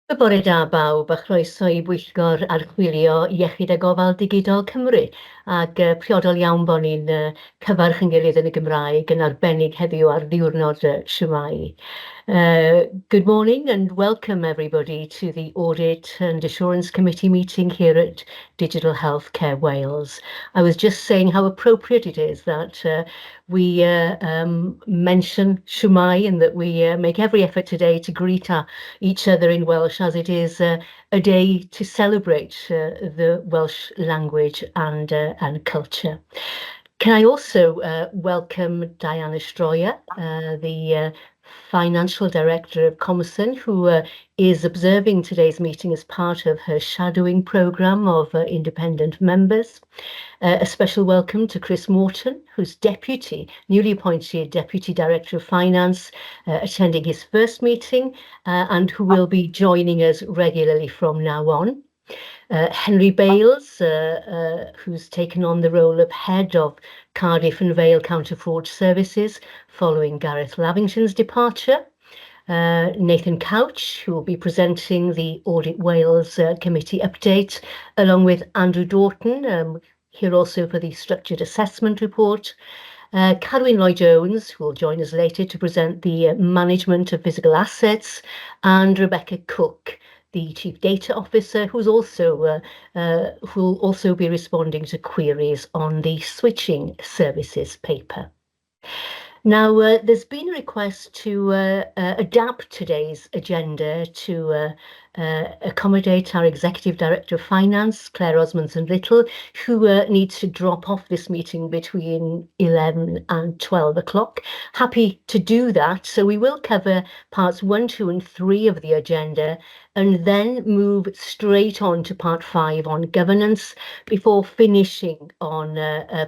Y bore da bawb a chroeso i bwyllgor archwilio iechyd a gofal digidol Cymru ac priodol iawn bod ni'n cyfarch yn gilydd yn y Gymraeg yn arbennig heddiw ar ddiwrnod siwmai. Good morning and welcome everybody to the Audit and Assurance Committee meeting here at Digital Healthcare Wales. I was just saying how appropriate it is that we mention siwmai and that we make every effort today to greet each other in Welsh, as it is a day to celebrate the Welsh language and culture. Can I also welcome Diana Stroyer, the Financial Director of Commerson, who is observing today's meeting as part of her shadowing programme of independent members. A special welcome to Chris Morton, who's newly appointed Deputy Director of Finance, attending his first meeting and who will be joining us regularly from now on. Henry Bales, who's taken on the role of Head of Cardiff and Vale Counter-Fraud Services following Gareth Lavington's departure. Nathan Couch, who will be presenting the Audit Wales Committee update, along with Andrew Dorton, here also for the Structured Assessment Report. Cadwyn Lloyd-Jones, who will join us later to present the Management of Physical Assets, and Rebecca Cook, the Chief Data Officer, who will also be responding to queries on the Switching Services paper. Now, there's been a request to adapt today's agenda to accommodate our Executive Director of Finance, Claire Osmondson-Little, who needs to drop off this meeting between 11 and 12 o'clock. Happy to do that. So we will cover parts 1, 2 and 3 of the agenda and then move straight on to part 5 on governance before finishing on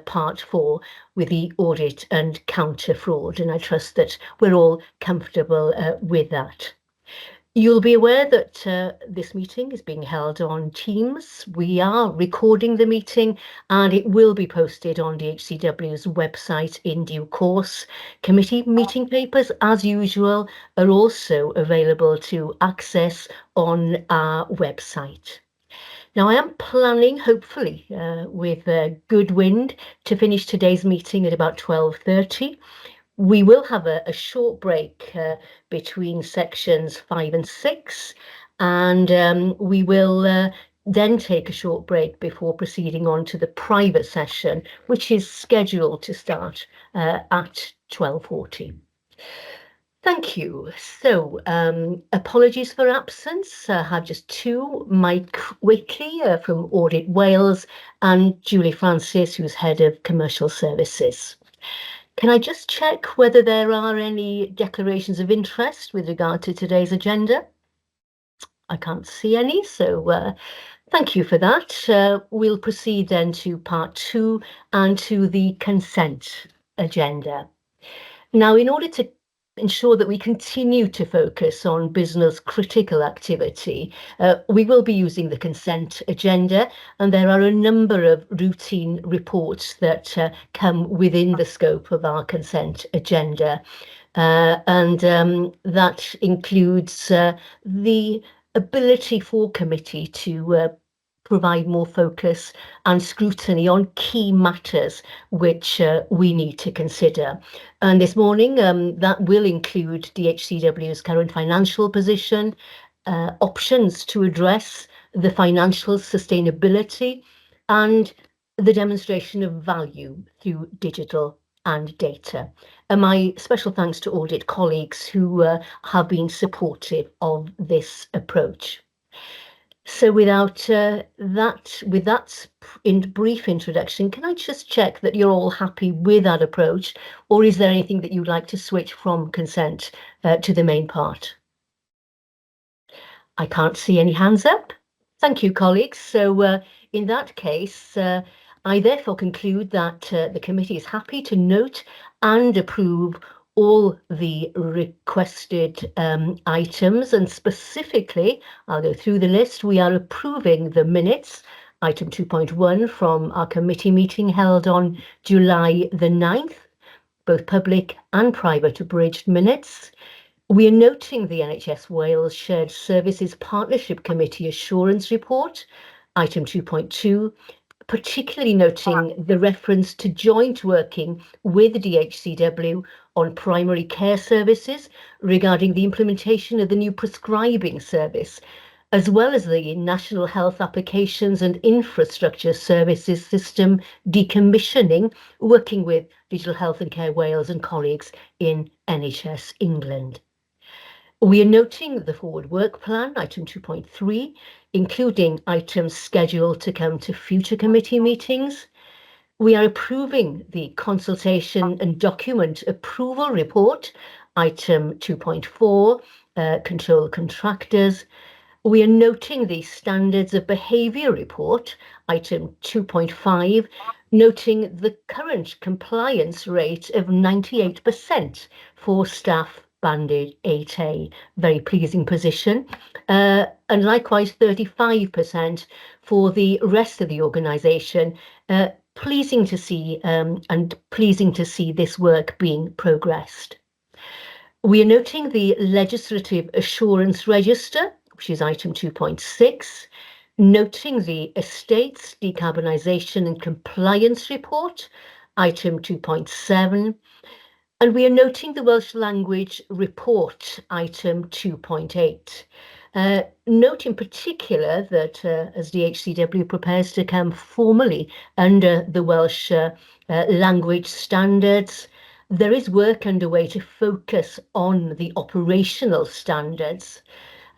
part 4 with the audit and counter fraud. And I trust that we're all comfortable with that. You'll be aware that this meeting is being held on Teams. We are recording the meeting and it will be posted on DHCW's website in due course. Committee meeting papers, as usual, are also available to access on our website. Now, I am planning, hopefully, with good wind, to finish today's meeting at about 12:30. We will have a short break between sections 5 and 6, and we will then take a short break before proceeding on to the private session, which is scheduled to start at 12:40. Thank you. So, apologies for absence. I have just 2, Mike Whitley from Audit Wales and Julie Francis, who's Head of Commercial Services. Can I just check whether there are any declarations of interest with regard to today's agenda? I can't see any, so thank you for that. We'll proceed then to part 2 and to the consent agenda. Now, in order to ensure that we continue to focus on business critical activity, we will be using the consent agenda, and there are a number of routine reports that come within the scope of our consent agenda. That includes the ability for committee to provide more focus and scrutiny on key matters which we need to consider. And this morning, that will include DHCW's current financial position, options to address the financial sustainability, and the demonstration of value through digital and data. And my special thanks to audit colleagues who have been supportive of this approach. So with that brief introduction, can I just check that you're all happy with that approach, or is there anything that you'd like to switch from consent to the main part? I can't see any hands up. Thank you, colleagues. So in that case, I therefore conclude that the committee is happy to note and approve all the requested items, and specifically, I'll go through the list. We are approving the minutes, item 2.1 from our committee meeting held on July the 9th, both public and private abridged minutes. We are noting the NHS Wales Shared Services Partnership Committee Assurance Report, item 2.2, particularly noting the reference to joint working with DHCW on primary care services regarding the implementation of the new prescribing service, as well as the National Health Applications and Infrastructure Services System decommissioning, working with Digital Health and Care Wales and colleagues in NHS England. We are noting the forward work plan, item 2.3, including items scheduled to come to future committee meetings. We are approving the consultation and document approval report, item 2.4, control contractors. We are noting the standards of behaviour report, item 2.5, noting the current compliance rate of 98% for staff banded 8A, very pleasing position, and likewise 35% for the rest of the organisation. Pleasing to see and pleasing to see this work being progressed. We are noting the legislative assurance register, which is item 2.6, noting the estates decarbonisation and compliance report, item 2.7, and we are noting the Welsh language report, item 2.8. Note in particular that as DHCW prepares to come formally under the Welsh language standards, there is work underway to focus on the operational standards.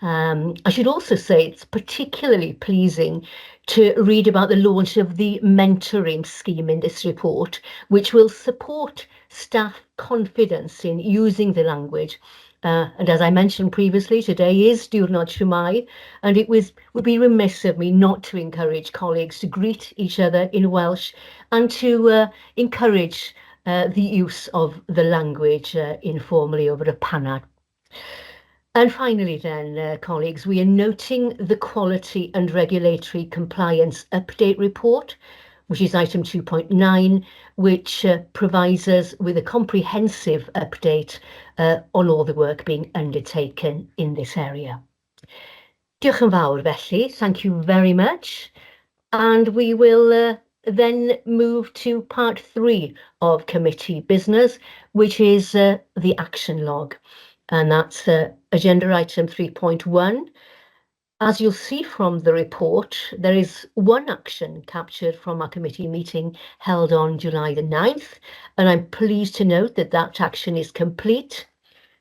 I should also say it's particularly pleasing to read about the launch of the mentoring scheme in this report, which will support staff confidence in using the language. And as I mentioned previously, today is Diwrnod Shwmae, and it would be remiss of me not to encourage colleagues to greet each other in Welsh and to encourage the use of the language informally over a panad. And finally then, colleagues, we are noting the Quality and Regulatory Compliance Update Report, which is item 2.9, which provides us with a comprehensive update on all the work being undertaken in this area. Diolch yn fawr felly, thank you very much. And we will then move to part 3 of committee business, which is the action log. And that's agenda item 3.1. As you'll see from the report, there is one action captured from our committee meeting held on July the 9th, and I'm pleased to note that that action is complete.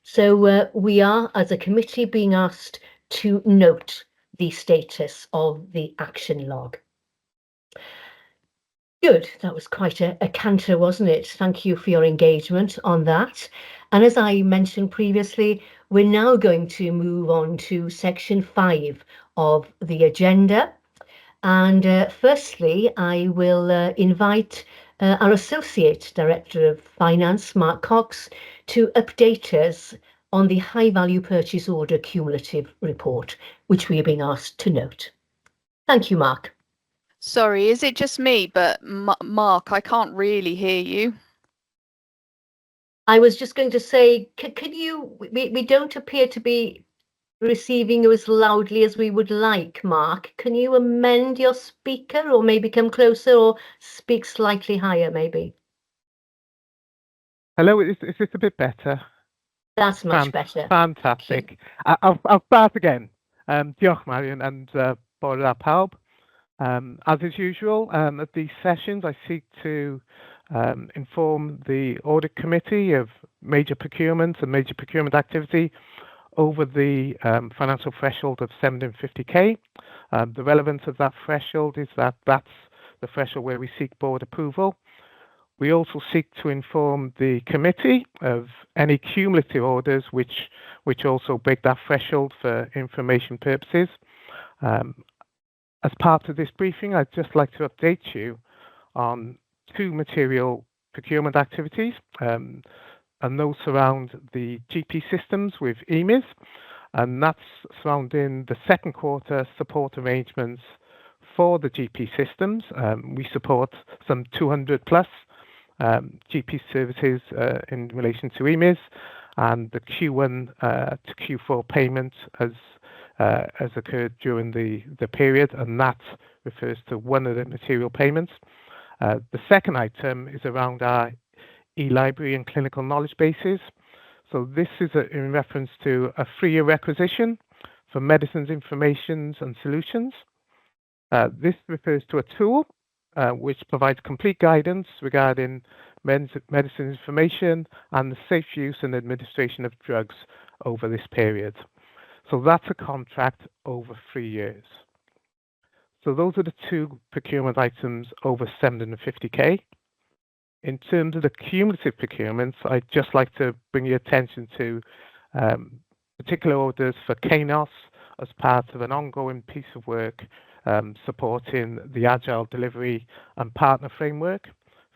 So we are, as a committee, being asked to note the status of the action log. Good, that was quite a canter, wasn't it? Thank you for your engagement on that. And as I mentioned previously, we're now going to move on to section 5 of the agenda. And firstly, I will invite our Associate Director of Finance, Mark Cox, to update us on the High Value Purchase Order Cumulative Report, which we are being asked to note. Thank you, Mark. Sorry, is it just me? But Mark, I can't really hear you. I was just going to say, could you, we don't appear to be receiving you as loudly as we would like, Mark. Can you amend your speaker or maybe come closer or speak slightly higher, maybe? Hello, is this a bit better? That's much better. Fantastic. I'll start again. Diolch, Marion, and bore da pawb. As is usual, at these sessions, I seek to inform the Audit Committee of major procurements and major procurement activity over the financial threshold of 750k. The relevance of that threshold is that that's the threshold where we seek board approval. We also seek to inform the committee of any cumulative orders which also break that threshold for information purposes. As part of this briefing, I'd just like to update you on 2 material procurement activities, and those surround the GP systems with EMIS, and that's surrounding the second quarter support arrangements for the GP systems. We support some 200 plus GP services in relation to EMIS, and the Q1 to Q4 payment has occurred during the period, and that refers to one of the material payments. The second item is around our e-library and clinical knowledge bases. So this is in reference to a 3-year requisition for medicines, informations and solutions. This refers to a tool which provides complete guidance regarding medicine information and the safe use and administration of drugs over this period. So that's a contract over 3 years. So those are the 2 procurement items over 750k. In terms of the cumulative procurements, I'd just like to bring your attention to particular orders for KNOS as part of an ongoing piece of work supporting the Agile Delivery and Partner Framework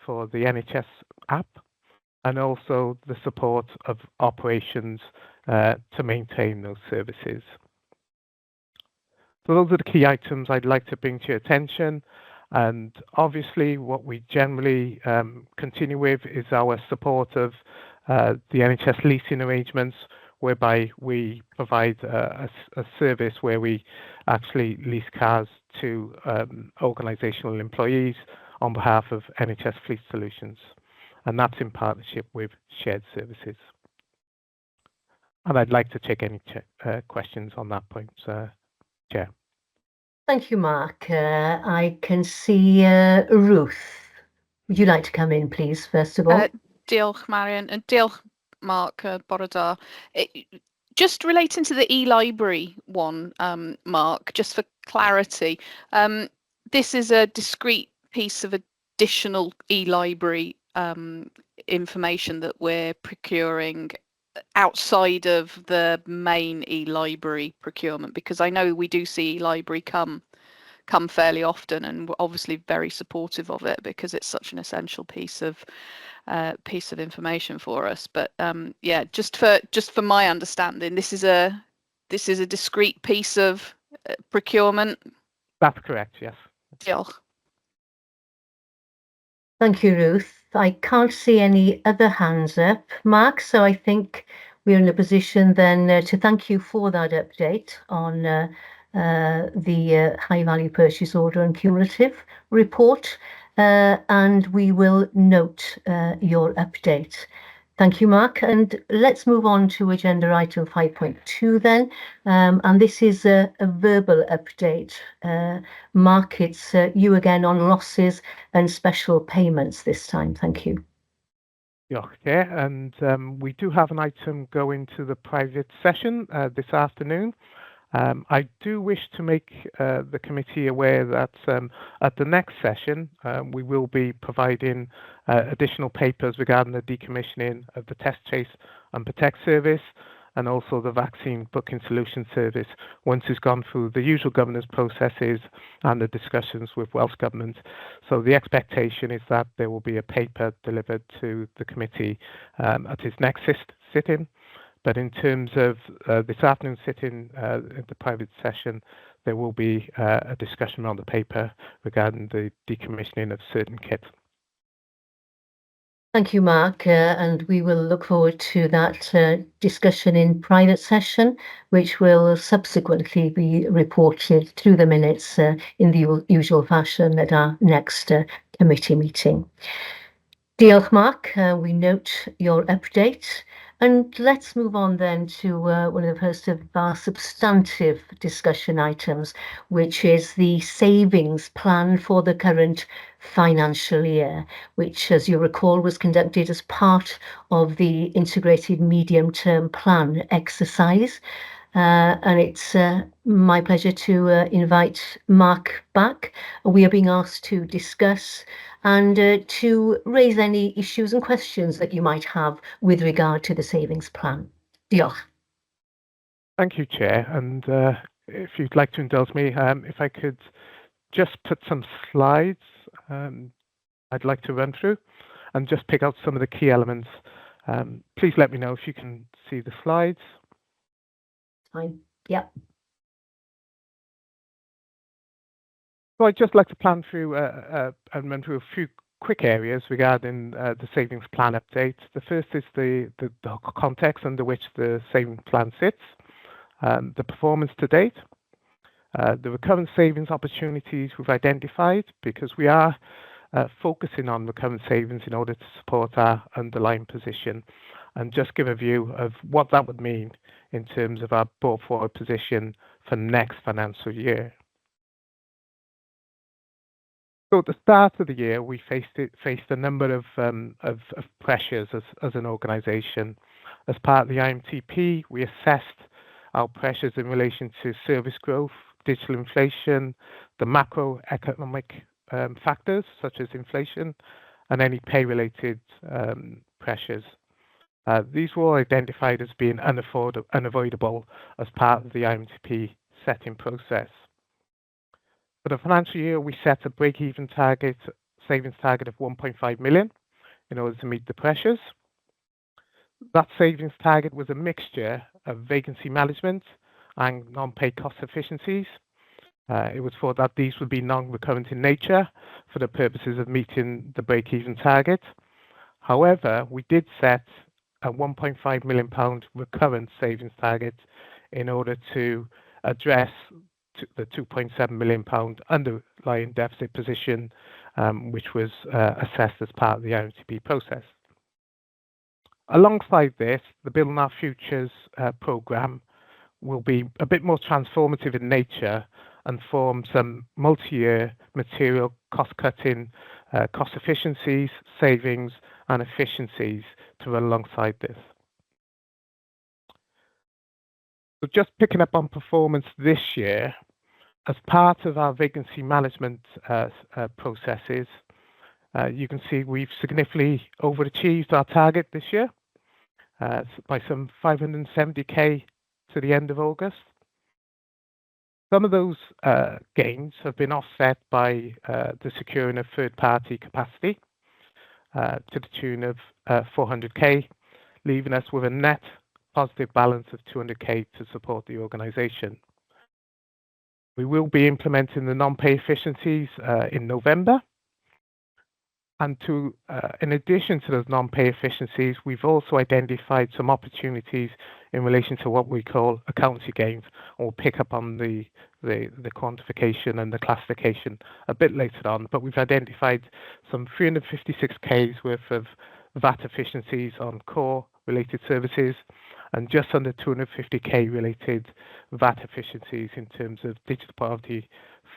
for the NHS app, and also the support of operations to maintain those services. So those are the key items I'd like to bring to your attention. And obviously, what we generally continue with is our support of the NHS leasing arrangements, whereby we provide a service where we actually lease cars to organisational employees on behalf of NHS Fleet Solutions. And that's in partnership with Shared Services. And I'd like to take any questions on that point, Chair. Thank you, Mark. I can see Ruth. Would you like to come in, please, first of all? Diolch, Marion, and diolch, Mark, bore da. Just relating to the e-library one, Mark, just for clarity, this is a discrete piece of additional e-library information that we're procuring outside of the main e-library procurement, because I know we do see e-library come fairly often, and we're obviously very supportive of it because it's such an essential piece of information for us. But yeah, just for my understanding, this is a discrete piece of procurement. That's correct, yes. Diolch. Thank you, Ruth. I can't see any other hands up, Mark, so I think we're in a position then to thank you for that update on the high value purchase order and cumulative report, and we will note your update. Thank you, Mark. And let's move on to agenda item 5.2 then. And this is a verbal update. Mark, it's you again on losses and special payments this time. Thank you. Okay, and we do have an item going to the private session this afternoon. I do wish to make the committee aware that at the next session, we will be providing additional papers regarding the decommissioning of the Test, Trace and Protect service, and also the vaccine booking solution service, once it's gone through the usual governance processes and the discussions with Welsh Government. So the expectation is that there will be a paper delivered to the committee at its next sit-in. But in terms of this afternoon's sit-in at the private session, there will be a discussion around the paper regarding the decommissioning of certain kit. Thank you, Mark, and we will look forward to that discussion in private session, which will subsequently be reported through the minutes in the usual fashion at our next committee meeting. Diolch, Mark. We note your update. And let's move on then to one of the first of our substantive discussion items, which is the savings plan for the current financial year, which, as you recall, was conducted as part of the integrated medium-term plan exercise. And it's my pleasure to invite Mark back. We are being asked to discuss and to raise any issues and questions that you might have with regard to the savings plan. Diolch. Thank you, Chair. And if you'd like to indulge me, if I could just put some slides I'd like to run through and just pick out some of the key elements. Please let me know if you can see the slides. Fine. Yep. So I'd just like to plan through and run through a few quick areas regarding the savings plan update. The first is the context under which the savings plan sits, the performance to date, the recurrent savings opportunities we've identified, because we are focusing on recurrent savings in order to support our underlying position, and just give a view of what that would mean in terms of our brought forward position for next financial year. So at the start of the year, we faced a number of pressures as an organisation. As part of the IMTP, we assessed our pressures in relation to service growth, digital inflation, the macroeconomic factors such as inflation, and any pay-related pressures. These were all identified as being unavoidable as part of the IMTP setting process. For the financial year, we set a break-even target, savings target of 1.5 million in order to meet the pressures. That savings target was a mixture of vacancy management and non-pay cost efficiencies. It was thought that these would be non-recurrent in nature for the purposes of meeting the break-even target. However, we did set a £1.5 million recurrent savings target in order to address the £2.7 million underlying deficit position, which was assessed as part of the IMTP process. Alongside this, the Building Our Futures programme will be a bit more transformative in nature and form some multi-year material cost-cutting, cost efficiencies, savings and efficiencies to run alongside this. So just picking up on performance this year, as part of our vacancy management processes, you can see we've significantly overachieved our target this year by some 570k to the end of August. Some of those gains have been offset by the securing of third-party capacity to the tune of 400k, leaving us with a net positive balance of 200k to support the organisation. We will be implementing the non-pay efficiencies in November. And in addition to those non-pay efficiencies, we've also identified some opportunities in relation to what we call accountancy gains. We'll pick up on the quantification and the classification a bit later on, but we've identified some 356k's worth of VAT efficiencies on core related services and just under 250k related VAT efficiencies in terms of digital poverty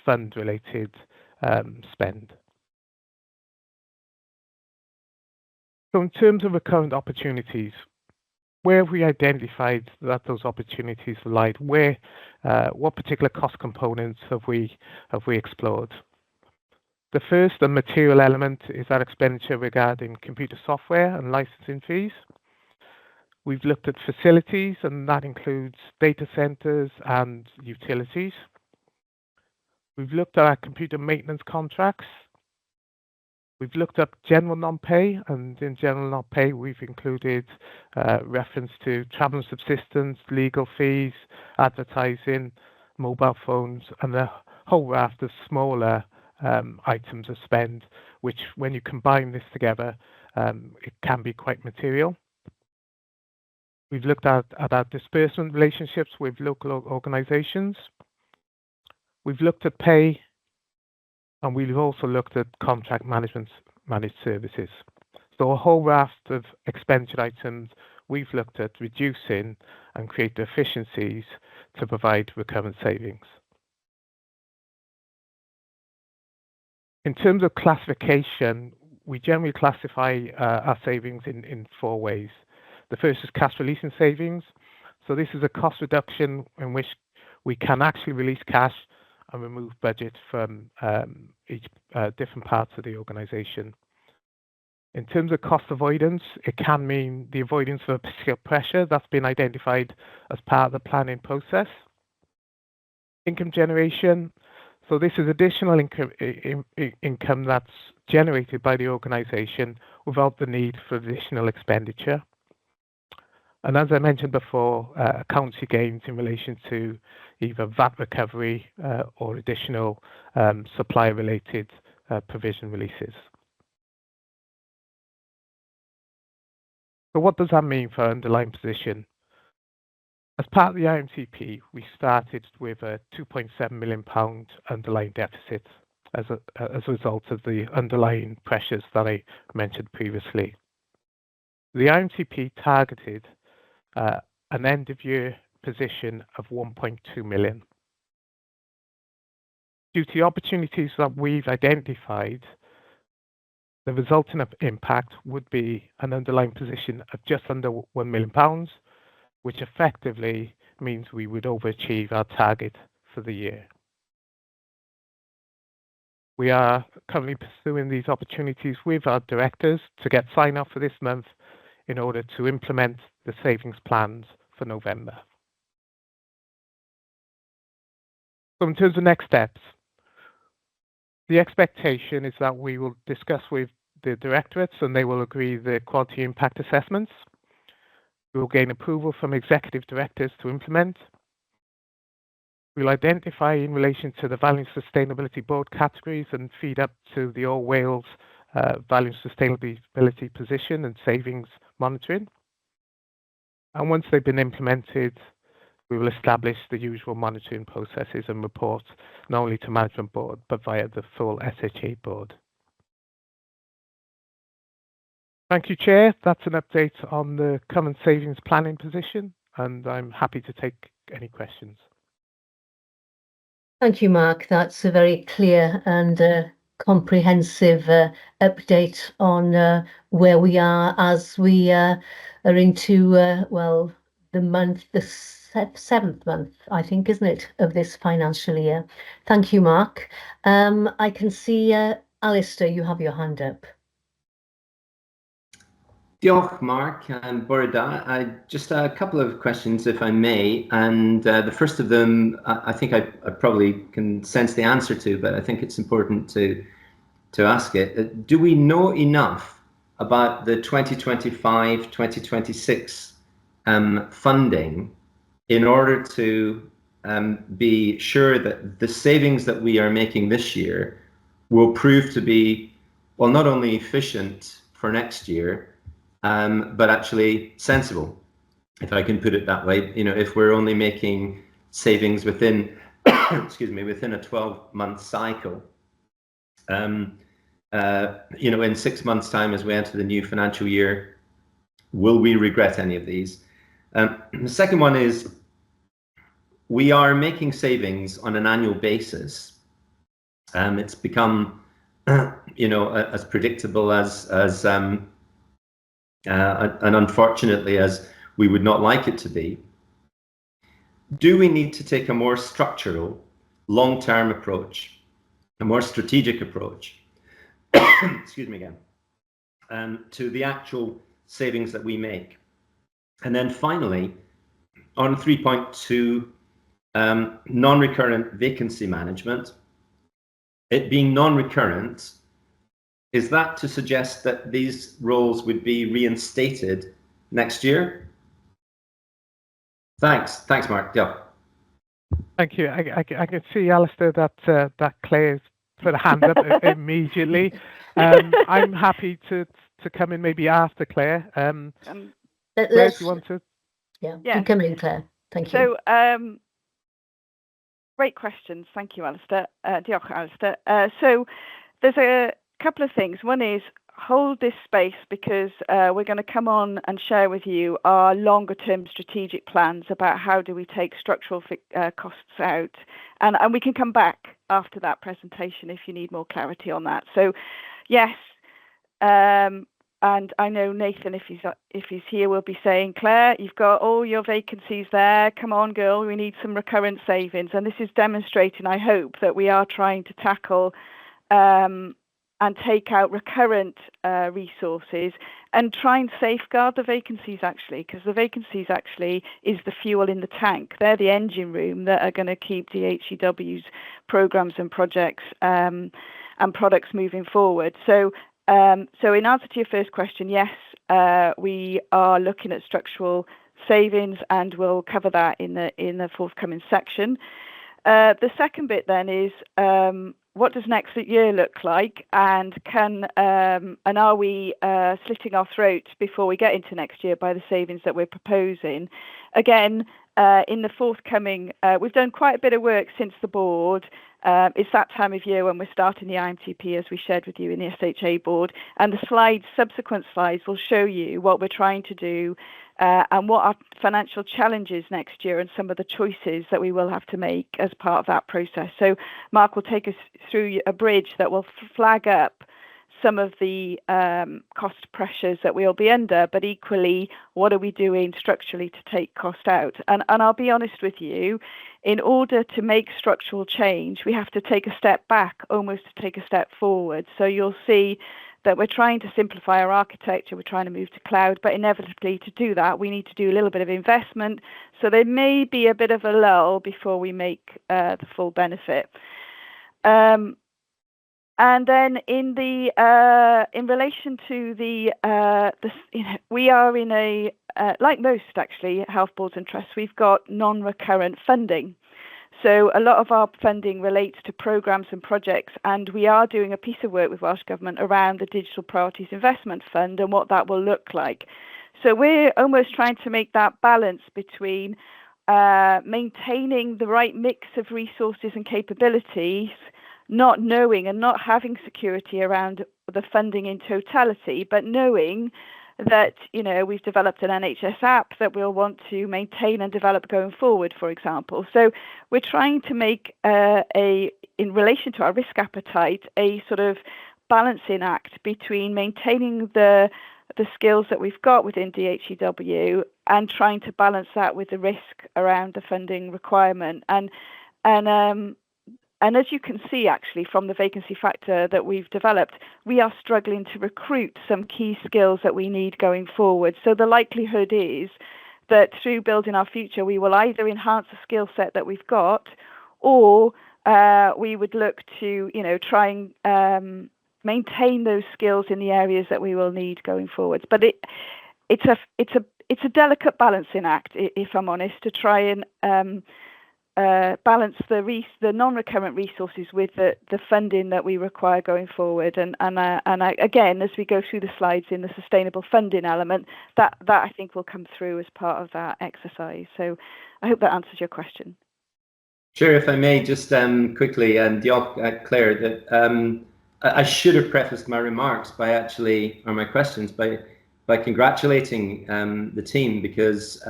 fund related spend. So in terms of recurrent opportunities, where have we identified that those opportunities lied? Where, what particular cost components have we explored? The first and material element is that expenditure regarding computer software and licensing fees. We've looked at facilities, and that includes data centres and utilities. We've looked at our computer maintenance contracts. We've looked at general non-pay, and in general non-pay, we've included reference to travel and subsistence, legal fees, advertising, mobile phones, and a whole raft of smaller items of spend, which when you combine this together, it can be quite material. We've looked at our disbursement relationships with local organisations. We've looked at pay, and we've also looked at contract managed services. So a whole raft of expenditure items we've looked at reducing and create efficiencies to provide recurrent savings. In terms of classification, we generally classify our savings in four ways. The first is cash releasing savings. So this is a cost reduction in which we can actually release cash and remove budget from each different parts of the organisation. In terms of cost avoidance, it can mean the avoidance of a particular pressure that's been identified as part of the planning process. Income generation. So this is additional income that's generated by the organisation without the need for additional expenditure. And as I mentioned before, accountancy gains in relation to either VAT recovery or additional supply-related provision releases. So what does that mean for underlying position? As part of the IMTP, we started with a £2.7 million underlying deficit as a result of the underlying pressures that I mentioned previously. The IMTP targeted an end-of-year position of 1.2 million. Due to the opportunities that we've identified, the resulting impact would be an underlying position of just under £1 million, which effectively means we would overachieve our target for the year. We are currently pursuing these opportunities with our directors to get sign-off for this month in order to implement the savings plans for November. So in terms of next steps, the expectation is that we will discuss with the directorates and they will agree the quality impact assessments. We will gain approval from executive directors to implement. We'll identify in relation to the Value and Sustainability Board categories and feed up to the All Wales Value and Sustainability position and savings monitoring. And once they've been implemented, we will establish the usual monitoring processes and reports not only to Management Board, but via the full SHA Board. Thank you, Chair. That's an update on the current savings planning position, and I'm happy to take any questions. Thank you, Mark. That's a very clear and comprehensive update on where we are as we are into, well, the seventh month, I think, isn't it, of this financial year. Thank you, Mark. I can see, Alistair, you have your hand up. Diolch, Mark and Bore da. Just a couple of questions, if I may. And the first of them, I think I probably can sense the answer to, but I think it's important to ask it. Do we know enough about the 2025-2026 funding in order to be sure that the savings that we are making this year will prove to be, well, not only efficient for next year, but actually sensible, if I can put it that way. You know, if we're only making savings within, excuse me, within a 12-month cycle, you know, in 6 months' time as we enter the new financial year, will we regret any of these? The second one is, we are making savings on an annual basis. It's become, you know, as predictable and unfortunately as we would not like it to be. Do we need to take a more structural, long-term approach, a more strategic approach, excuse me again, to the actual savings that we make? And then finally, on 3.2, non-recurrent vacancy management, it being non-recurrent, is that to suggest that these roles would be reinstated next year? Thanks, Mark. Yeah. Thank you. I can see, Alistair, that Claire's put a hand up immediately. I'm happy to come in maybe after Claire. Claire, do you want to? Yeah, you come in, Claire. Thank you. So, great questions. Thank you, Alistair. Diolch, Alistair. So there's a couple of things. One is, hold this space, because we're going to come on and share with you our longer term strategic plans about how do we take structural costs out, and we can come back after that presentation if you need more clarity on that. So yes, and I know Nathan, if he's here, will be saying, Claire, you've got all your vacancies there, come on girl, we need some recurrent savings. And this is demonstrating, I hope, that we are trying to tackle and take out recurrent resources and try and safeguard the vacancies, actually, because the vacancies actually is the fuel in the tank. They're the engine room that are going to keep DHEW's programs and projects and products moving forward. So in answer to your first question, yes, we are looking at structural savings, and we'll cover that in the forthcoming section. The second bit then is, what does next year look like, and are we slitting our throats before we get into next year by the savings that we're proposing? Again, in the forthcoming, we've done quite a bit of work since the board. It's that time of year when we're starting the IMTP, as we shared with you in the SHA board, and the subsequent slides will show you what we're trying to do and what our financial challenges next year and some of the choices that we will have to make as part of that process. So Mark will take us through a bridge that will flag up some of the cost pressures that we'll be under, but equally, what are we doing structurally to take cost out? And I'll be honest with you, in order to make structural change, we have to take a step back, almost to take a step forward. So you'll see that we're trying to simplify our architecture, we're trying to move to cloud, but inevitably to do that, we need to do a little bit of investment. So there may be a bit of a lull before we make the full benefit. And then in relation to we are in a, like most actually health boards and trusts, we've got non-recurrent funding. So a lot of our funding relates to programmes and projects, and we are doing a piece of work with Welsh Government around the Digital Priorities Investment Fund and what that will look like. So we're almost trying to make that balance between maintaining the right mix of resources and capabilities, not knowing and not having security around the funding in totality, but knowing that, you know, we've developed an NHS app that we'll want to maintain and develop going forward, for example. So we're trying to make in relation to our risk appetite, a sort of balancing act between maintaining the skills that we've got within DHEW and trying to balance that with the risk around the funding requirement. And as you can see, actually, from the vacancy factor that we've developed, we are struggling to recruit some key skills that we need going forward. So the likelihood is that through building our future, we will either enhance the skill set that we've got, or we would look to, you know, try and maintain those skills in the areas that we will need going forward. But it's a delicate balancing act, if I'm honest, to try and balance the non-recurrent resources with the funding that we require going forward. And again, as we go through the slides in the sustainable funding element, that I think will come through as part of that exercise. So I hope that answers your question. Sure, if I may, just quickly, and Claire, that I should have prefaced my remarks by my questions by congratulating the team, because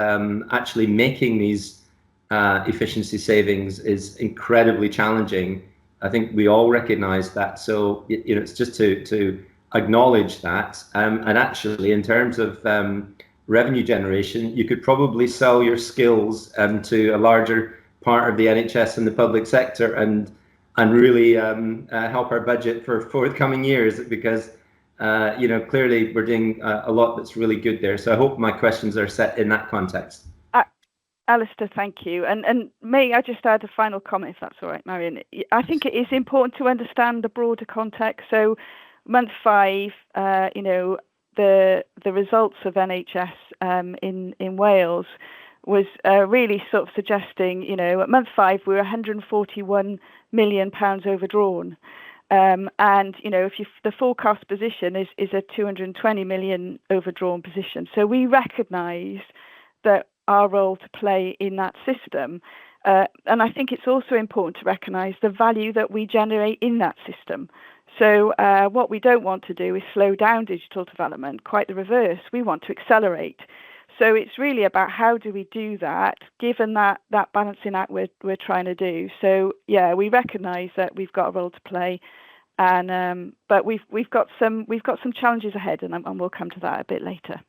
actually making these efficiency savings is incredibly challenging. I think we all recognise that. So you know, it's just to acknowledge that. And actually, in terms of revenue generation, you could probably sell your skills to a larger part of the NHS and the public sector, and really help our budget for forthcoming years, because you know, clearly we're doing a lot that's really good there. So I hope my questions are set in that context. Alistair, thank you. And may I just add a final comment, if that's all right, Marion? I think it is important to understand the broader context. So month 5, you know, the results of NHS in Wales was really sort of suggesting, you know, at month 5, we were £141 million overdrawn. And, you know, the forecast position is a 220 million overdrawn position. So we recognise that our role to play in that system. And I think it's also important to recognise the value that we generate in that system. So what we don't want to do is slow down digital development, quite the reverse. We want to accelerate. So it's really about how do we do that, given that balancing act we're trying to do. So yeah, we recognise that we've got a role to play, and but we've got some challenges ahead, and we'll come to that a bit later.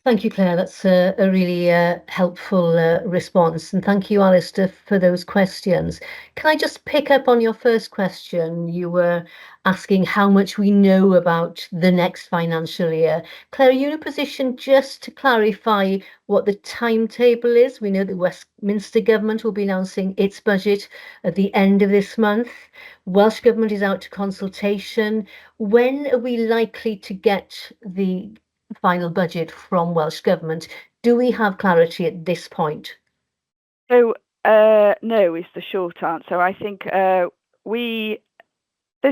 Thank you, Claire. That's a really helpful response. And thank you, Alistair, for those questions. Can I just pick up on your first question? You were asking how much we know about the next financial year. Claire, are you in a position just to clarify what the timetable is? We know the Westminster Government will be announcing its budget at the end of this month. Welsh Government is out to consultation. When are we likely to get the final budget from Welsh Government? Do we have clarity at this point? So no is the short answer. I think there's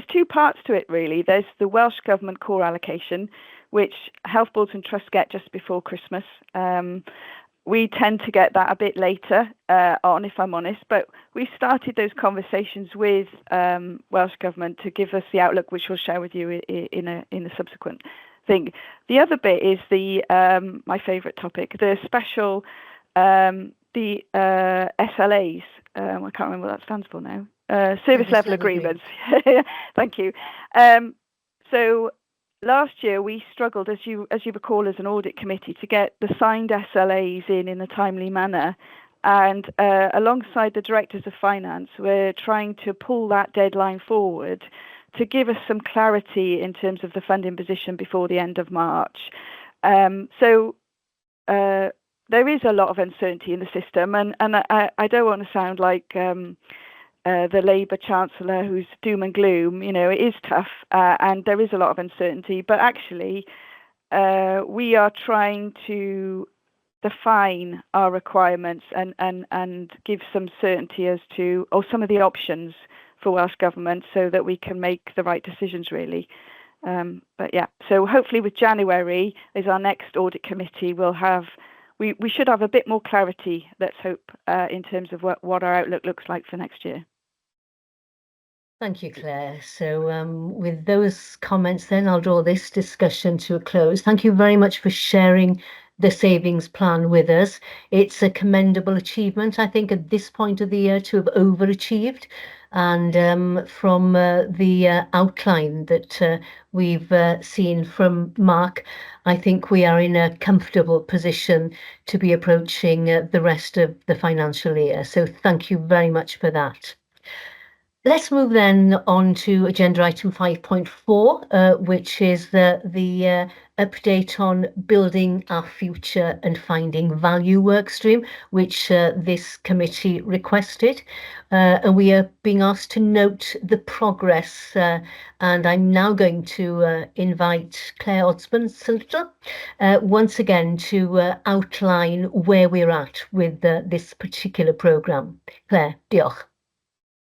two parts to it, really. There's the Welsh Government core allocation, which health boards and trusts get just before Christmas. We tend to get that a bit later on, if I'm honest, but we started those conversations with Welsh Government to give us the outlook, which we'll share with you in a subsequent thing. The other bit is the my favourite topic, the special, the SLAs. I can't remember what that stands for now. Service level agreements. Thank you. So last year we struggled, as you recall, as an audit committee, to get the signed SLAs in a timely manner. And alongside the directors of finance, we're trying to pull that deadline forward to give us some clarity in terms of the funding position before the end of March. So there is a lot of uncertainty in the system, and I don't want to sound like the Labour Chancellor who's doom and gloom. You know, it is tough, and there is a lot of uncertainty, but actually we are trying to define our requirements and give some certainty as to, or some of the options for Welsh Government, so that we can make the right decisions, really. But yeah, so hopefully with January as our next audit committee, we should have a bit more clarity, let's hope, in terms of what our outlook looks like for next year. Thank you, Claire. So with those comments then, I'll draw this discussion to a close. Thank you very much for sharing the savings plan with us. It's a commendable achievement, I think, at this point of the year to have overachieved. And from the outline that we've seen from Mark, I think we are in a comfortable position to be approaching the rest of the financial year. So thank you very much for that. Let's move then on to agenda item 5.4, which is the update on building our future and finding value workstream, which this committee requested. And we are being asked to note the progress. And I'm now going to invite Claire Osborne-Silter once again to outline where we're at with this particular programme. Claire, diolch.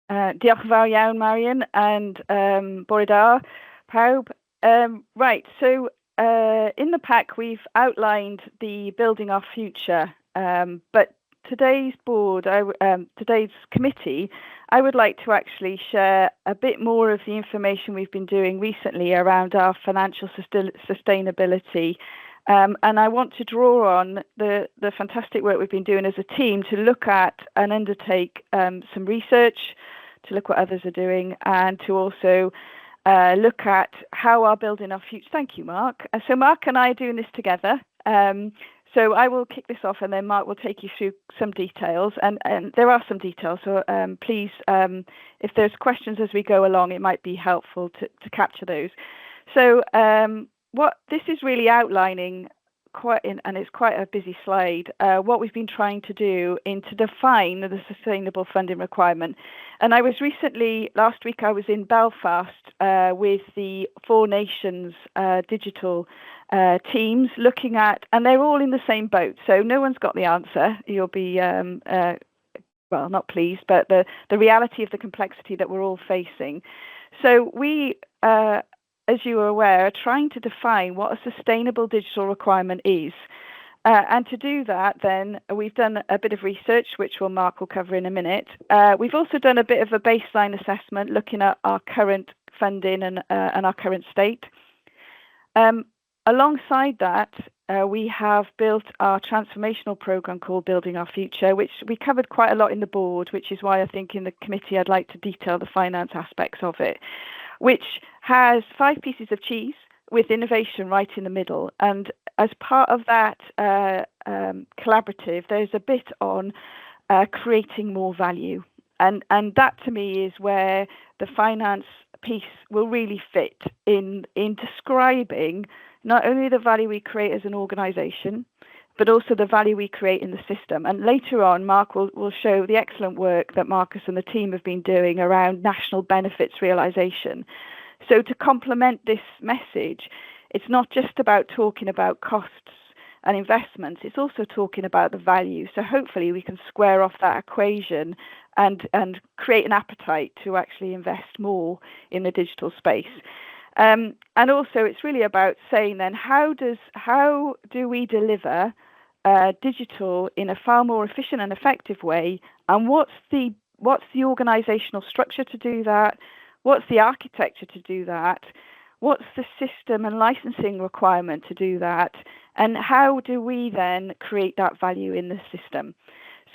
Diolch yn fawr iawn, Marion, and bore da, pawb. Right, so in the pack we've outlined the building our future, but today's today's committee, I would like to actually share a bit more of the information we've been doing recently around our financial sustainability. And I want to draw on the fantastic work we've been doing as a team to look at and undertake some research, to look what others are doing, and to also look at how our building our future. Thank you, Mark. So Mark and I are doing this together. So I will kick this off, and then Mark will take you through some details. And there are some details, so please, if there's questions as we go along, it might be helpful to capture those. So what this is really outlining, and it's quite a busy slide, what we've been trying to do to define the sustainable funding requirement. And I was recently, last week, I was in Belfast with the Four Nations digital teams looking at, and they're all in the same boat. So no one's got the answer. You'll be, well, not pleased, but the reality of the complexity that we're all facing. So we, as you are aware, are trying to define what a sustainable digital requirement is. And to do that, then, we've done a bit of research, which Mark will cover in a minute. We've also done a bit of a baseline assessment, looking at our current funding and our current state. Alongside that, we have built our transformational programme called Building Our Future, which we covered quite a lot in the board, which is why I think in the committee I'd like to detail the finance aspects of it, which has 5 pieces of cheese with innovation right in the middle. And as part of that collaborative, there's a bit on creating more value. And that to me is where the finance piece will really fit in describing not only the value we create as an organisation, but also the value we create in the system. And later on, Mark will show the excellent work that Marcus and the team have been doing around national benefits realisation. So to complement this message, it's not just about talking about costs and investments, it's also talking about the value. So hopefully we can square off that equation and create an appetite to actually invest more in the digital space. And also it's really about saying then how do we deliver digital in a far more efficient and effective way, and what's the organizational structure to do that, what's the architecture to do that, what's the system and licensing requirement to do that, and how do we then create that value in the system.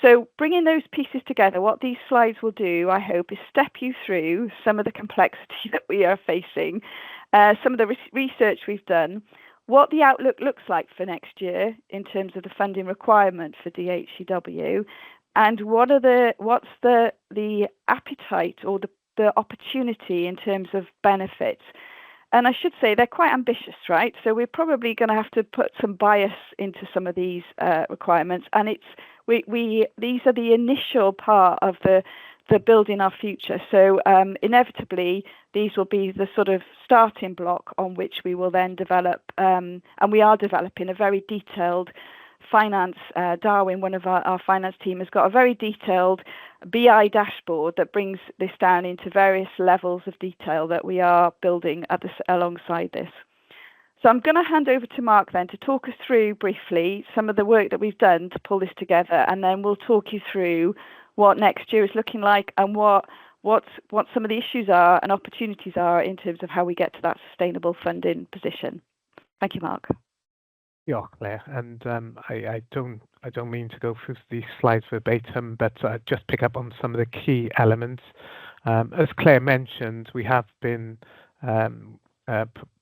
So bringing those pieces together, what these slides will do, I hope, is step you through some of the complexity that we are facing, some of the research we've done, what the outlook looks like for next year in terms of the funding requirement for DHCW, and what's the appetite or the opportunity in terms of benefits. And I should say they're quite ambitious, right? So we're probably going to have to put some bias into some of these requirements, and these are the initial part of the building our future. So inevitably, these will be the sort of starting block on which we will then develop, and we are developing a very detailed finance. Darwin, one of our finance team, has got a very detailed BI dashboard that brings this down into various levels of detail that we are building alongside this. So I'm going to hand over to Mark then to talk us through briefly some of the work that we've done to pull this together, and then we'll talk you through what next year is looking like and what some of the issues are and opportunities are in terms of how we get to that sustainable funding position. Thank you, Mark. Yeah, Claire, and I don't mean to go through these slides verbatim, but just pick up on some of the key elements. As Claire mentioned, we have been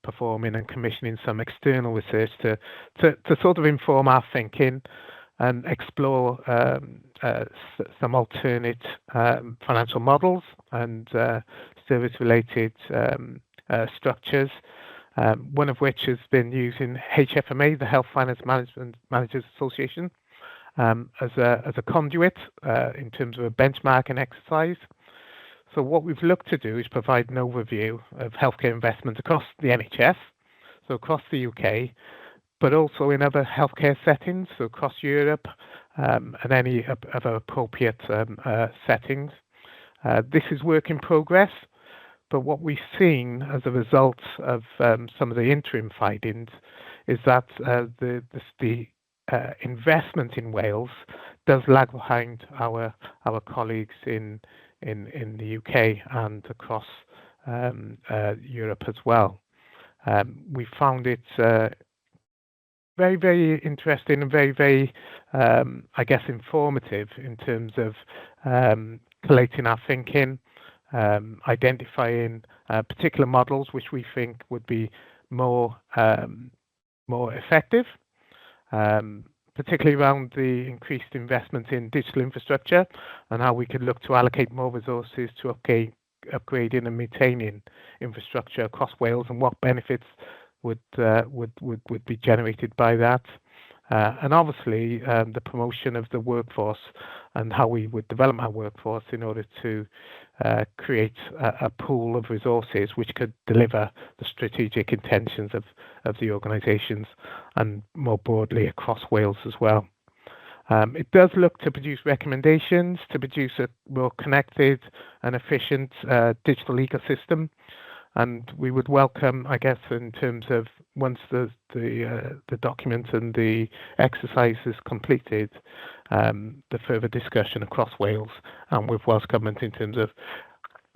performing and commissioning some external research to sort of inform our thinking and explore some alternate financial models and service-related structures. One of which has been using HFMA, the Health Finance Managers Association, as a conduit in terms of a benchmarking exercise. So what we've looked to do is provide an overview of healthcare investment across the NHS, so across the UK, but also in other healthcare settings, so across Europe and any other appropriate settings. This is work in progress. But what we've seen as a result of some of the interim findings is that the investment in Wales does lag behind our colleagues in the UK and across Europe as well. We found it very, very interesting and very, very, I guess, informative in terms of collating our thinking. Identifying particular models which we think would be more effective, particularly around the increased investment in digital infrastructure and how we could look to allocate more resources to upgrading and maintaining infrastructure across Wales, and what benefits would be generated by that. And obviously the promotion of the workforce and how we would develop our workforce in order to create a pool of resources which could deliver the strategic intentions of the organisations and more broadly across Wales as well. It does look to produce recommendations to produce a more connected and efficient digital ecosystem. And we would welcome, I guess, in terms of once the document and the exercise is completed, the further discussion across Wales and with Welsh Government in terms of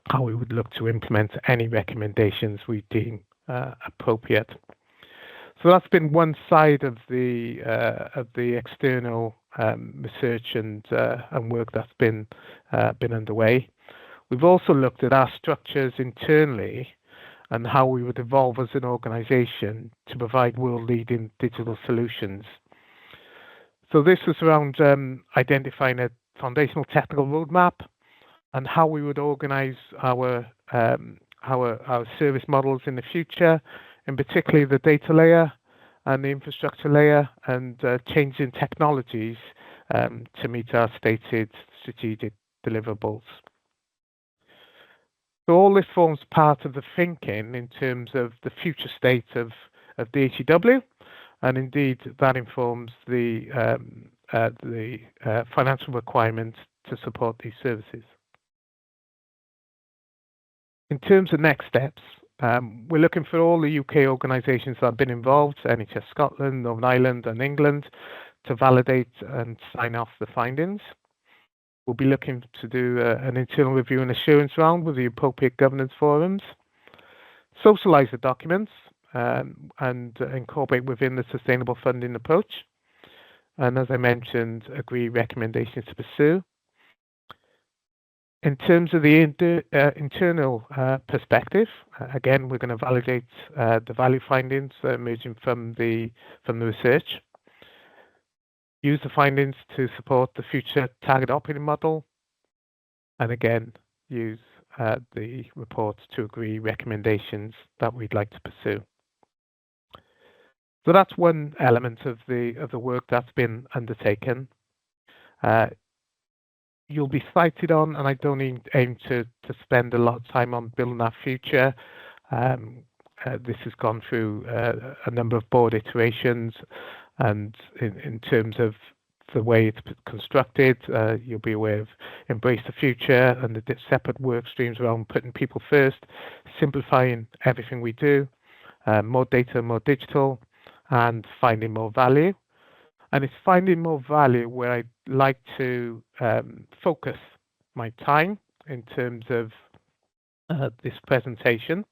how we would look to implement any recommendations we deem appropriate. So that's been one side of the external research and work that's been underway. We've also looked at our structures internally and how we would evolve as an organisation to provide world-leading digital solutions. So this was around identifying a foundational technical roadmap and how we would organise our service models in the future, and particularly the data layer and the infrastructure layer, and changing technologies to meet our stated strategic deliverables. So all this forms part of the thinking in terms of the future state of DHCW and indeed that informs the financial requirements to support these services. In terms of next steps, we're looking for all the UK organisations that have been involved, NHS Scotland, Northern Ireland and England, to validate and sign off the findings. We'll be looking to do an internal review and assurance round with the appropriate governance forums, socialise the documents and incorporate within the sustainable funding approach, and as I mentioned, agree recommendations to pursue. In terms of the internal perspective, again, we're going to validate the value findings emerging from the research. Use the findings to support the future target operating model, and again, use the report to agree recommendations that we'd like to pursue. So that's one element of the work that's been undertaken. You'll be cited on, and I don't aim to spend a lot of time on building our future. This has gone through a number of board iterations, and in terms of the way it's constructed, you'll be aware of Embrace the Future and the separate work streams around putting people first, simplifying everything we do, more data, more digital, and finding more value. And it's finding more value where I'd like to focus my time in terms of this presentation.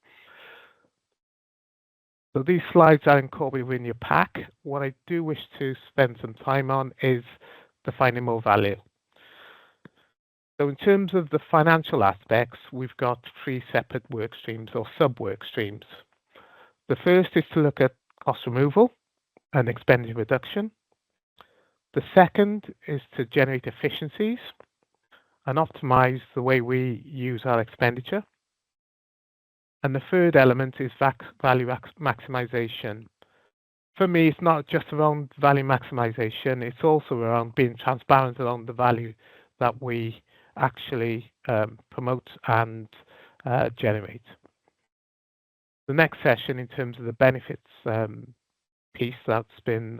So these slides are incorporated in your pack. What I do wish to spend some time on is the finding more value. So in terms of the financial aspects, we've got 3 separate work streams or sub-work streams. The first is to look at cost removal and expenditure reduction. The second is to generate efficiencies and optimize the way we use our expenditure. And the third element is value maximization. For me, it's not just around value maximization, it's also around being transparent around the value that we actually promote and generate. The next session, in terms of the benefits piece that's been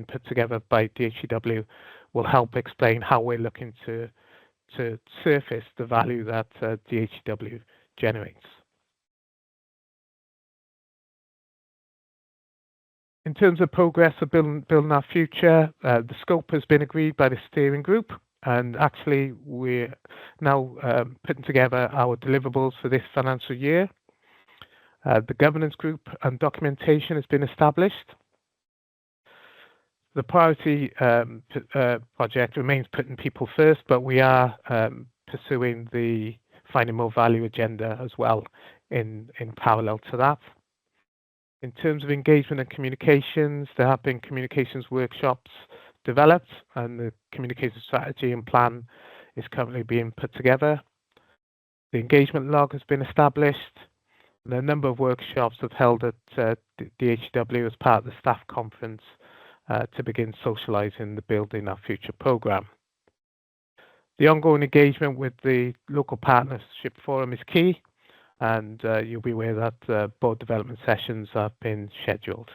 put together by DHEW, will help explain how we're looking to surface the value that DHEW generates. In terms of progress of building our future, the scope has been agreed by the steering group, and actually we're now putting together our deliverables for this financial year. The governance group and documentation has been established. The priority project remains putting people first, but we are pursuing the finding more value agenda as well in parallel to that. In terms of engagement and communications, there have been communications workshops developed, and the communication strategy and plan is currently being put together. The engagement log has been established, and a number of workshops have held at DHEW as part of the staff conference to begin socialising the Building Our Future programme. The ongoing engagement with the local partnership forum is key, and you'll be aware that board development sessions have been scheduled.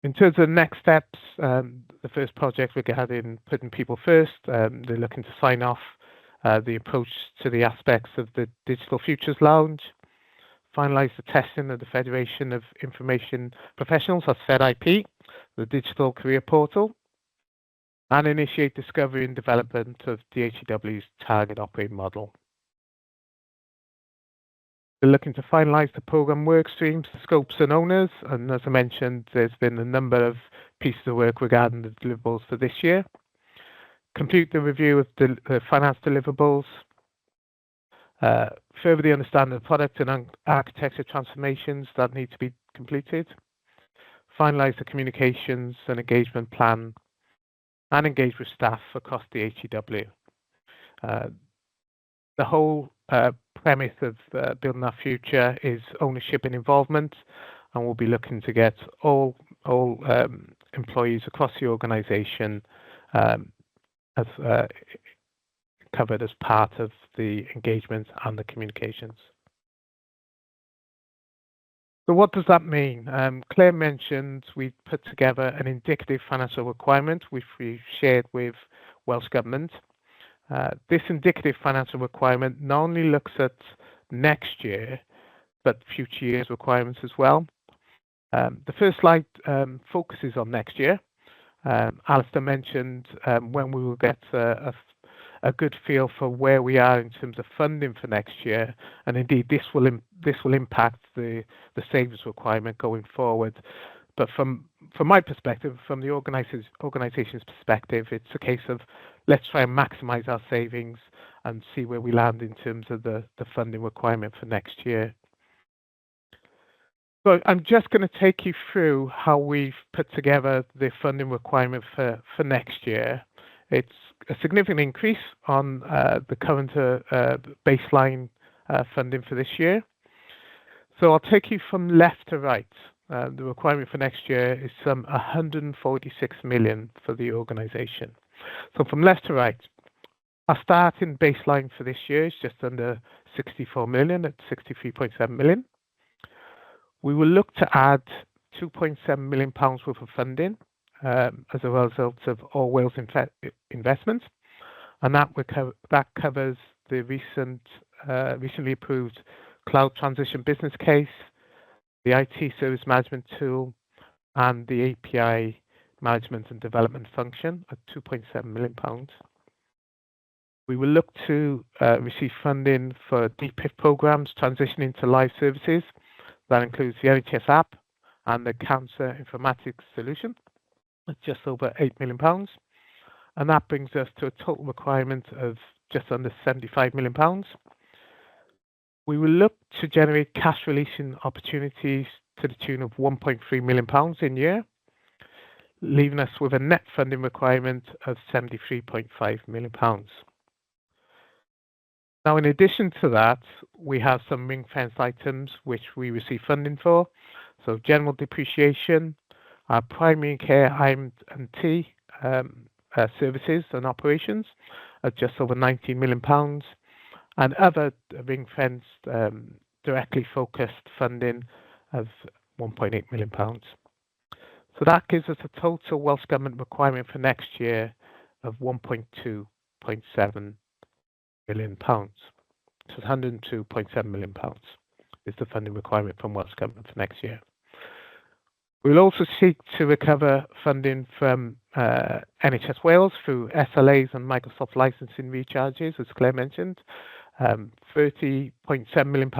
In terms of next steps, the first project regarding putting people first, they're looking to sign off the approach to the aspects of the Digital Futures Lounge, finalise the testing of the Federation of Information Professionals, that's FedIP, the digital career portal, and initiate discovery and development of DHEW's target operating model. We're looking to finalise the programme work streams, scopes and owners, and as I mentioned, there's been a number of pieces of work regarding the deliverables for this year. Complete the review of the finance deliverables, further the understanding of product and architecture transformations that need to be completed, finalise the communications and engagement plan, and engage with staff across the DHEW. The whole premise of Building Our Future is ownership and involvement, and we'll be looking to get all employees across the organisation as covered as part of the engagement and the communications. So what does that mean? Claire mentioned we put together an indicative financial requirement which we shared with Welsh Government. This indicative financial requirement not only looks at next year, but future years' requirements as well. The first slide focuses on next year. Alistair mentioned when we will get a good feel for where we are in terms of funding for next year, and indeed this will impact the savings requirement going forward. But from my perspective, from the organisation's perspective, it's a case of let's try and maximise our savings and see where we land in terms of the funding requirement for next year. So I'm just going to take you through how we've put together the funding requirement for next year. It's a significant increase on the current baseline funding for this year. So I'll take you from left to right. The requirement for next year is some 146 million for the organisation. So from left to right, our starting baseline for this year is just under 64 million at 63.7 million. We will look to add £2.7 million worth of funding as a result of All Wales investments, and that covers the recently approved cloud transition business case, the IT service management tool, and the API management and development function at £2.7 million. We will look to receive funding for DPIF programs transitioning to live services. That includes the NHS app and the cancer informatics solution at just over £8 million. And that brings us to a total requirement of just under £75 million. We will look to generate cash releasing opportunities to the tune of £1.3 million in year, leaving us with a net funding requirement of £73.5 million. Now, in addition to that, we have some ring-fence items which we receive funding for. So general depreciation, our primary care IMT services and operations at just over £19 million, and other ring-fenced directly focused funding of £1.8 million. So that gives us a total Welsh Government requirement for next year of £102.7 million. So £102.7 million is the funding requirement from Welsh Government for next year. We'll also seek to recover funding from NHS Wales through SLAs and Microsoft licensing recharges, as Claire mentioned. £30.7 million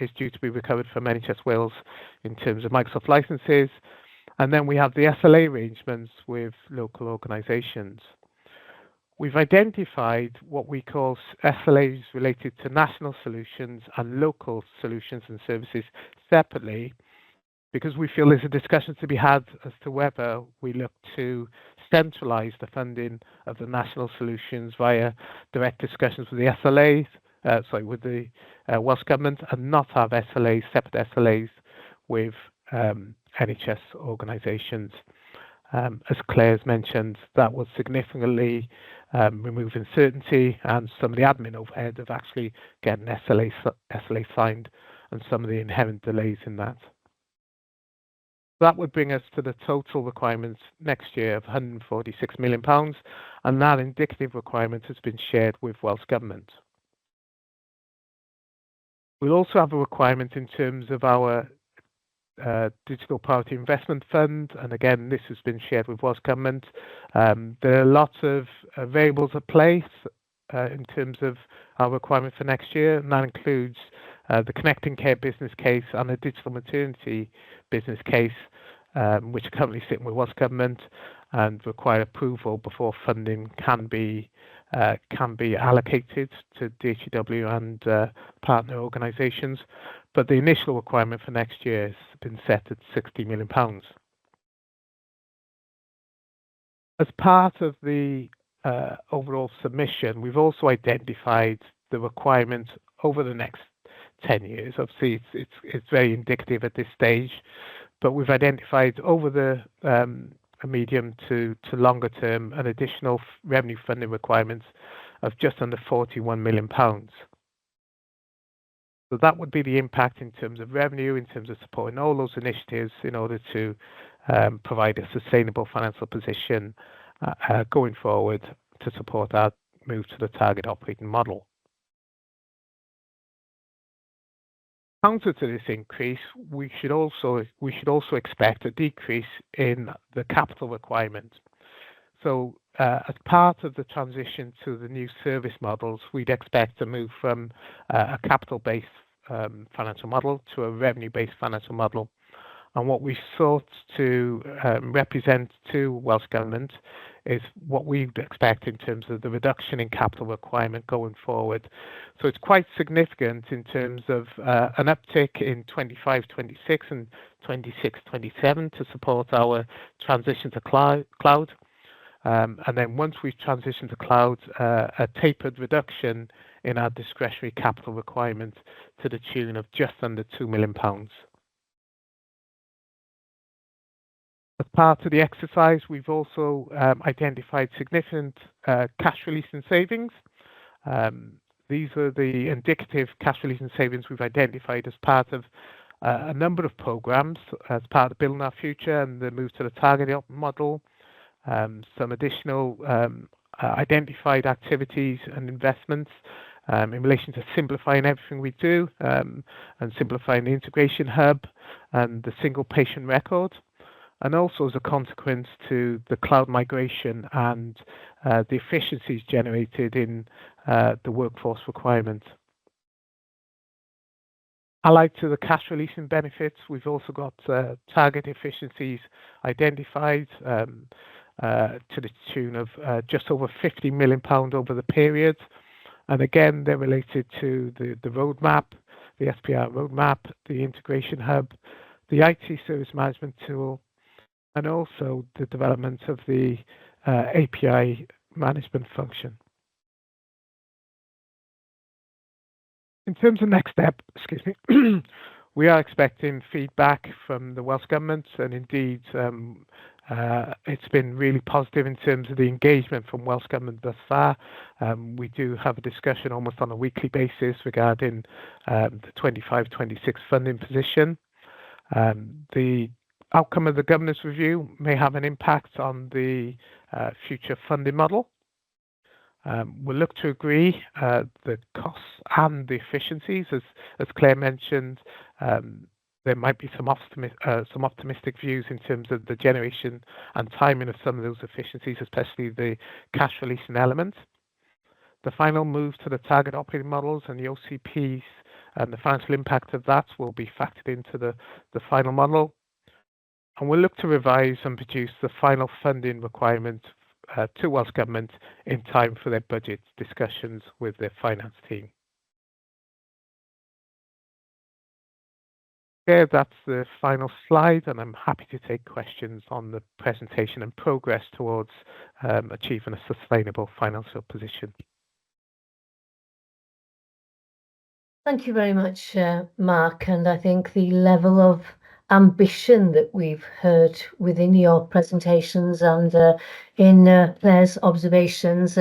is due to be recovered from NHS Wales in terms of Microsoft licenses. And then we have the SLA arrangements with local organisations. We've identified what we call SLAs related to national solutions and local solutions and services separately, because we feel there's a discussion to be had as to whether we look to centralise the funding of the national solutions via direct discussions with the SLAs, with the Welsh Government, and not have SLAs, separate SLAs with NHS organisations. As Claire's mentioned, that will significantly remove uncertainty and some of the admin overhead of actually getting SLA signed and some of the inherent delays in that. That would bring us to the total requirements next year of £146 million, and that indicative requirement has been shared with Welsh Government. We'll also have a requirement in terms of our Digital Priority Investment Fund, and again this has been shared with Welsh Government. There are lots of variables at play in terms of our requirement for next year, and that includes the Connecting Care business case and the Digital Maternity business case, which are currently sitting with Welsh Government and require approval before funding can be allocated to DHEW and partner organisations. But the initial requirement for next year has been set at £60 million. As part of the overall submission, we've also identified the requirements over the next 10 years. Obviously, it's very indicative at this stage, but we've identified over the medium to longer term an additional revenue funding requirements of just under £41 million. So that would be the impact in terms of revenue, in terms of supporting all those initiatives in order to provide a sustainable financial position going forward to support our move to the target operating model. Counter to this increase, we should also expect a decrease in the capital requirement. So as part of the transition to the new service models, we'd expect to move from a capital-based financial model to a revenue-based financial model. And what we sought to represent to Welsh Government is what we expect in terms of the reduction in capital requirement going forward. So it's quite significant in terms of an uptick in 25-26 and 26-27 to support our transition to cloud. And then once we've transitioned to cloud, a tapered reduction in our discretionary capital requirement to the tune of just under £2 million. As part of the exercise, we've also identified significant cash release and savings. These are the indicative cash release and savings we've identified as part of a number of programs, as part of Building Our Future and the move to the target model. Some additional identified activities and investments in relation to simplifying everything we do and simplifying the integration hub and the single patient record. And also as a consequence to the cloud migration and the efficiencies generated in the workforce requirement. Allied to the cash releasing benefits, we've also got target efficiencies identified to the tune of just over £50 million over the period. And again, they're related to the roadmap, the SPR roadmap, the integration hub, the IT service management tool, and also the development of the API management function. In terms of next step, we are expecting feedback from the Welsh Government, and indeed it's been really positive in terms of the engagement from Welsh Government thus far. We do have a discussion almost on a weekly basis regarding the 25-26 funding position. The outcome of the governance review may have an impact on the future funding model. We'll look to agree the costs and the efficiencies. As Claire mentioned, there might be some optimistic views in terms of the generation and timing of some of those efficiencies, especially the cash releasing element. The final move to the target operating models and the OCPs and the financial impact of that will be factored into the final model. And we'll look to revise and produce the final funding requirement to Welsh Government in time for their budget discussions with their finance team. Okay, that's the final slide, and I'm happy to take questions on the presentation and progress towards achieving a sustainable financial position. Thank you very much, Mark. And I think the level of ambition that we've heard within your presentations and in Claire's observations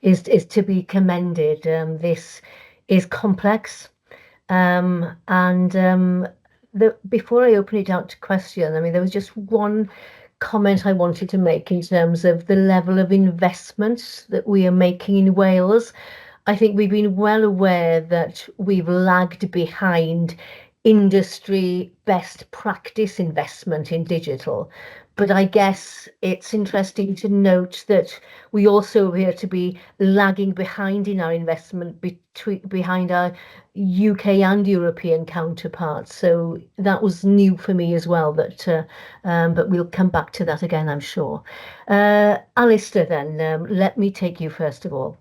is to be commended. This is complex, before I open it out to question, I mean, there was just one comment I wanted to make in terms of the level of investment that we are making in Wales. I think we've been well aware that we've lagged behind industry best practice investment in digital. But I guess it's interesting to note that we also appear to be lagging behind in our investment behind our UK and European counterparts. So that was new for me as well, but we'll come back to that again, I'm sure. Alistair, then, let me take you first of all.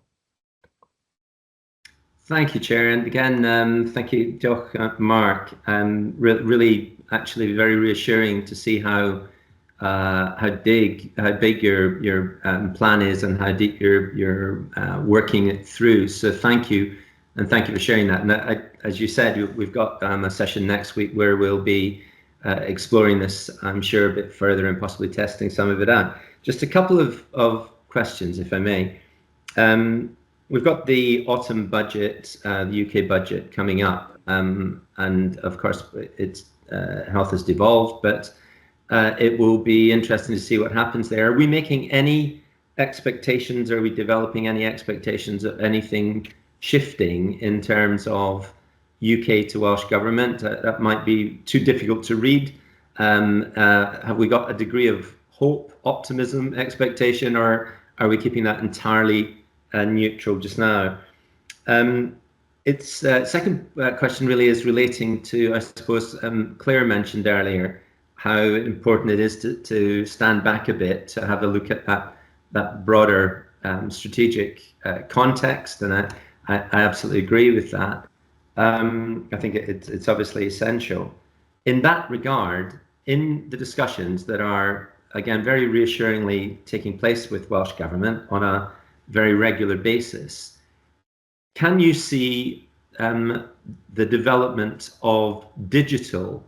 Thank you, Chair, and again, thank you, Diolch, Mark. Really, actually, very reassuring to see how big your plan is and how deep you're working it through. So thank you, and thank you for sharing that. And as you said, we've got a session next week where we'll be exploring this, I'm sure, a bit further and possibly testing some of it out. Just a couple of questions, if I may. We've got the autumn budget, the UK budget coming up, and of course, it's health has devolved, but it will be interesting to see what happens there. Are we making any expectations? Are we developing any expectations of anything shifting in terms of UK to Welsh Government? That might be too difficult to read. Have we got a degree of hope, optimism, expectation, or are we keeping that entirely neutral just now? Its second question really is relating to, I suppose, Claire mentioned earlier how important it is to stand back a bit, to have a look at that broader strategic context, and I absolutely agree with that. I think it's obviously essential. In that regard, in the discussions that are, again, very reassuringly taking place with Welsh Government on a very regular basis, can you see the development of digital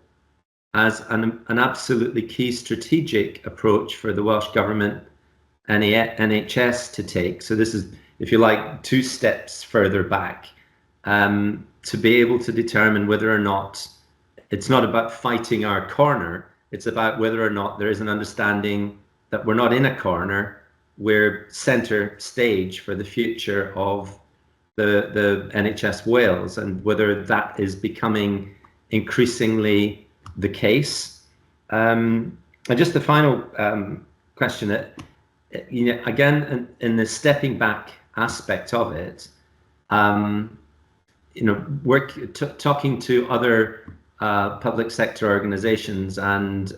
as an absolutely key strategic approach for the Welsh Government and NHS to take? So this is, if you like, 2 steps further back, to be able to determine whether or not it's not about fighting our corner, it's about whether or not there is an understanding that we're not in a corner, we're centre stage for the future of the NHS Wales, and whether that is becoming increasingly the case. And just the final question, that, again, in the stepping back aspect of it, talking to other public sector organisations and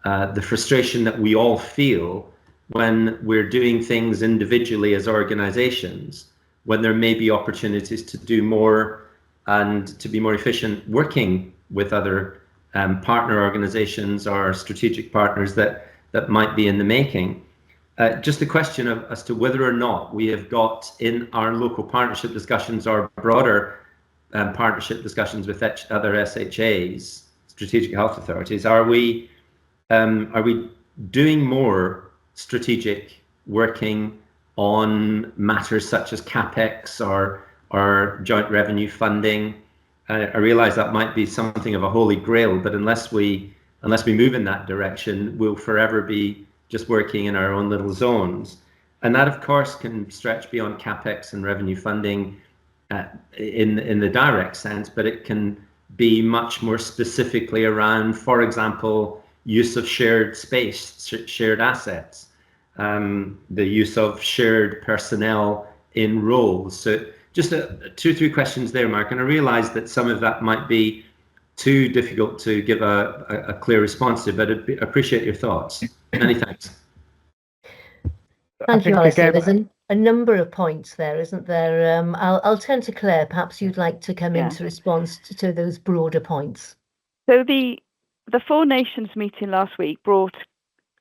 the frustration that we all feel when we're doing things individually as organisations, when there may be opportunities to do more and to be more efficient working with other partner organisations or strategic partners that might be in the making. Just a question as to whether or not we have got in our local partnership discussions or broader partnership discussions with other SHAs, strategic health authorities, are we doing more strategic working on matters such as CapEx or joint revenue funding? I realise that might be something of a holy grail, but unless we move in that direction, we'll forever be just working in our own little zones. And that, of course, can stretch beyond CapEx and revenue funding in the direct sense, but it can be much more specifically around, for example, use of shared space, shared assets, the use of shared personnel in roles. So just 2 or 3 questions there, Mark, and I realise that some of that might be too difficult to give a clear response to, but I'd appreciate your thoughts. Many thanks. Thank you, Alistair. There's a number of points there, isn't there? I'll turn to Claire. Perhaps you'd like to come into response to those broader points. So the 4 Nations meeting last week brought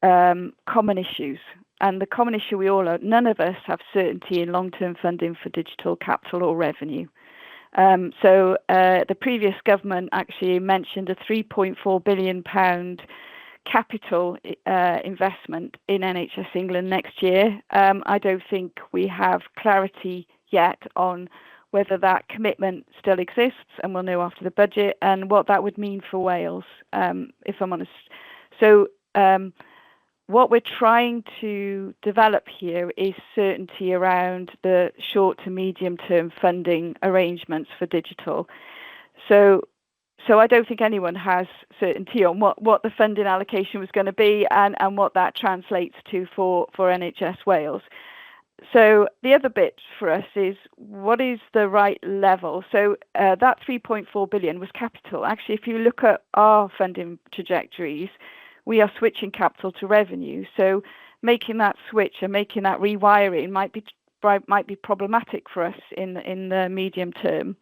common issues, and the common issue we all know, none of us have certainty in long-term funding for digital capital or revenue. So the previous government actually mentioned a £3.4 billion capital investment in NHS England next year. I don't think we have clarity yet on whether that commitment still exists, and we'll know after the budget, and what that would mean for Wales, if I'm honest. So what we're trying to develop here is certainty around the short to medium term funding arrangements for digital. So I don't think anyone has certainty on what the funding allocation was going to be and what that translates to for NHS Wales. So the other bit for us is, what is the right level? So that 3.4 billion was capital. Actually, if you look at our funding trajectories, we are switching capital to revenue. So making that switch and making that rewiring might be problematic for us in the medium term.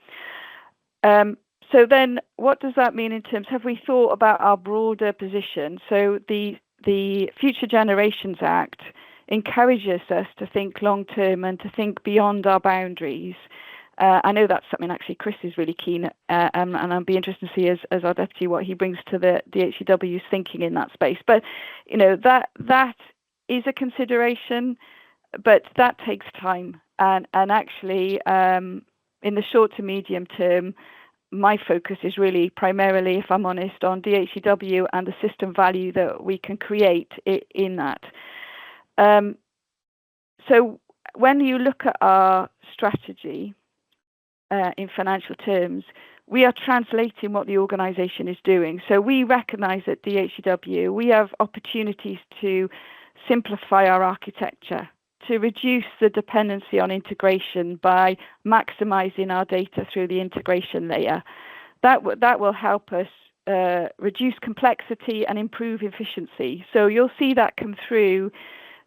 So then what does that mean in terms, have we thought about our broader position? So the Future Generations Act encourages us to think long term and to think beyond our boundaries. I know that's something actually Chris is really keen at, and I'll be interested to see as our deputy what he brings to the HCW's thinking in that space. But that is a consideration, but that takes time. And actually, in the short to medium term, my focus is really primarily, if I'm honest, on DHEW and the system value that we can create in that. So when you look at our strategy in financial terms, we are translating what the organisation is doing. So we recognise at DHEW we have opportunities to simplify our architecture, to reduce the dependency on integration by maximising our data through the integration layer. That will help us reduce complexity and improve efficiency. So you'll see that come through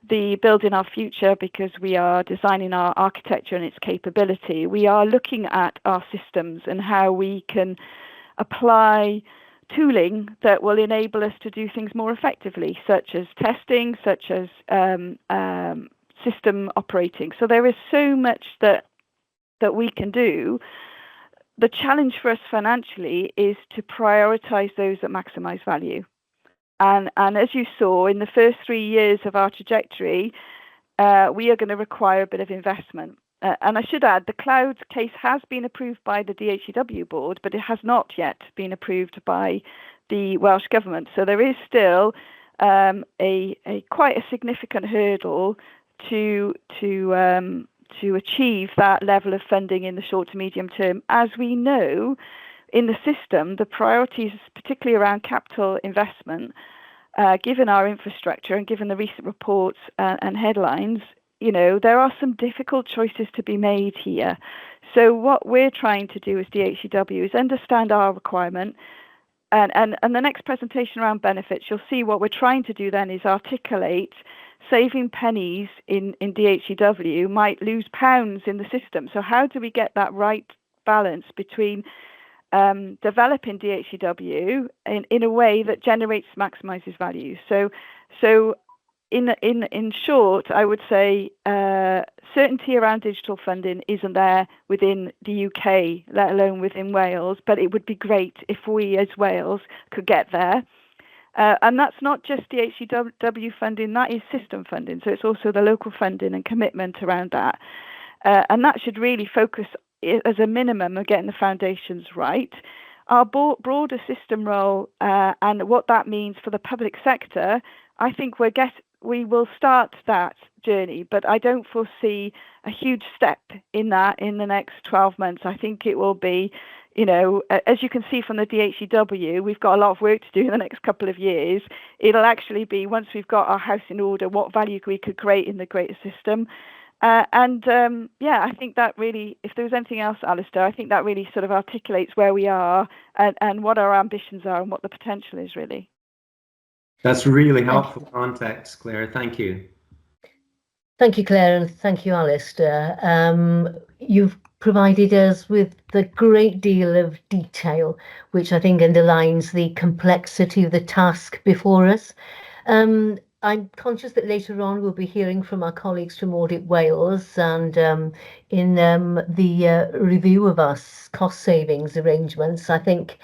the building our future, because we are designing our architecture and its capability. We are looking at our systems and how we can apply tooling that will enable us to do things more effectively, such as testing, such as system operating. So there is so much that we can do. The challenge for us financially is to prioritize those that maximize value. And as you saw, in the first 3 years of our trajectory, we are going to require a bit of investment. And I should add, the cloud case has been approved by the DHEW board, but it has not yet been approved by the Welsh Government. So there is still a quite a significant hurdle to achieve that level of funding in the short to medium term. As we know, in the system, the priorities, particularly around capital investment, given our infrastructure and given the recent reports and headlines, you know, there are some difficult choices to be made here. So what we're trying to do as DHEW is understand our requirement. And the next presentation around benefits, you'll see what we're trying to do then is articulate saving pennies in DHEW might lose pounds in the system. So how do we get that right balance between developing DHEW in a way that maximizes value? So in short, I would say certainty around digital funding isn't there within the UK, let alone within Wales, but it would be great if we as Wales could get there. And that's not just DHEW funding, that is system funding. So it's also the local funding and commitment around that. And that should really focus as a minimum of getting the foundations right. Our broader system role and what that means for the public sector, I think we will start that journey, but I don't foresee a huge step in that in the next 12 months. I think it will be, you know, as you can see from the DHEW, we've got a lot of work to do in the next couple of years. It'll actually be, once we've got our house in order, what value we could create in the greater system. Yeah, I think that really, if there was anything else, Alistair, I think that really sort of articulates where we are and what our ambitions are and what the potential is, really. That's really helpful context, Claire. Thank you. Thank you, Claire, and thank you, Alistair. You've provided us with a great deal of detail, which I think underlines the complexity of the task before us. I'm conscious that later on we'll be hearing from our colleagues from Audit Wales, and in the review of our cost savings arrangements, I think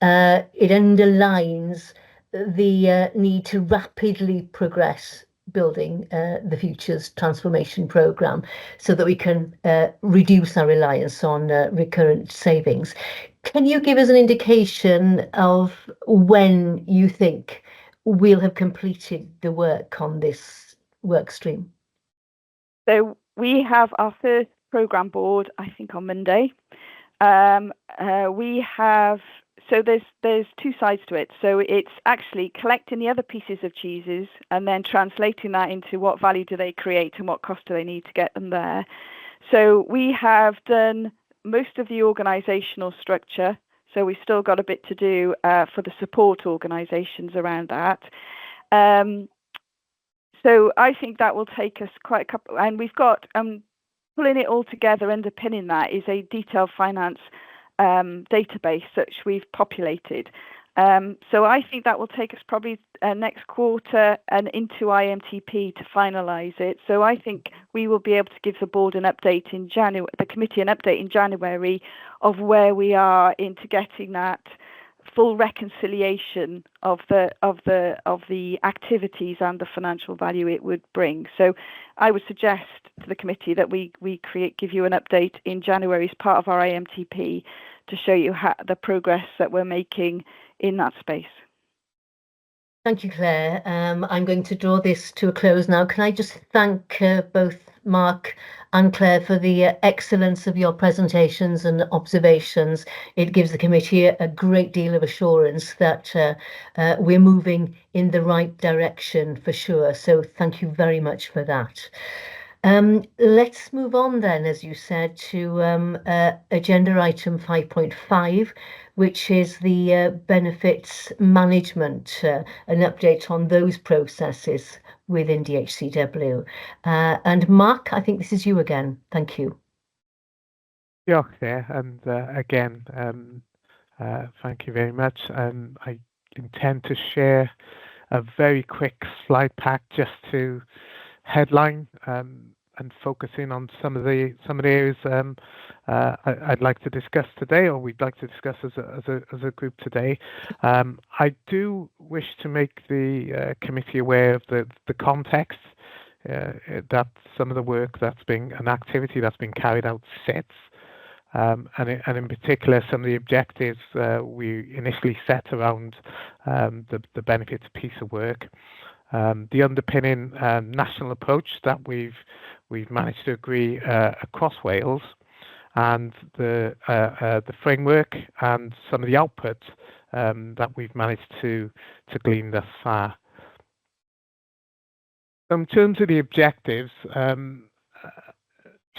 it underlines the need to rapidly progress building the Future's transformation programme so that we can reduce our reliance on recurrent savings. Can you give us an indication of when you think we'll have completed the work on this work stream? So we have our first programme board, I think, on Monday. So there's two sides to it. So it's actually collecting the other pieces of cheeses and then translating that into what value do they create and what cost do they need to get them there. So we have done most of the organisational structure. So we've still got a bit to do for the support organisations around that. So I think that will take us quite a couple, and we've got pulling it all together, underpinning that is a detailed finance database which we've populated. So I think that will take us probably next quarter and into IMTP to finalise it. So I think we will be able to give the board an update in January, the committee an update in January of where we are into getting that full reconciliation of the activities and the financial value it would bring. So I would suggest to the committee that we give you an update in January as part of our IMTP to show you the progress that we're making in that space. Thank you, Claire. I'm going to draw this to a close now. Can I just thank both Mark and Claire for the excellence of your presentations and observations. It gives the committee a great deal of assurance that we're moving in the right direction for sure. So thank you very much for that. Let's move on then, as you said, to agenda item 5.5, which is the benefits management, an update on those processes within DHCW. And Mark, I think this is you again. Thank you. Diolch, Claire, and again, thank you very much. I intend to share a very quick slide pack just to headline and focus in on some of the areas I'd like to discuss today, or we'd like to discuss as a group today. I do wish to make the committee aware of the context that some of the work and activity that's been carried out sits. And in particular, some of the objectives we initially set around the benefits piece of work, the underpinning national approach that we've managed to agree across Wales, and the framework and some of the outputs that we've managed to glean thus far. In terms of the objectives,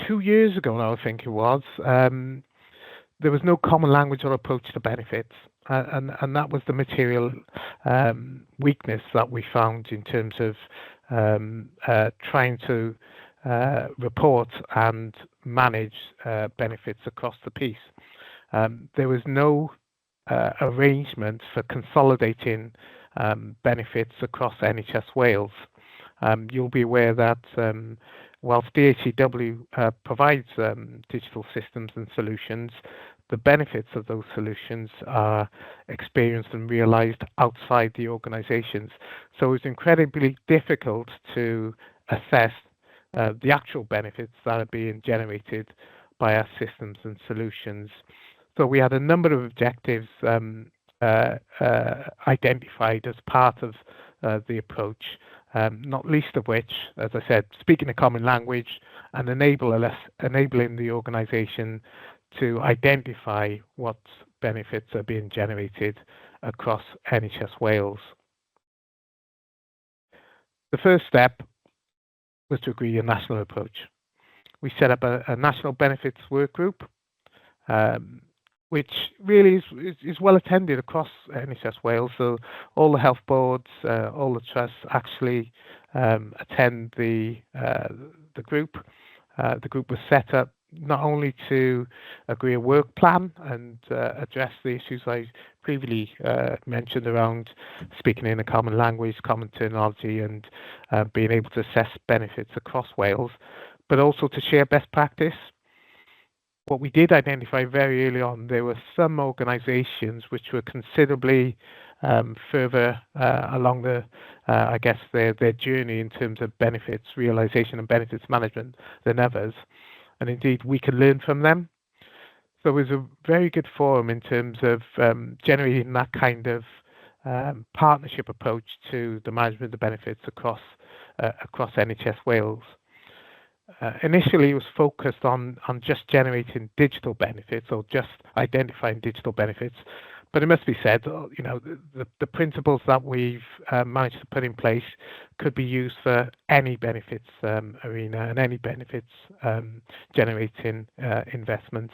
2 years ago now, I think it was, there was no common language or approach to benefits, and that was the material weakness that we found in terms of trying to report and manage benefits across the piece. There was no arrangement for consolidating benefits across NHS Wales. You'll be aware that whilst DHCW provides digital systems and solutions, the benefits of those solutions are experienced and realised outside the organisations. So it's incredibly difficult to assess the actual benefits that are being generated by our systems and solutions. So we had a number of objectives identified as part of the approach, not least of which, as I said, speaking a common language and enabling the organisation to identify what benefits are being generated across NHS Wales. The first step was to agree a national approach. We set up a national benefits work group, which really is well attended across NHS Wales. So all the health boards, all the trusts actually attend the group. The group was set up not only to agree a work plan and address the issues I previously mentioned around speaking in a common language, common terminology, and being able to assess benefits across Wales, but also to share best practice. What we did identify very early on, there were some organisations which were considerably further along their journey in terms of benefits realisation and benefits management than others. And indeed, we can learn from them. So it was a very good forum in terms of generating that kind of partnership approach to the management of the benefits across NHS Wales. Initially, it was focused on just generating digital benefits or just identifying digital benefits. But it must be said, the principles that we've managed to put in place could be used for any benefits arena and any benefits generating investment.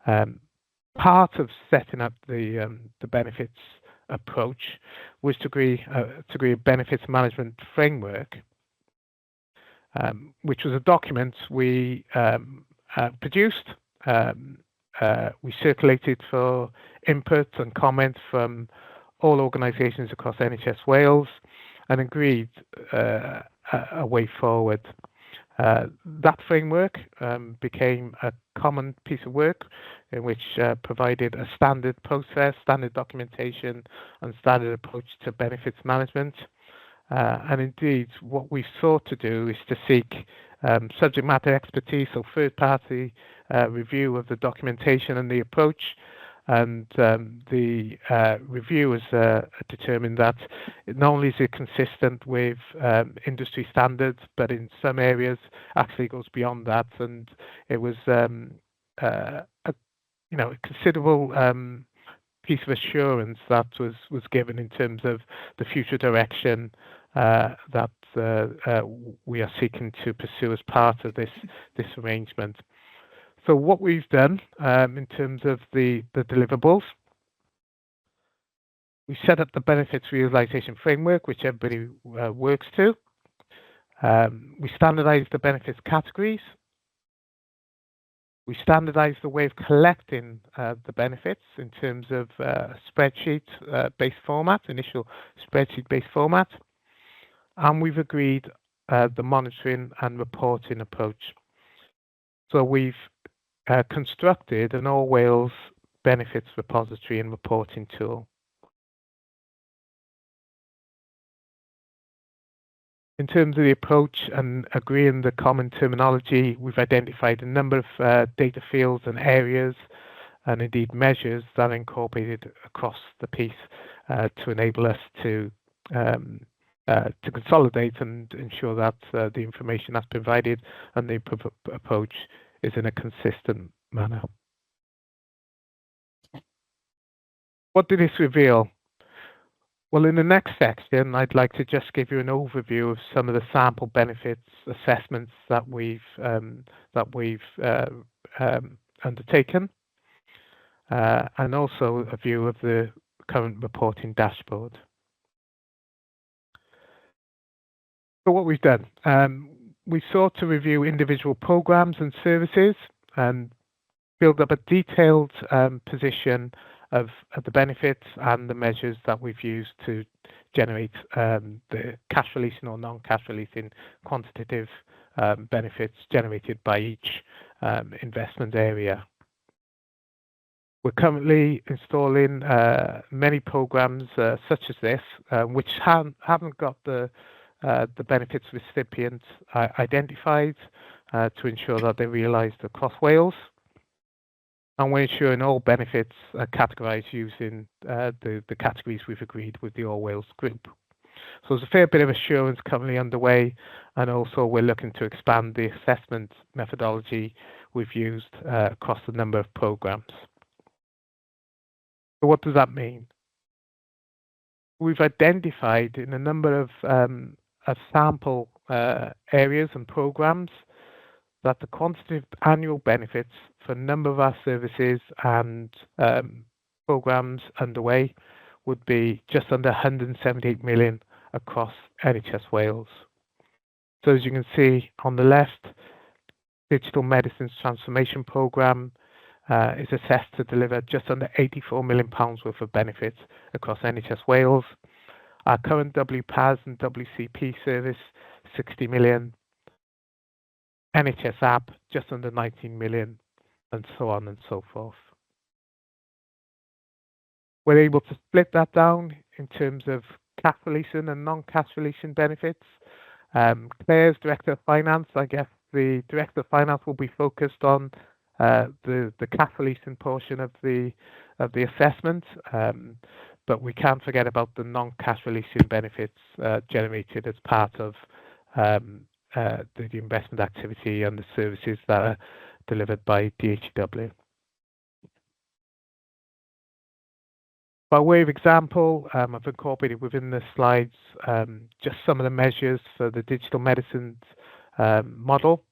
Part of setting up the benefits approach was to agree a benefits management framework, which was a document we produced. We circulated for input and comments from all organisations across NHS Wales and agreed a way forward. That framework became a common piece of work in which provided a standard process, standard documentation and standard approach to benefits management. And indeed, what we sought to do is to seek subject matter expertise, so third-party review of the documentation and the approach. And the review has determined that not only is it consistent with industry standards, but in some areas actually goes beyond that. And it was a considerable piece of assurance that was given in terms of the future direction that we are seeking to pursue as part of this arrangement. So what we've done in terms of the deliverables, we set up the benefits realization framework, which everybody works to. We standardized the benefits categories. We standardized the way of collecting the benefits in terms of spreadsheet-based format, initial spreadsheet-based format. And we've agreed the monitoring and reporting approach. So we've constructed an All Wales benefits repository and reporting tool. In terms of the approach and agreeing the common terminology, we've identified a number of data fields and areas and indeed measures that are incorporated across the piece to enable us to consolidate and ensure that the information that's provided and the approach is in a consistent manner. What did this reveal? Well, in the next section, I'd like to just give you an overview of some of the sample benefits assessments that we've undertaken, and also a view of the current reporting dashboard. So what we've done, we sought to review individual programs and services and build up a detailed position of the benefits and the measures that we've used to generate the cash releasing or non-cash releasing quantitative benefits generated by each investment area. We're currently installing many programs such as this, which haven't got the benefits recipients identified to ensure that they're realised across Wales. And we're ensuring all benefits are categorised using the categories we've agreed with the All Wales group. So there's a fair bit of assurance currently underway, and also we're looking to expand the assessment methodology we've used across a number of programmes. So what does that mean? We've identified in a number of sample areas and programmes that the quantitative annual benefits for a number of our services and programmes underway would be just under 178 million across NHS Wales. So as you can see on the left, Digital Medicines Transformation Programme is assessed to deliver just under £84 million worth of benefits across NHS Wales. Our current WPAS and WCP service, 60 million. NHS app, just under 19 million, and so on and so forth. We're able to split that down in terms of cash releasing and non-cash releasing benefits. Claire's Director of Finance, I guess the Director of Finance will be focused on the cash releasing portion of the assessment, but we can't forget about the non-cash releasing benefits generated as part of the investment activity and the services that are delivered by DHW. By way of example, I've incorporated within the slides just some of the measures for the digital medicines model,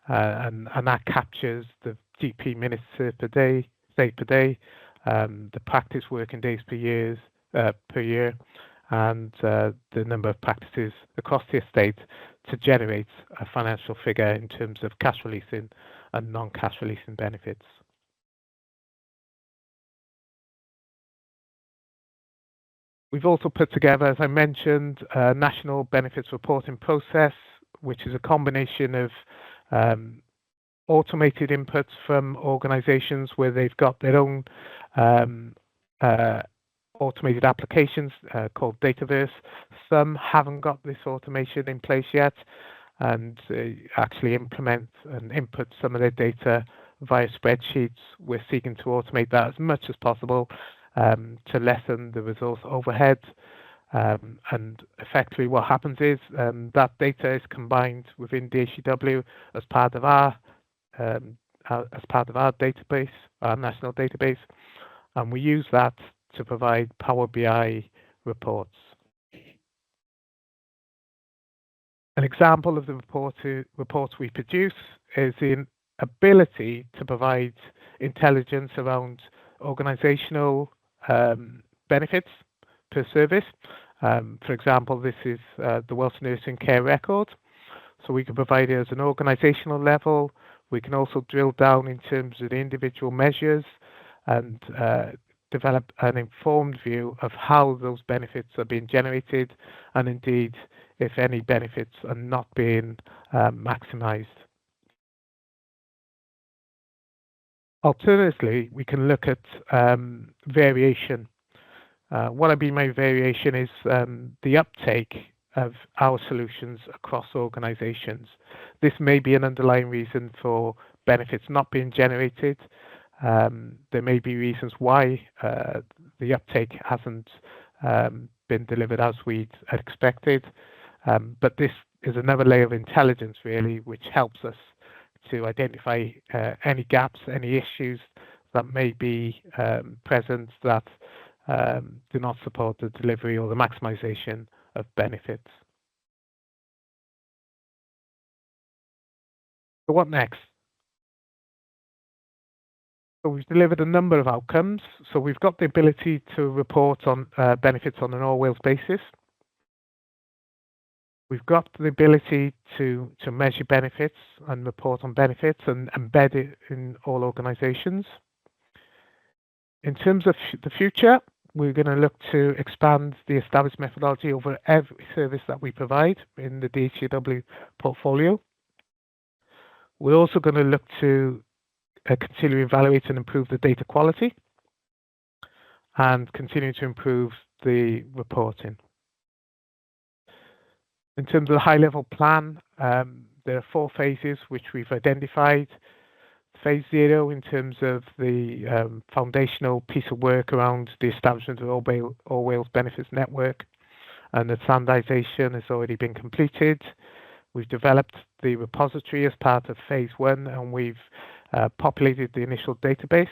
and that captures the GP minutes per day, the practice working days per year, and the number of practices across the estate to generate a financial figure in terms of cash releasing and non-cash releasing benefits. We've also put together, as I mentioned, a national benefits reporting process, which is a combination of automated inputs from organisations where they've got their own automated applications called Dataverse. Some haven't got this automation in place yet, and actually implement and input some of their data via spreadsheets. We're seeking to automate that as much as possible to lessen the resource overhead. And effectively what happens is that data is combined within DHEW as part of our database, our national database, and we use that to provide Power BI reports. An example of the reports we produce is the ability to provide intelligence around organizational benefits per service. For example, this is the Welsh Nursing Care Record. So we can provide it as an organizational level. We can also drill down in terms of the individual measures and develop an informed view of how those benefits are being generated, and indeed if any benefits are not being maximized. Alternatively, we can look at variation. What I mean by variation is the uptake of our solutions across organizations. This may be an underlying reason for benefits not being generated. There may be reasons why the uptake hasn't been delivered as we'd expected, but this is another layer of intelligence really, which helps us to identify any gaps, any issues that may be present that do not support the delivery or the maximization of benefits. So what next? So we've delivered a number of outcomes. So we've got the ability to report on benefits on an all Wales basis. We've got the ability to measure benefits and report on benefits and embed it in all organizations. In terms of the future, we're going to look to expand the established methodology over every service that we provide in the DHEW portfolio. We're also going to look to continue to evaluate and improve the data quality and continue to improve the reporting. In terms of the high-level plan, there are 4 phases which we've identified. Phase 0 in terms of the foundational piece of work around the establishment of All Wales Benefits Network, and the standardization has already been completed. We've developed the repository as part of phase 1, and we've populated the initial database.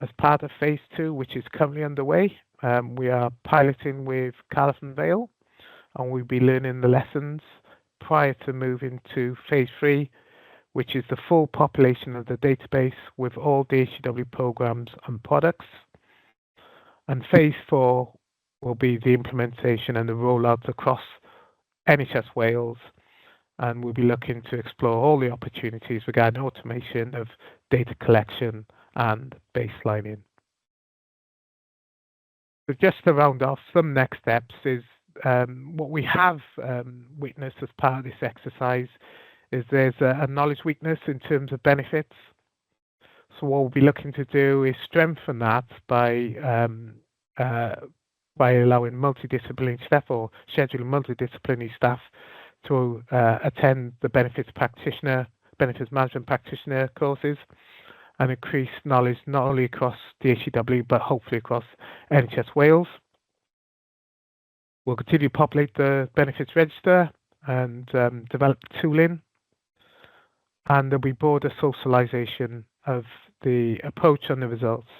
As part of phase 2, which is currently underway, we are piloting with Cardiff and Vale, and we'll be learning the lessons prior to moving to phase 3, which is the full population of the database with all DHEW programs and products. And phase 4 will be the implementation and the rollout across NHS Wales, and we'll be looking to explore all the opportunities regarding automation of data collection and baselining. So just to round off, some next steps is what we have witnessed as part of this exercise is there's a knowledge weakness in terms of benefits. So what we'll be looking to do is strengthen that by allowing multidisciplinary staff or scheduling multidisciplinary staff to attend the benefits management practitioner courses and increase knowledge not only across DHEW but hopefully across NHS Wales. We'll continue to populate the benefits register and develop tooling, and there'll be broader socialization of the approach and the results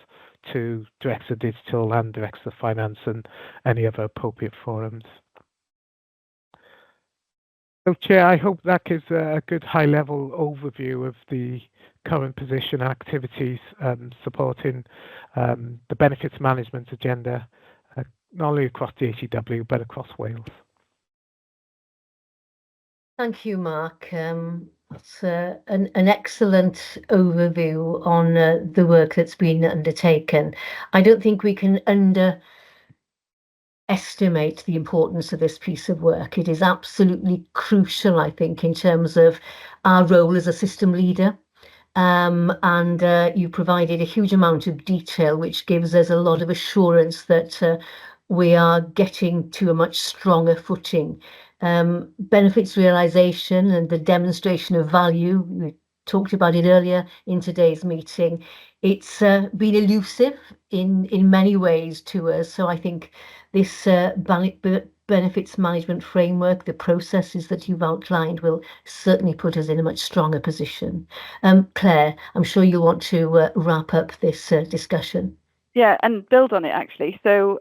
to Director of Digital and Director of Finance and any other appropriate forums. So, Chair, I hope that gives a good high-level overview of the current position and activities supporting the benefits management agenda, not only across DHEW but across Wales. Thank you, Mark. That's an excellent overview on the work that's been undertaken. I don't think we can underestimate the importance of this piece of work. It is absolutely crucial, I think, in terms of our role as a system leader. and you provided a huge amount of detail, which gives us a lot of assurance that we are getting to a much stronger footing. Benefits realization and the demonstration of value, we talked about it earlier in today's meeting. It's been elusive in many ways to us. So I think this benefits management framework, the processes that you've outlined, will certainly put us in a much stronger position. Claire, I'm sure you want to wrap up this discussion. Yeah, and build on it actually. So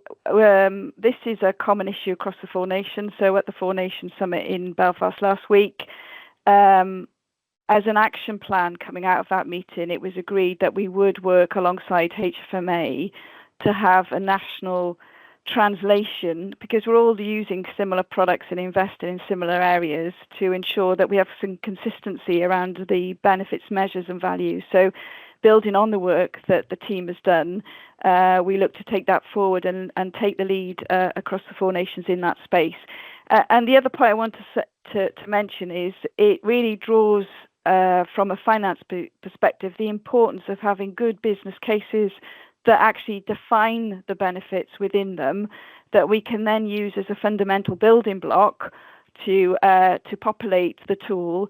this is a common issue across the Four Nations. So at the Four Nations Summit in Belfast last week, as an action plan coming out of that meeting, it was agreed that we would work alongside HFMA to have a national translation, because we're all using similar products and investing in similar areas, to ensure that we have some consistency around the benefits measures and values. So building on the work that the team has done, we look to take that forward and take the lead across the Four Nations in that space. And the other point I want to mention is it really draws from a finance perspective the importance of having good business cases that actually define the benefits within them, that we can then use as a fundamental building block to populate the tool,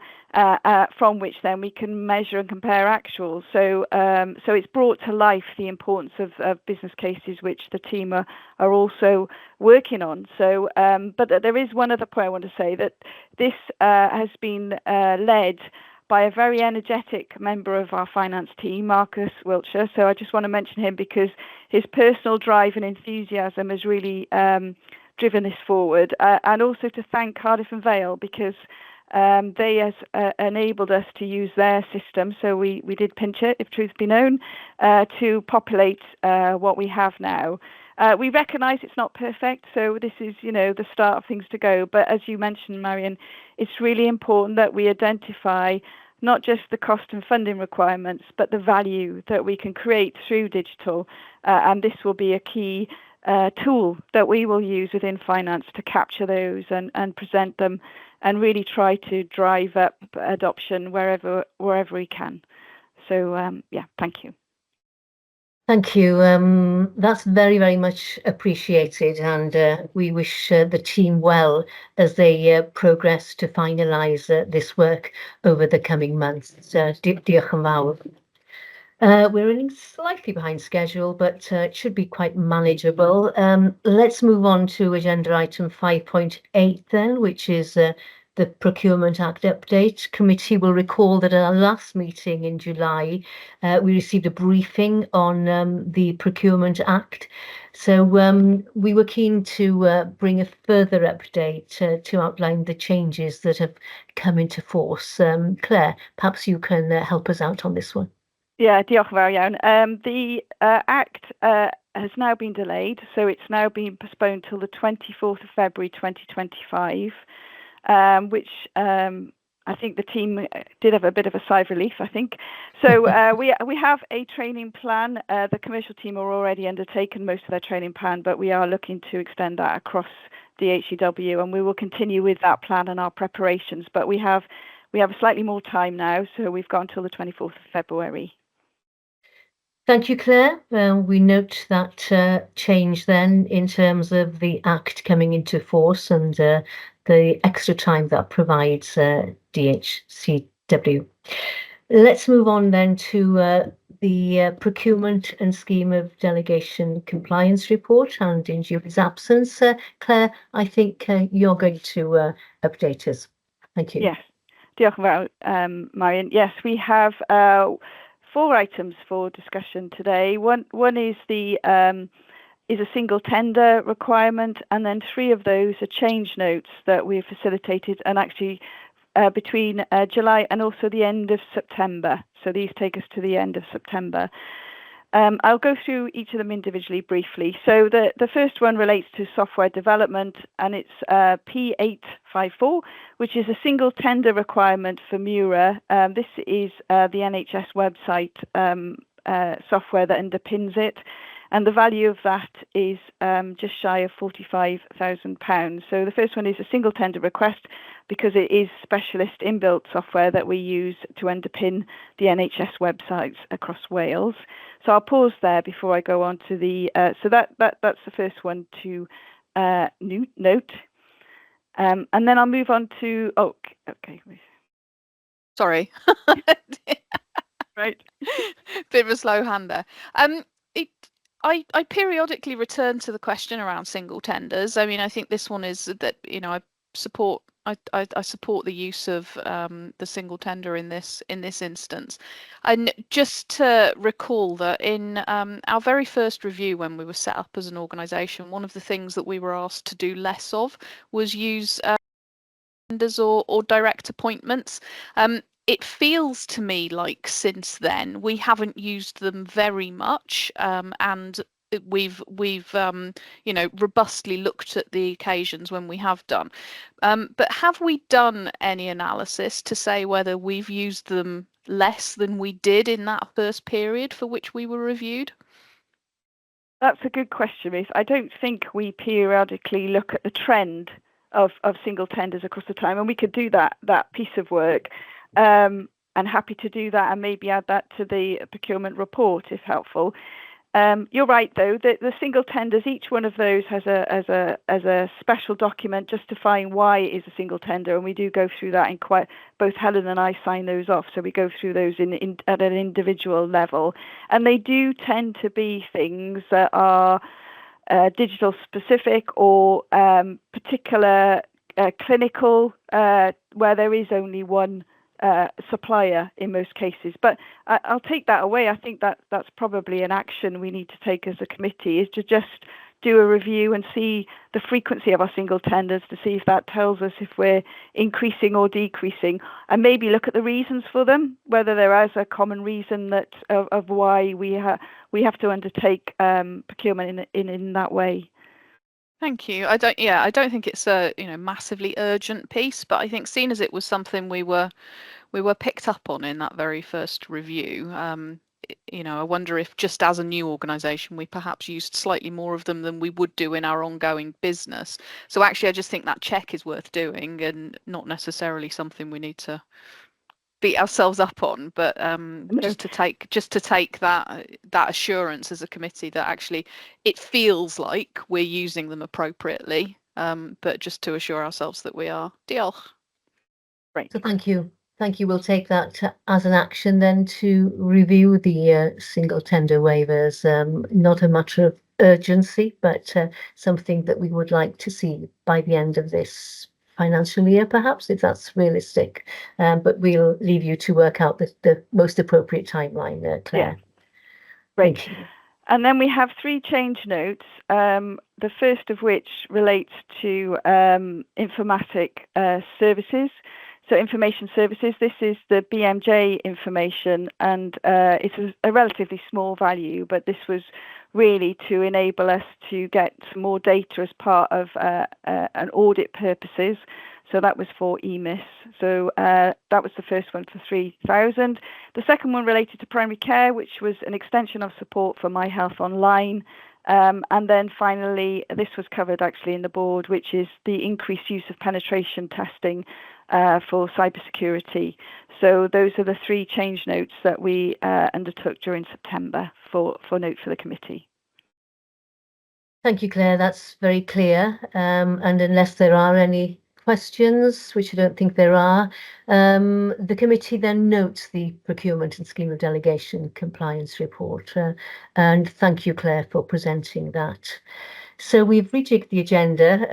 from which then we can measure and compare actuals. So it's brought to life the importance of business cases, which the team are also working on. So, but there is one other point I want to say, that this has been led by a very energetic member of our finance team, Marcus Wiltshire. So I just want to mention him because his personal drive and enthusiasm has really driven this forward. And also to thank Cardiff and Vale, because they has enabled us to use their system. So we did pinch it, if truth be known, to populate what we have now. We recognise it's not perfect, so this is, the start of things to go. But as you mentioned, Marion, it's really important that we identify not just the cost and funding requirements, but the value that we can create through digital. And this will be a key tool that we will use within finance to capture those and present them, and really try to drive up adoption wherever we can. So, yeah, thank you. Thank you. That's very, very much appreciated, and we wish the team well as they progress to finalise this work over the coming months. Diolch yn fawr. We're running slightly behind schedule, but it should be quite manageable. Let's move on to agenda item 5.8 then, which is the Procurement Act update. Committee will recall that at our last meeting in July, we received a briefing on the Procurement Act. So we were keen to bring a further update to outline the changes that have come into force. Claire, perhaps you can help us out on this one. Yeah, diolch yn fawr iawn. The Act has now been delayed, so it's now been postponed till the 24th of February 2025. Which I think the team did have a bit of a sigh of relief, I think. So we have a training plan. The commercial team are already undertaken most of their training plan, but we are looking to extend that across DHEW, and we will continue with that plan and our preparations. But we have slightly more time now, so we've got until the 24th of February. Thank you, Claire. We note that change then in terms of the Act coming into force and the extra time that provides DHCW. Let's move on then to the Procurement and Scheme of Delegation Compliance Report, and in Julie's absence, Claire, I think you're going to update us. Thank you. Yes, diolch yn fawr, Marion. Yes, we have 4 items for discussion today. One is is a single tender requirement, and then 3 of those are change notes that we've facilitated, and actually between July and also the end of September. So these take us to the end of September. I'll go through each of them individually briefly. So the first one relates to software development, and it's P854, which is a single tender requirement for Mura. This is the NHS website software that underpins it. and the value of that is just shy of £45,000. So the first one is a single tender request, because it is specialist inbuilt software that we use to underpin the NHS websites across Wales. So I'll pause there before I go on to the. So that's the first one to note, and then I'll move on to. Oh, okay. Sorry. Right. Bit of a slow hand there. I periodically return to the question around single tenders. I mean, I think this one is that, you know, I support the use of the single tender in this instance. And just to recall that in our very first review, when we were set up as an organisation, one of the things that we were asked to do less of was use tenders or direct appointments. It feels to me like since then we haven't used them very much, and we've you know, robustly looked at the occasions when we have done. But have we done any analysis to say whether we've used them less than we did in that first period for which we were reviewed? That's a good question, Ruth. I don't think we periodically look at the trend of single tenders across the time, and we could do that piece of work. And happy to do that, and maybe add that to the procurement report if helpful. You're right, though, that the single tenders, each one of those has a special document justifying why it is a single tender, and we do go through that in quite. Both Helen and I sign those off, so we go through those at an individual level, and they do tend to be things that are digital specific or particular clinical, where there is only one supplier in most cases. But I'll take that away. I think that's probably an action we need to take as a committee, is to just do a review and see the frequency of our single tenders, to see if that tells us if we're increasing or decreasing, and maybe look at the reasons for them, whether there is a common reason that of why we have to undertake procurement in that way. Thank you. I don't think it's a, you know, massively urgent piece, but I think, seeing as it was something we were picked up on in that very first review, you know, I wonder if, just as a new organisation, we perhaps used slightly more of them than we would do in our ongoing business. So actually, I just think that check is worth doing, and not necessarily something we need to beat ourselves up on, but just to take that assurance as a committee that actually it feels like we're using them appropriately, but just to assure ourselves that we are. Diolch. Right. So thank you. We'll take that as an action then to review the single tender waivers. Not a matter of urgency, but something that we would like to see by the end of this financial year, perhaps, if that's realistic. But we'll leave you to work out the most appropriate timeline there, Claire. Yeah. Great. And then we have 3 change notes, the first of which relates to informatic services. So information services, this is the BMJ information, and it's a relatively small value, but this was really to enable us to get some more data as part of an audit purposes. So that was for EMIS. So that was the first one for 3,000. The second one related to primary care, which was an extension of support for My Health Online. And then finally, this was covered actually in the board, which is the increased use of penetration testing for cybersecurity. So those are the 3 change notes that we undertook during September for note for the committee. Thank you, Claire. That's very clear. And unless there are any questions, which I don't think there are, the committee then notes the procurement and scheme of delegation compliance report. And thank you, Claire, for presenting that. So we've rejigged the agenda.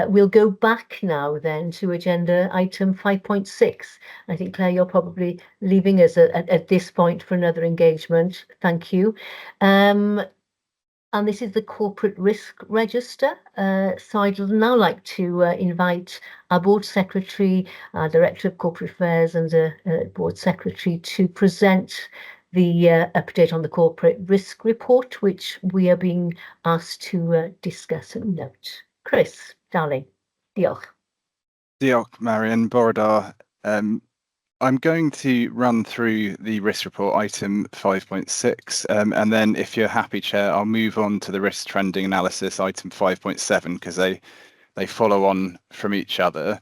We'll go back now then to agenda item 5.6. I think, Claire, you're probably leaving us at this point for another engagement. Thank you. And this is the corporate risk register. So I'd now like to invite our board secretary, our director of corporate affairs, and board secretary to present the update on the corporate risk report, which we are being asked to discuss and note. Chris, darling, diolch. Diolch, Marion, Bore da. I'm going to run through the risk report item 5.6, and then if you're happy, Chair, I'll move on to the risk trending analysis item 5.7 because they follow on from each other.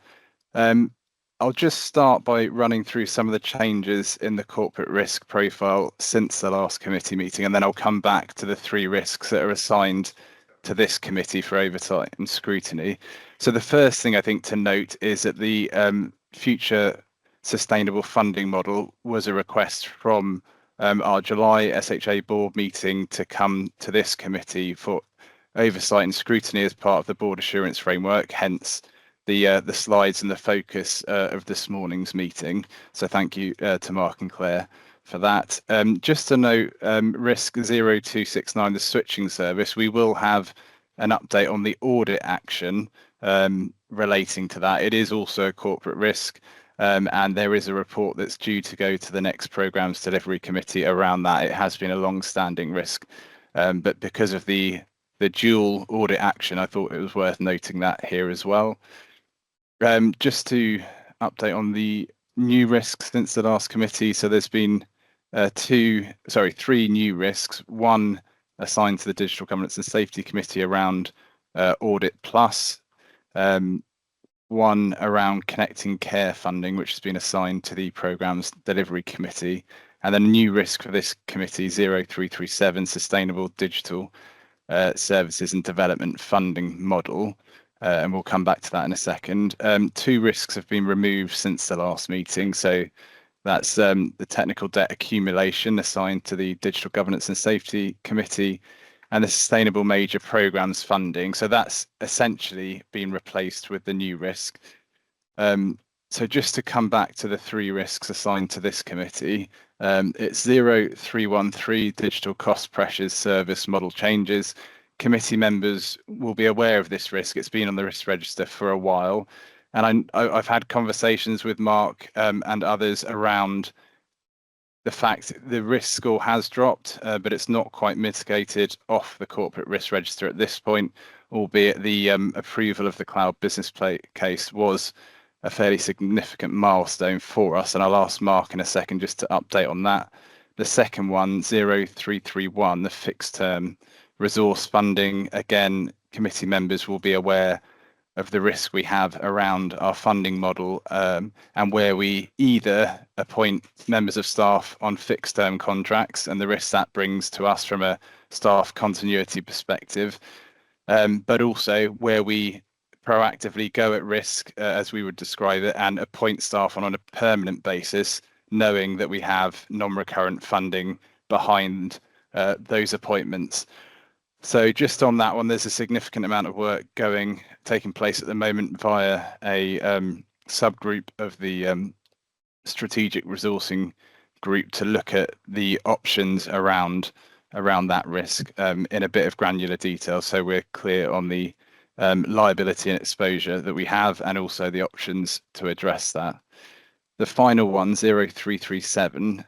I'll just start by running through some of the changes in the corporate risk profile since the last committee meeting, and then I'll come back to the 3 risks that are assigned to this committee for oversight and scrutiny. So the first thing I think to note is that the future sustainable funding model was a request from our July SHA board meeting to come to this committee for oversight and scrutiny as part of the board assurance framework, hence the slides and the focus of this morning's meeting. So thank you to Mark and Claire for that. Just to note, risk 0269, the switching service, we will have an update on the audit action relating to that. It is also a corporate risk, and there is a report that's due to go to the next programmes delivery committee around that. It has been a long-standing risk, but because of the dual audit action, I thought it was worth noting that here as well. Just to update on the new risks since the last committee. So there's been 3 new risks. One assigned to the Digital Governance and Safety Committee around Audit Plus. One around connecting care funding, which has been assigned to the Programmes Delivery Committee. And then a new risk for this committee, 0337, Sustainable Digital Services and Development Funding Model. And we'll come back to that in a second. 2 risks have been removed since the last meeting. So that's the technical debt accumulation assigned to the Digital Governance and Safety Committee and the Sustainable Major Programmes funding. So that's essentially been replaced with the new risk. So just to come back to the 3 risks assigned to this committee, it's 0313 Digital Cost Pressures Service Model Changes. Committee members will be aware of this risk. It's been on the risk register for a while. And I've had conversations with Mark and others around the fact the risk score has dropped, but it's not quite mitigated off the corporate risk register at this point, albeit the approval of the cloud business case was a fairly significant milestone for us. And I'll ask Mark in a second just to update on that. The second one, 0331, the fixed term resource funding. Again, committee members will be aware of the risk we have around our funding model and where we either appoint members of staff on fixed term contracts and the risk that brings to us from a staff continuity perspective, but also where we proactively go at risk, as we would describe it, and appoint staff on a permanent basis, knowing that we have non-recurrent funding behind those appointments. So just on that one, there's a significant amount of work taking place at the moment via a subgroup of the strategic resourcing group to look at the options around that risk in a bit of granular detail. So we're clear on the liability and exposure that we have and also the options to address that. The final one, 0337.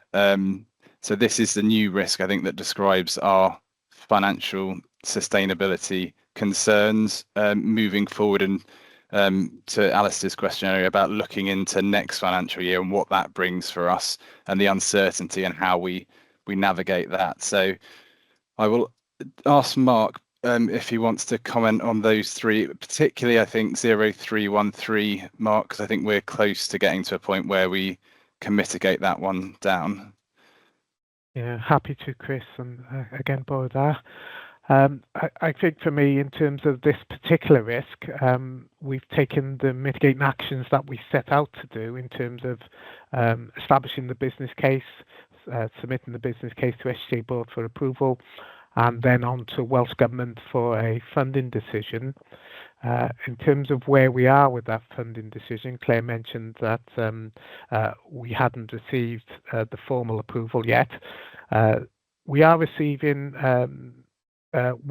So this is the new risk, I think, that describes our financial sustainability concerns moving forward, and to Alistair's question earlier about looking into next financial year and what that brings for us and the uncertainty and how we navigate that. So I will ask Mark if he wants to comment on those 3, particularly I think 0313, Mark, because I think we're close to getting to a point where we can mitigate that one down. Yeah, happy to, Chris, and again, Boda. I think for me, in terms of this particular risk, we've taken the mitigating actions that we set out to do in terms of establishing the business case, submitting the business case to SJ Board for approval, and then on to Welsh Government for a funding decision. In terms of where we are with that funding decision, Claire mentioned that we hadn't received the formal approval yet. We are receiving 1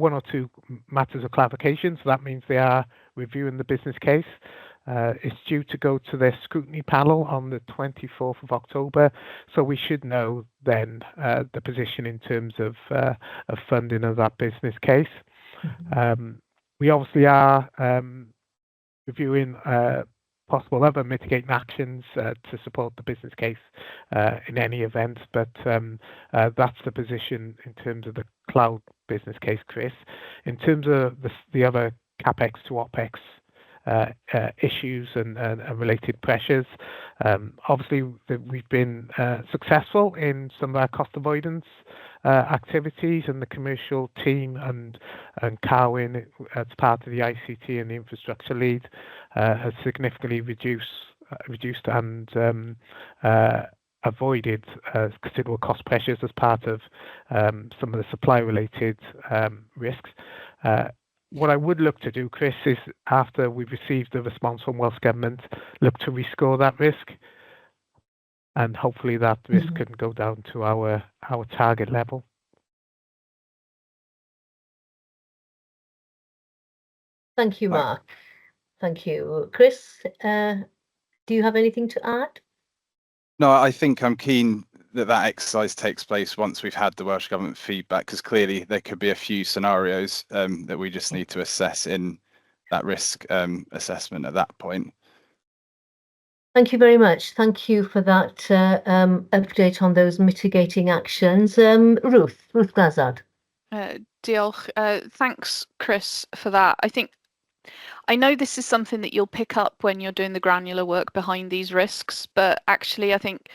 or 2 matters of clarification, so that means they are reviewing the business case. It's due to go to their scrutiny panel on the 24th of October, so we should know then the position in terms of funding of that business case. We obviously are reviewing possible other mitigating actions to support the business case in any event. But that's the position in terms of the cloud business case, Chris. In terms of the other CapEx to OpEx issues and related pressures, obviously we've been successful in some of our cost avoidance activities, and the commercial team and Carwyn, as part of the ICT and the infrastructure lead, has significantly reduced and avoided considerable cost pressures as part of some of the supply related risks. What I would look to do, Chris, is after we've received the response from Welsh Government, look to rescore that risk, and hopefully that risk can go down to our target level. Thank you, Mark. Thank you. Chris, do you have anything to add? No, I think I'm keen that exercise takes place once we've had the Welsh Government feedback, because clearly there could be a few scenarios that we just need to assess in that risk assessment at that point. Thank you very much. Thank you for that update on those mitigating actions. Ruth Glazard. Diolch. Thanks, Chris, for that. I know this is something that you'll pick up when you're doing the granular work behind these risks, but actually I think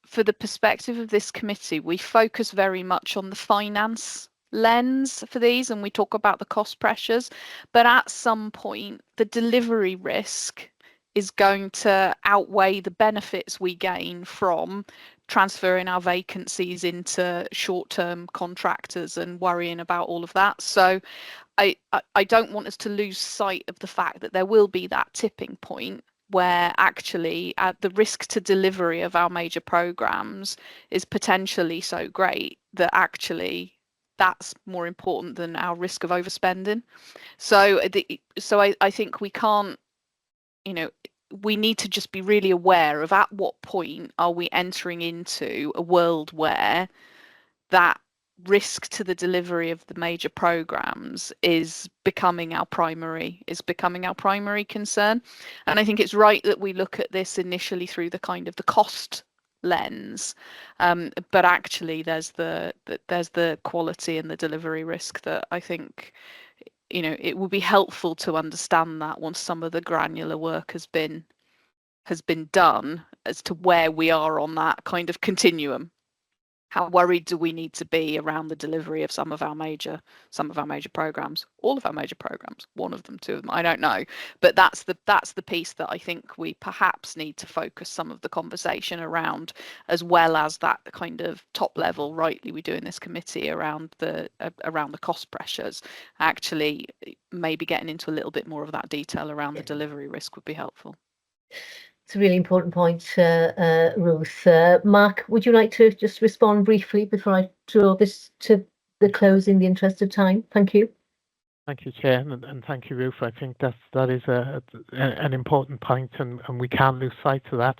for the perspective of this committee, we focus very much on the finance lens for these, and we talk about the cost pressures, but at some point the delivery risk is going to outweigh the benefits we gain from transferring our vacancies into short-term contractors and worrying about all of that. So I don't want us to lose sight of the fact that there will be that tipping point where actually the risk to delivery of our major programs is potentially so great that actually that's more important than our risk of overspending. So I think we can't, we need to just be really aware of at what point are we entering into a world where that risk to the delivery of the major programs is becoming our primary concern. And I think it's right that we look at this initially through the kind of the cost lens, but actually there's the quality and the delivery risk that I think it would be helpful to understand that once some of the granular work has been done as to where we are on that kind of continuum. How worried do we need to be around the delivery of some of our major programs, all of our major programs, one of them, two of them, I don't know. But that's the piece that I think we perhaps need to focus some of the conversation around, as well as that kind of top level, rightly we do in this committee, around the cost pressures. Actually, maybe getting into a little bit more of that detail around the delivery risk would be helpful. It's a really important point, Ruth. Mark, would you like to just respond briefly before I draw this to the close in the interest of time? Thank you. Thank you, Chair, and thank you, Ruth. I think that is an important point, and we can't lose sight of that.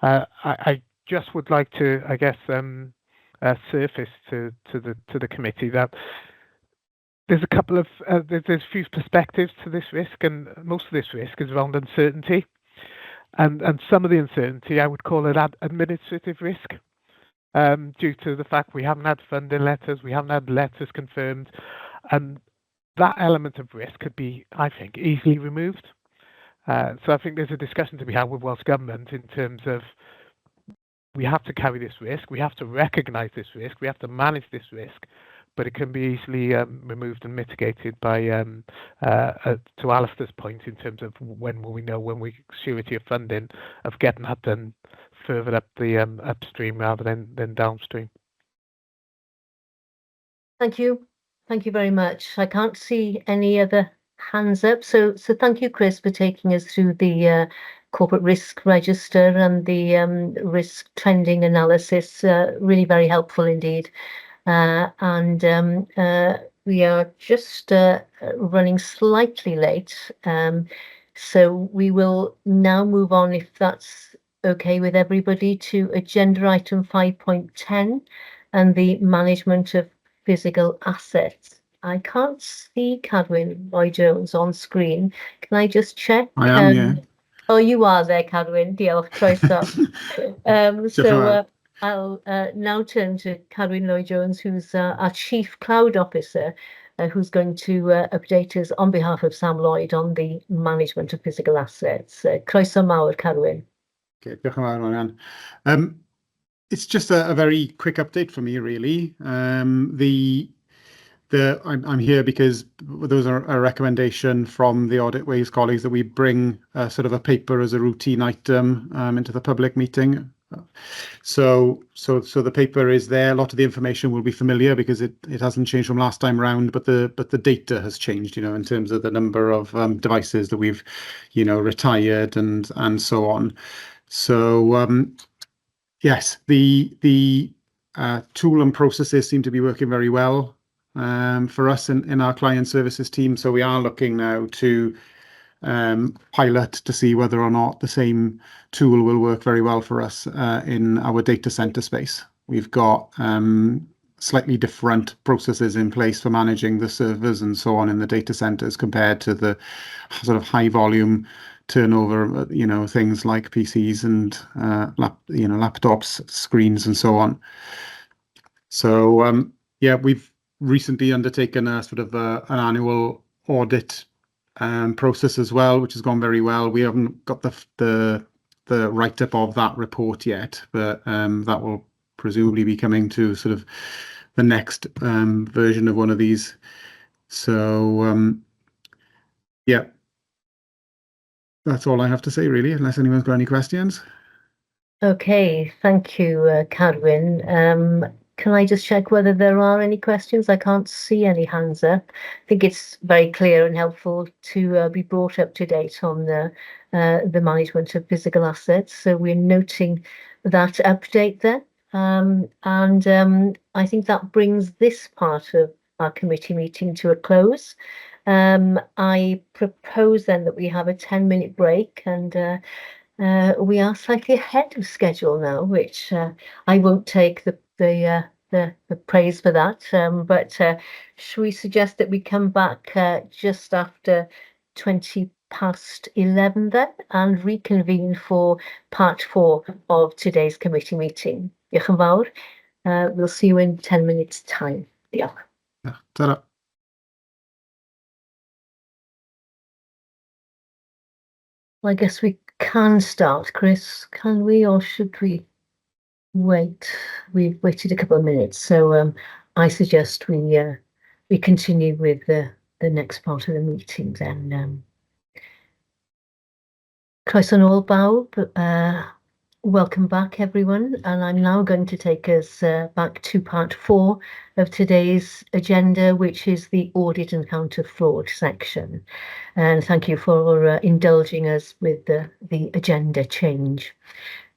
I just would like to, I guess, surface to the committee that there's a few perspectives to this risk, and most of this risk is around uncertainty. And some of the uncertainty, I would call it administrative risk, due to the fact we haven't had funding letters, we haven't had letters confirmed, and that element of risk could be, I think, easily removed. So I think there's a discussion to be had with Welsh Government in terms of we have to carry this risk, we have to recognise this risk, we have to manage this risk, but it can be easily removed and mitigated by, to Alistair's point, in terms of when will we know, when we surety of funding, of getting that done further up the upstream rather than downstream. Thank you. Thank you very much. I can't see any other hands up. So thank you, Chris, for taking us through the corporate risk register and the risk trending analysis. Really very helpful indeed. And we are just running slightly late. So we will now move on, if that's okay with everybody, to agenda item 5.10 and the management of physical assets. I can't see Cadwyn Lloyd-Jones on screen. Can I just check? I am, yeah. Oh, you are there, Carwyn. Diolch, croeso. I'll now turn to Carwyn Lloyd-Jones, who's our Chief Cloud Officer, who's going to update us on behalf of Sam Lloyd on the management of physical assets. Croeso mawr, Carwyn. Okay, diolch yn fawr, Marianne. It's just a very quick update for me, really. I'm here because there was a recommendation from the Audit Ways colleagues that we bring sort of a paper as a routine item into the public meeting. So the paper is there. A lot of the information will be familiar because it hasn't changed from last time round, but the data has changed, in terms of the number of devices that we've, retired and so on. So yes, the tool and processes seem to be working very well for us in our client services team. So we are looking now to pilot to see whether or not the same tool will work very well for us in our data center space. We've got slightly different processes in place for managing the servers and so on in the data centers compared to the sort of high volume turnover, things like PCs and laptops, screens, and so on. So yeah, we've recently undertaken a sort of an annual audit process as well, which has gone very well. We haven't got the write-up of that report yet, but that will presumably be coming to sort of the next version of one of these. So yeah, that's all I have to say, really, unless anyone's got any questions. Okay, thank you, Carwyn. Can I just check whether there are any questions? I can't see any hands up. I think it's very clear and helpful to be brought up to date on the management of physical assets. So we're noting that update there. I think that brings this part of our committee meeting to a close. I propose then that we have a 10-minute break, and we are slightly ahead of schedule now, which I won't take the praise for that. But should we suggest that we come back just after 11:20 then and reconvene for part 4 of today's committee meeting? Diolch yn fawr. We'll see you in 10 minutes time. Diolch. Ta-ra. Well, I guess we can start, Chris, can we, or should we wait? We've waited a couple of minutes, so I suggest we continue with the next part of the meeting then. Croeso nôl bawb. Welcome back, everyone, and I'm now going to take us back to part 4 of today's agenda, which is the audit and counter fraud section. And thank you for indulging us with the agenda change.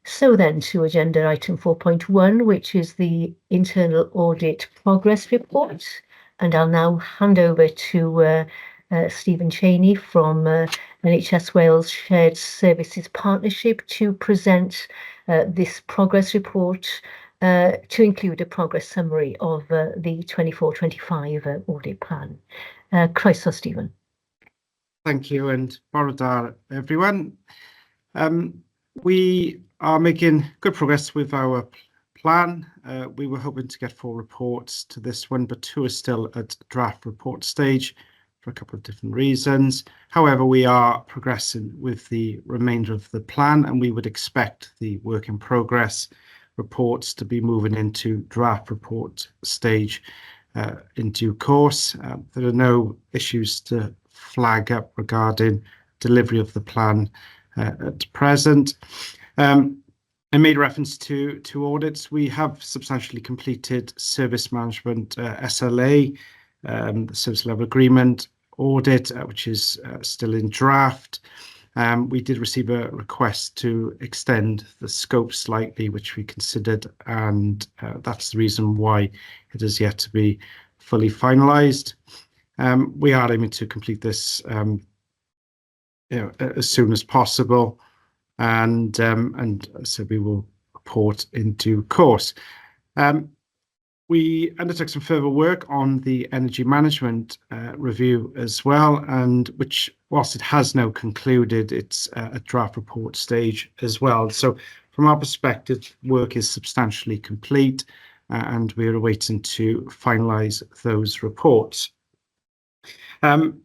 So then to agenda item 4.1, which is the internal audit progress report. And I'll now hand over to Stephen Cheney from NHS Wales Shared Services Partnership to present this progress report to include a progress summary of the 24-25 audit plan. Croeso, Stephen. Thank you, and bore da, everyone. We are making good progress with our plan. We were hoping to get 4 reports to this one, but 2 are still at draft report stage for a couple of different reasons. However, we are progressing with the remainder of the plan, and we would expect the work in progress reports to be moving into draft report stage in due course. There are no issues to flag up regarding delivery of the plan at present. I made reference to audits. We have substantially completed service management SLA, the service level agreement audit, which is still in draft. We did receive a request to extend the scope slightly, which we considered, and that's the reason why it is yet to be fully finalised. We are aiming to complete this as soon as possible, and so we will report in due course. We undertook some further work on the energy management review as well, and which, whilst it has now concluded, it's at draft report stage as well. So from our perspective, work is substantially complete, and we're waiting to finalise those reports. In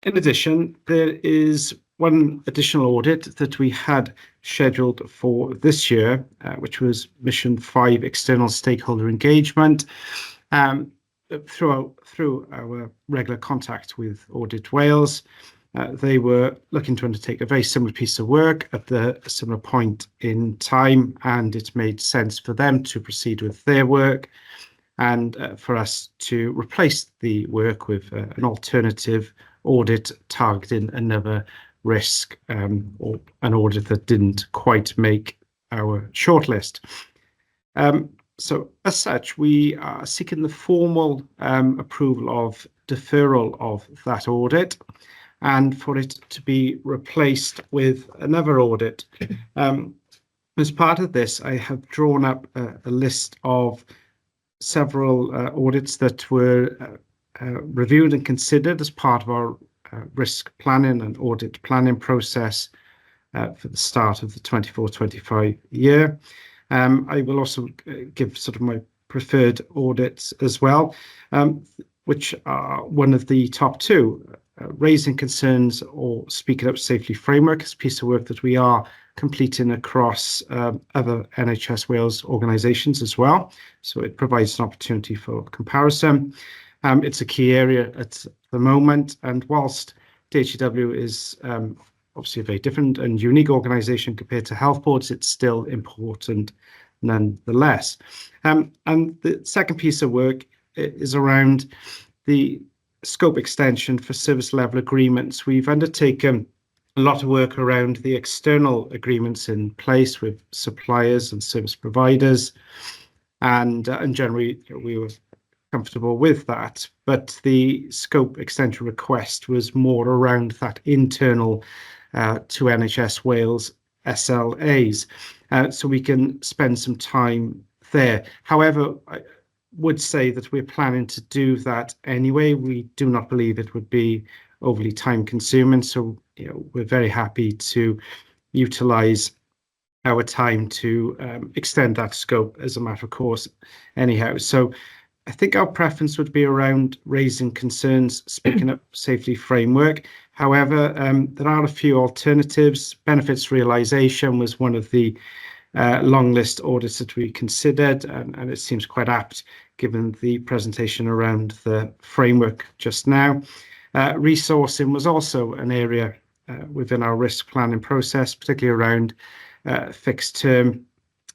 addition, there is one additional audit that we had scheduled for this year, which was Mission 5 External Stakeholder Engagement. Through our regular contact with Audit Wales, they were looking to undertake a very similar piece of work at a similar point in time, and it made sense for them to proceed with their work and for us to replace the work with an alternative audit targeting another risk, or an audit that didn't quite make our shortlist. So as such, we are seeking the formal approval of deferral of that audit and for it to be replaced with another audit. As part of this, I have drawn up a list of several audits that were reviewed and considered as part of our risk planning and audit planning process for the start of the 24-25 year. I will also give sort of my preferred audits as well, which are one of the top two. Raising concerns or speaking up safely framework is a piece of work that we are completing across other NHS Wales organisations as well. So it provides an opportunity for comparison. It's a key area at the moment, and whilst DHEW is obviously a very different and unique organisation compared to health boards, it's still important nonetheless. And the second piece of work is around the scope extension for service level agreements. We've undertaken a lot of work around the external agreements in place with suppliers and service providers, and generally we were comfortable with that, but the scope extension request was more around that internal to NHS Wales SLAs, so we can spend some time there. However, I would say that we're planning to do that anyway. We do not believe it would be overly time consuming, so we're very happy to utilise our time to extend that scope as a matter of course anyhow. So I think our preference would be around raising concerns, speaking up safely framework. However, there are a few alternatives. Benefits realisation was one of the long list audits that we considered, and it seems quite apt given the presentation around the framework just now. Resourcing was also an area within our risk planning process, particularly around fixed term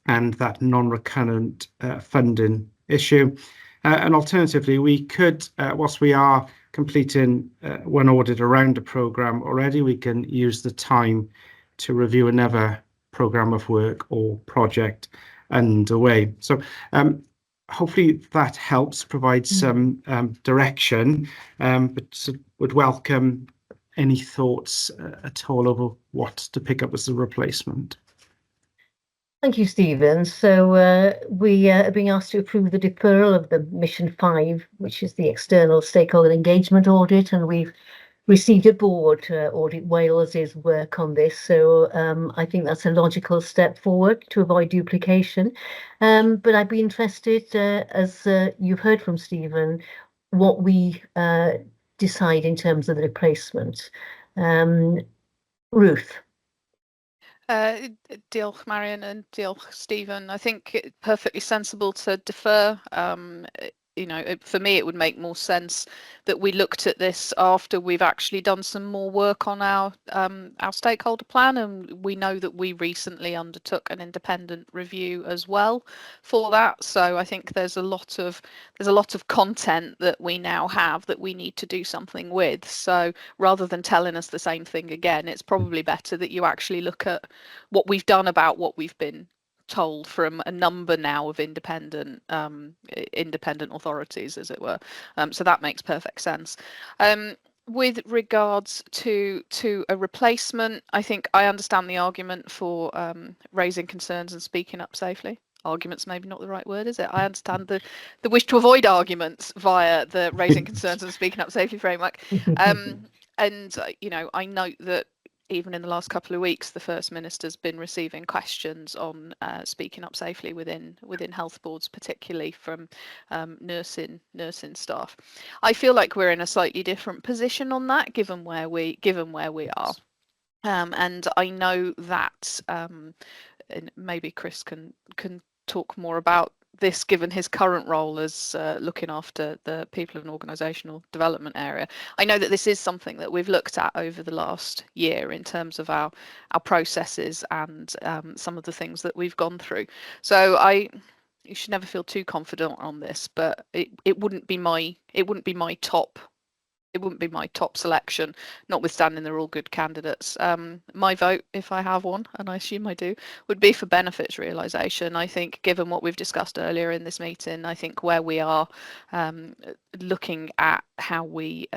and that non-recurrent funding issue. And alternatively, we could, whilst we are completing one audit around a programme already, we can use the time to review another programme of work or project underway. So hopefully that helps provide some direction, but would welcome any thoughts at all over what to pick up as a replacement. Thank you, Stephen. So we are being asked to approve the deferral of the Mission 5, which is the external stakeholder engagement audit, and we've received a board, Audit Wales's work on this. So I think that's a logical step forward to avoid duplication. But I'd be interested, as you've heard from Stephen, what we decide in terms of the replacement. Ruth. Diolch, Marion, and diolch, Stephen. I think it's perfectly sensible to defer. For me, it would make more sense that we looked at this after we've actually done some more work on our stakeholder plan, and we know that we recently undertook an independent review as well for that. So I think there's a lot of content that we now have that we need to do something with. So rather than telling us the same thing again, it's probably better that you actually look at what we've done about what we've been told from a number now of independent authorities, as it were. So that makes perfect sense. With regards to a replacement, I think I understand the argument for raising concerns and speaking up safely. arguments, maybe not the right word, is it? I understand the wish to avoid arguments via the raising concerns and speaking up safely framework. And you know, I note that even in the last couple of weeks, the First Minister's been receiving questions on speaking up safely within health boards, particularly from nursing staff. I feel like we're in a slightly different position on that, given where we are. And I know that and maybe Chris can talk more about this, given his current role as looking after the people and organisational development area. I know that this is something that we've looked at over the last year in terms of our processes and some of the things that we've gone through. So you should never feel too confident on this, but it wouldn't be my top selection, notwithstanding they're all good candidates. My vote, if I have one, and I assume I do, would be for benefits realisation. I think, given what we've discussed earlier in this meeting, I think where we are looking at how we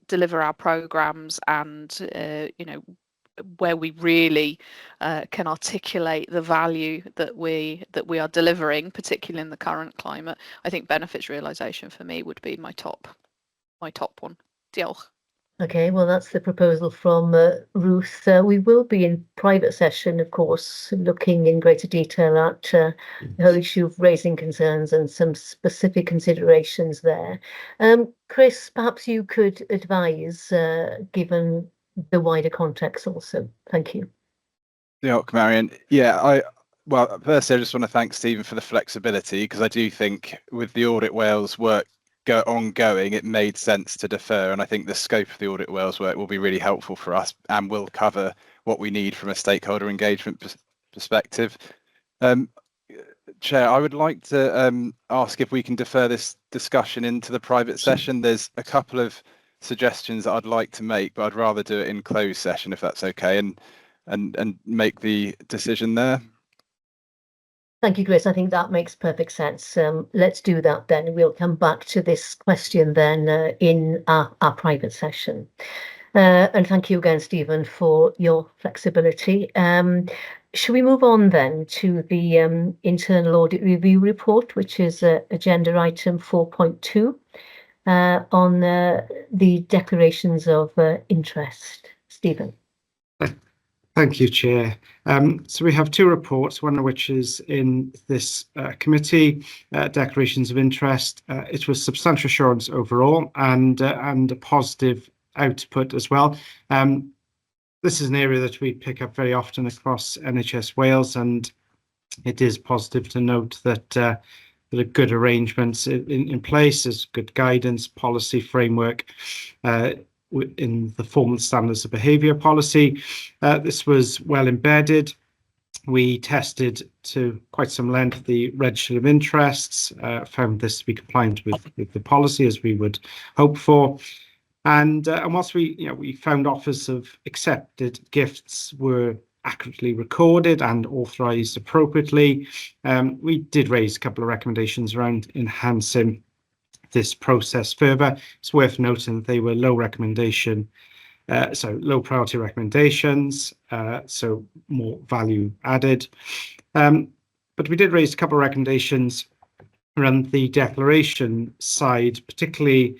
deliver our programmes and you know, where we really can articulate the value that we are delivering, particularly in the current climate, I think benefits realisation for me would be my top one. Diolch. Okay, well, that's the proposal from Ruth. We will be in private session, of course, looking in greater detail at the whole issue of raising concerns and some specific considerations there. Chris, perhaps you could advise, given the wider context also. Thank you. Diolch, Marion. Yeah, well, firstly, I just want to thank Stephen for the flexibility, because I do think with the Audit Wales work ongoing, it made sense to defer, and I think the scope of the Audit Wales work will be really helpful for us and will cover what we need from a stakeholder engagement perspective. Chair, I would like to ask if we can defer this discussion into the private session. There's a couple of suggestions that I'd like to make, but I'd rather do it in closed session if that's okay, and make the decision there. Thank you, Chris. I think that makes perfect sense. Let's do that then. We'll come back to this question then in our private session. And thank you again, Stephen, for your flexibility. Should we move on then to the internal audit review report, which is agenda item 4.2 on the declarations of interest? Stephen. Thank you, Chair. So we have two reports, one of which is in this committee, declarations of interest. It was substantial assurance overall and a positive output as well. This is an area that we pick up very often across NHS Wales, and it is positive to note that there are good arrangements in place, there's good guidance, policy framework, in the formal standards of behaviour policy. This was well embedded. We tested to quite some length the register of interests, found this to be compliant with the policy as we would hope for. And whilst we found offers of accepted gifts were accurately recorded and authorised appropriately, we did raise a couple of recommendations around enhancing this process further. It's worth noting that they were low priority recommendations, so more value added. But we did raise a couple of recommendations around the declaration side, particularly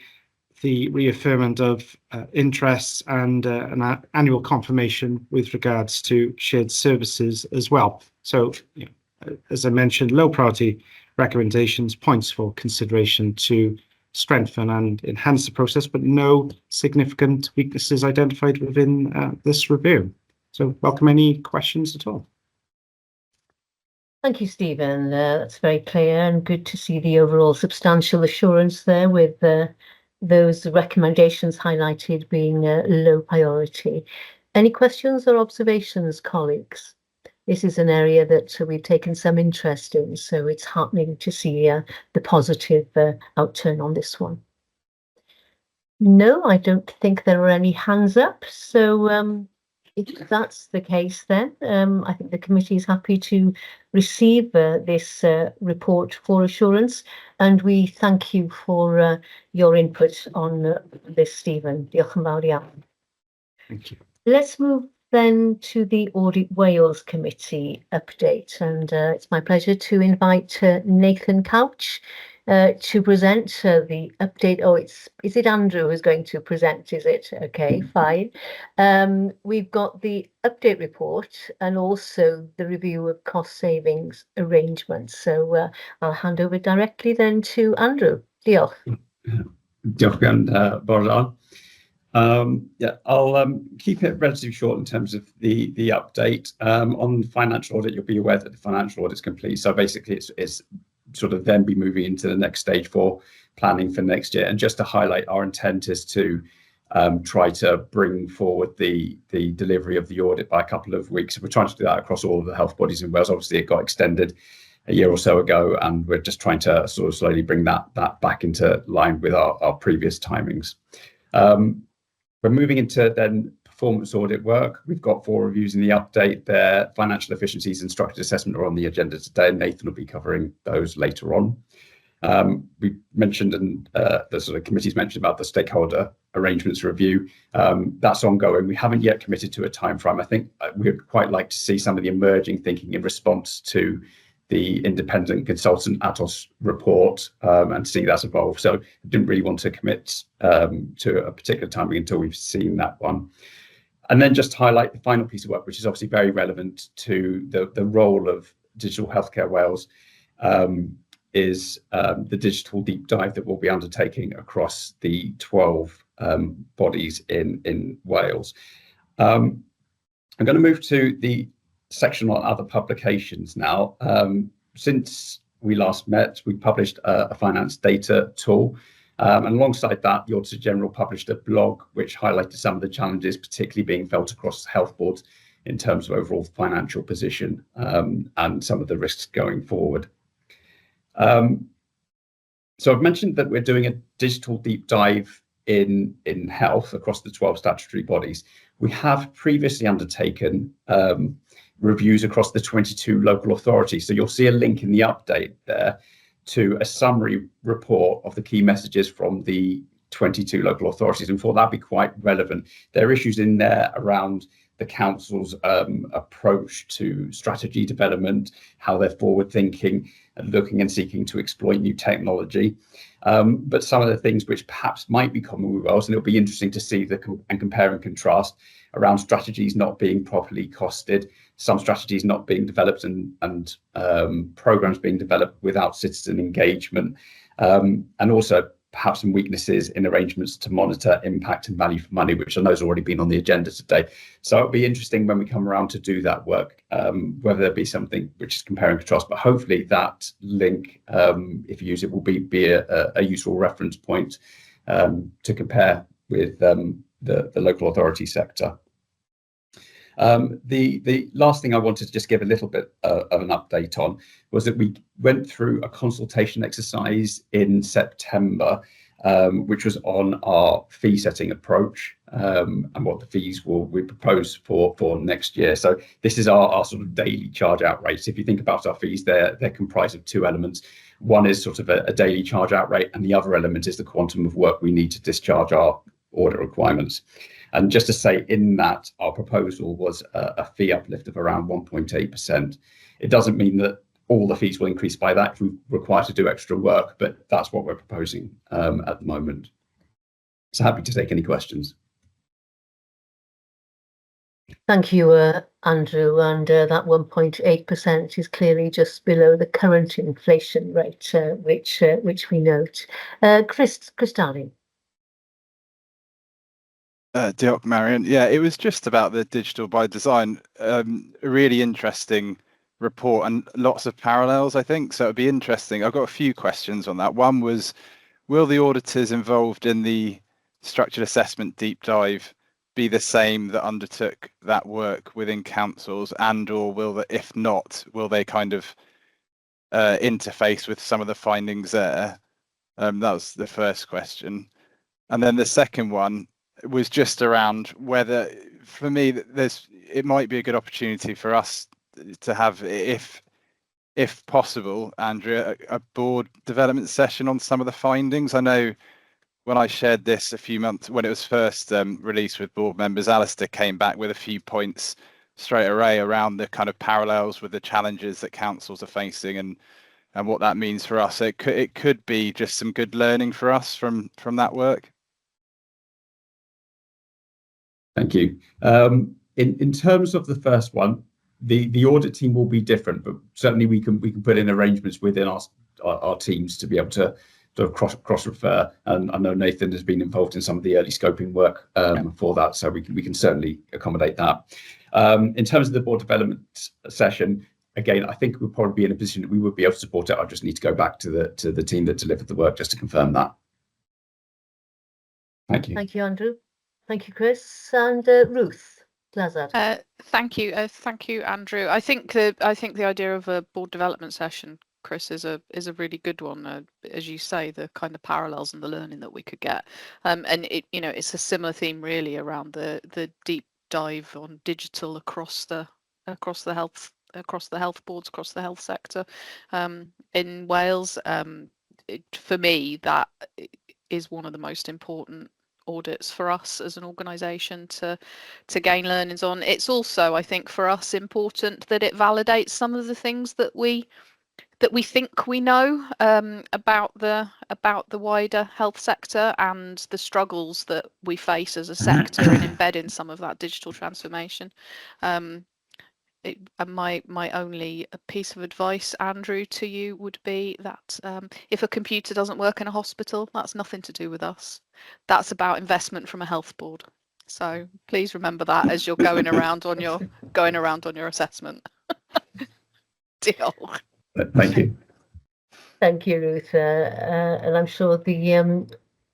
the reaffirmment of interests and an annual confirmation with regards to shared services as well. So, as I mentioned, low priority recommendations, points for consideration to strengthen and enhance the process, but no significant weaknesses identified within this review. So welcome any questions at all. Thank you, Stephen. That's very clear and good to see the overall substantial assurance there with those recommendations highlighted being low priority. Any questions or observations, colleagues? This is an area that we've taken some interest in, so it's heartening to see the positive outturn on this one. No, I don't think there are any hands up. So if that's the case, then I think the committee is happy to receive this report for assurance, and we thank you for your input on this, Stephen. Diolch yn fawr iawn. Thank you. Let's move then to the Audit Wales Committee update, and it's my pleasure to invite Nathan Couch to present the update. Oh, is it Andrew who's going to present, is it? Okay, fine. We've got the update report and also the review of cost savings arrangements. So I'll hand over directly then to Andrew. Diolch. Diolch gan bore yeah, I'll keep it relatively short in terms of the update. On the financial audit, you'll be aware that the financial audit is complete. So basically it's sort of then be moving into the next stage for planning for next year. And just to highlight, our intent is to try to bring forward the delivery of the audit by a couple of weeks. We're trying to do that across all of the health bodies in Wales. Obviously, it got extended a year or so ago, and we're just trying to sort of slowly bring that back into line with our previous timings. We're moving into then performance audit work. We've got 4 reviews in the update there. Financial efficiencies and structured assessment are on the agenda today. Nathan will be covering those later on. We mentioned, and the sort of committee's mentioned about the stakeholder arrangements review. That's ongoing. We haven't yet committed to a time frame. I think we'd quite like to see some of the emerging thinking in response to the independent consultant Atos report and see that evolve. So I didn't really want to commit to a particular timing until we've seen that one. And then just highlight the final piece of work, which is obviously very relevant to the role of Digital Healthcare Wales, is the digital deep dive that we'll be undertaking across the 12 bodies in Wales. I'm going to move to the section on other publications now. Since we last met, we published a finance data tool, and alongside that, the Auditor General published a blog which highlighted some of the challenges particularly being felt across health boards in terms of overall financial position and some of the risks going forward. So I've mentioned that we're doing a digital deep dive in health across the 12 statutory bodies. We have previously undertaken reviews across the 22 local authorities. So you'll see a link in the update there to a summary report of the key messages from the 22 local authorities, and thought that'd be quite relevant. There are issues in there around the council's approach to strategy development, how they're forward thinking and looking and seeking to exploit new technology. But some of the things which perhaps might be common with Wales, and it'll be interesting to see and compare and contrast around strategies not being properly costed, some strategies not being developed and programs being developed without citizen engagement, and also perhaps some weaknesses in arrangements to monitor impact and value for money, which I know has already been on the agenda today. So it'll be interesting when we come around to do that work, whether there be something which is compare and contrast, but hopefully that link, if you use it, will be a useful reference point to compare with the local authority sector. The last thing I wanted to just give a little bit of an update on was that we went through a consultation exercise in September, which was on our fee setting approach and what the fees we propose for next year. So this is our sort of daily charge out rates. If you think about our fees, they're comprised of 2 elements. One is sort of a daily charge out rate, and the other element is the quantum of work we need to discharge our audit requirements. And just to say, in that, our proposal was a fee uplift of around 1.8%. It doesn't mean that all the fees will increase by that if we're required to do extra work, but that's what we're proposing at the moment. So happy to take any questions. Thank you, Andrew. And that 1.8% is clearly just below the current inflation rate, which we note. Chris Darling. Diolch, Marion. Yeah, it was just about the digital by design. A really interesting report and lots of parallels, I think. So it'd be interesting. I've got a few questions on that. One was, will the auditors involved in the structured assessment deep dive be the same that undertook that work within councils, and or if not, will they kind of interface with some of the findings there? That was the first question. And then the second one was just around whether, for me, it might be a good opportunity for us to have, if possible, Andrea, a board development session on some of the findings. I know when I shared this a few months when it was first released with board members, Alistair came back with a few points straight away around the kind of parallels with the challenges that councils are facing and what that means for us. It could be just some good learning for us from that work. Thank you. In terms of the first one, the audit team will be different, but certainly we can put in arrangements within our teams to be able to sort of cross refer. And I know Nathan has been involved in some of the early scoping work for that, so we can certainly accommodate that. In terms of the board development session, again, I think we'll probably be in a position that we would be able to support it. I just need to go back to the team that delivered the work just to confirm that. Thank you. Thank you, Andrew. Thank you, Chris. And Ruth Lazard. Thank you, Andrew. I think the idea of a board development session, Chris, is a really good one. As you say, the kind of parallels and the learning that we could get, and it's a similar theme really around the deep dive on digital across the health boards, across the health sector in Wales. For me, that is one of the most important audits for us as an organisation to gain learnings on. It's also, I think, for us important that it validates some of the things that we think we know about the wider health sector and the struggles that we face as a sector in embedding some of that digital transformation. My only piece of advice, Andrew, to you would be that if a computer doesn't work in a hospital, that's nothing to do with us. That's about investment from a health board. So please remember that as you're going around on your assessment. Deal. Thank you. Thank you, Ruth. And I'm sure the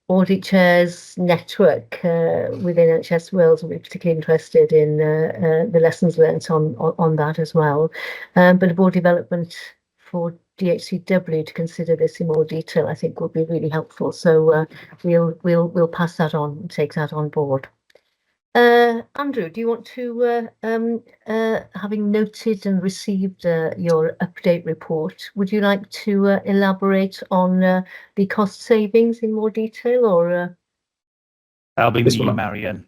Audit Chairs network within NHS Wales will be particularly interested in the lessons learnt on that as well. But a board development for DHCW to consider this in more detail, I think, will be really helpful. So we'll pass that on and take that on board. Andrew, do you want to, having noted and received your update report, would you like to elaborate on the cost savings in more detail, or? That'll be me, Marion.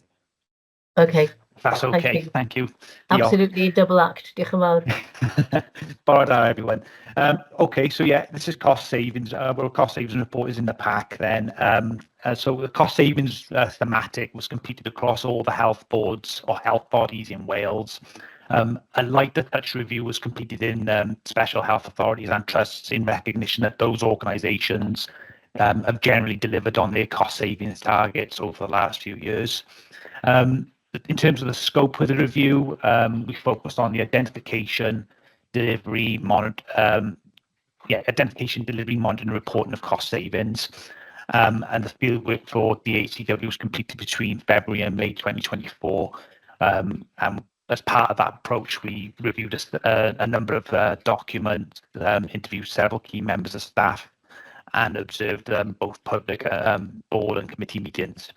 Okay. That's okay. Thank you. Absolutely, double act. Diolch yn fawr. Bore da, everyone. Okay, so yeah, this is cost savings. Well, cost savings report is in the pack then. So the cost savings thematic was completed across all the health boards or health bodies in Wales. A light touch review was completed in special health authorities and trusts in recognition that those organisations have generally delivered on their cost savings targets over the last few years. In terms of the scope of the review, we focused on the identification, delivery, monitoring, reporting of cost savings. And the fieldwork for DHCW was completed between February and May 2024. And as part of that approach, we reviewed a number of documents, interviewed several key members of staff, and observed both public board and committee meetings.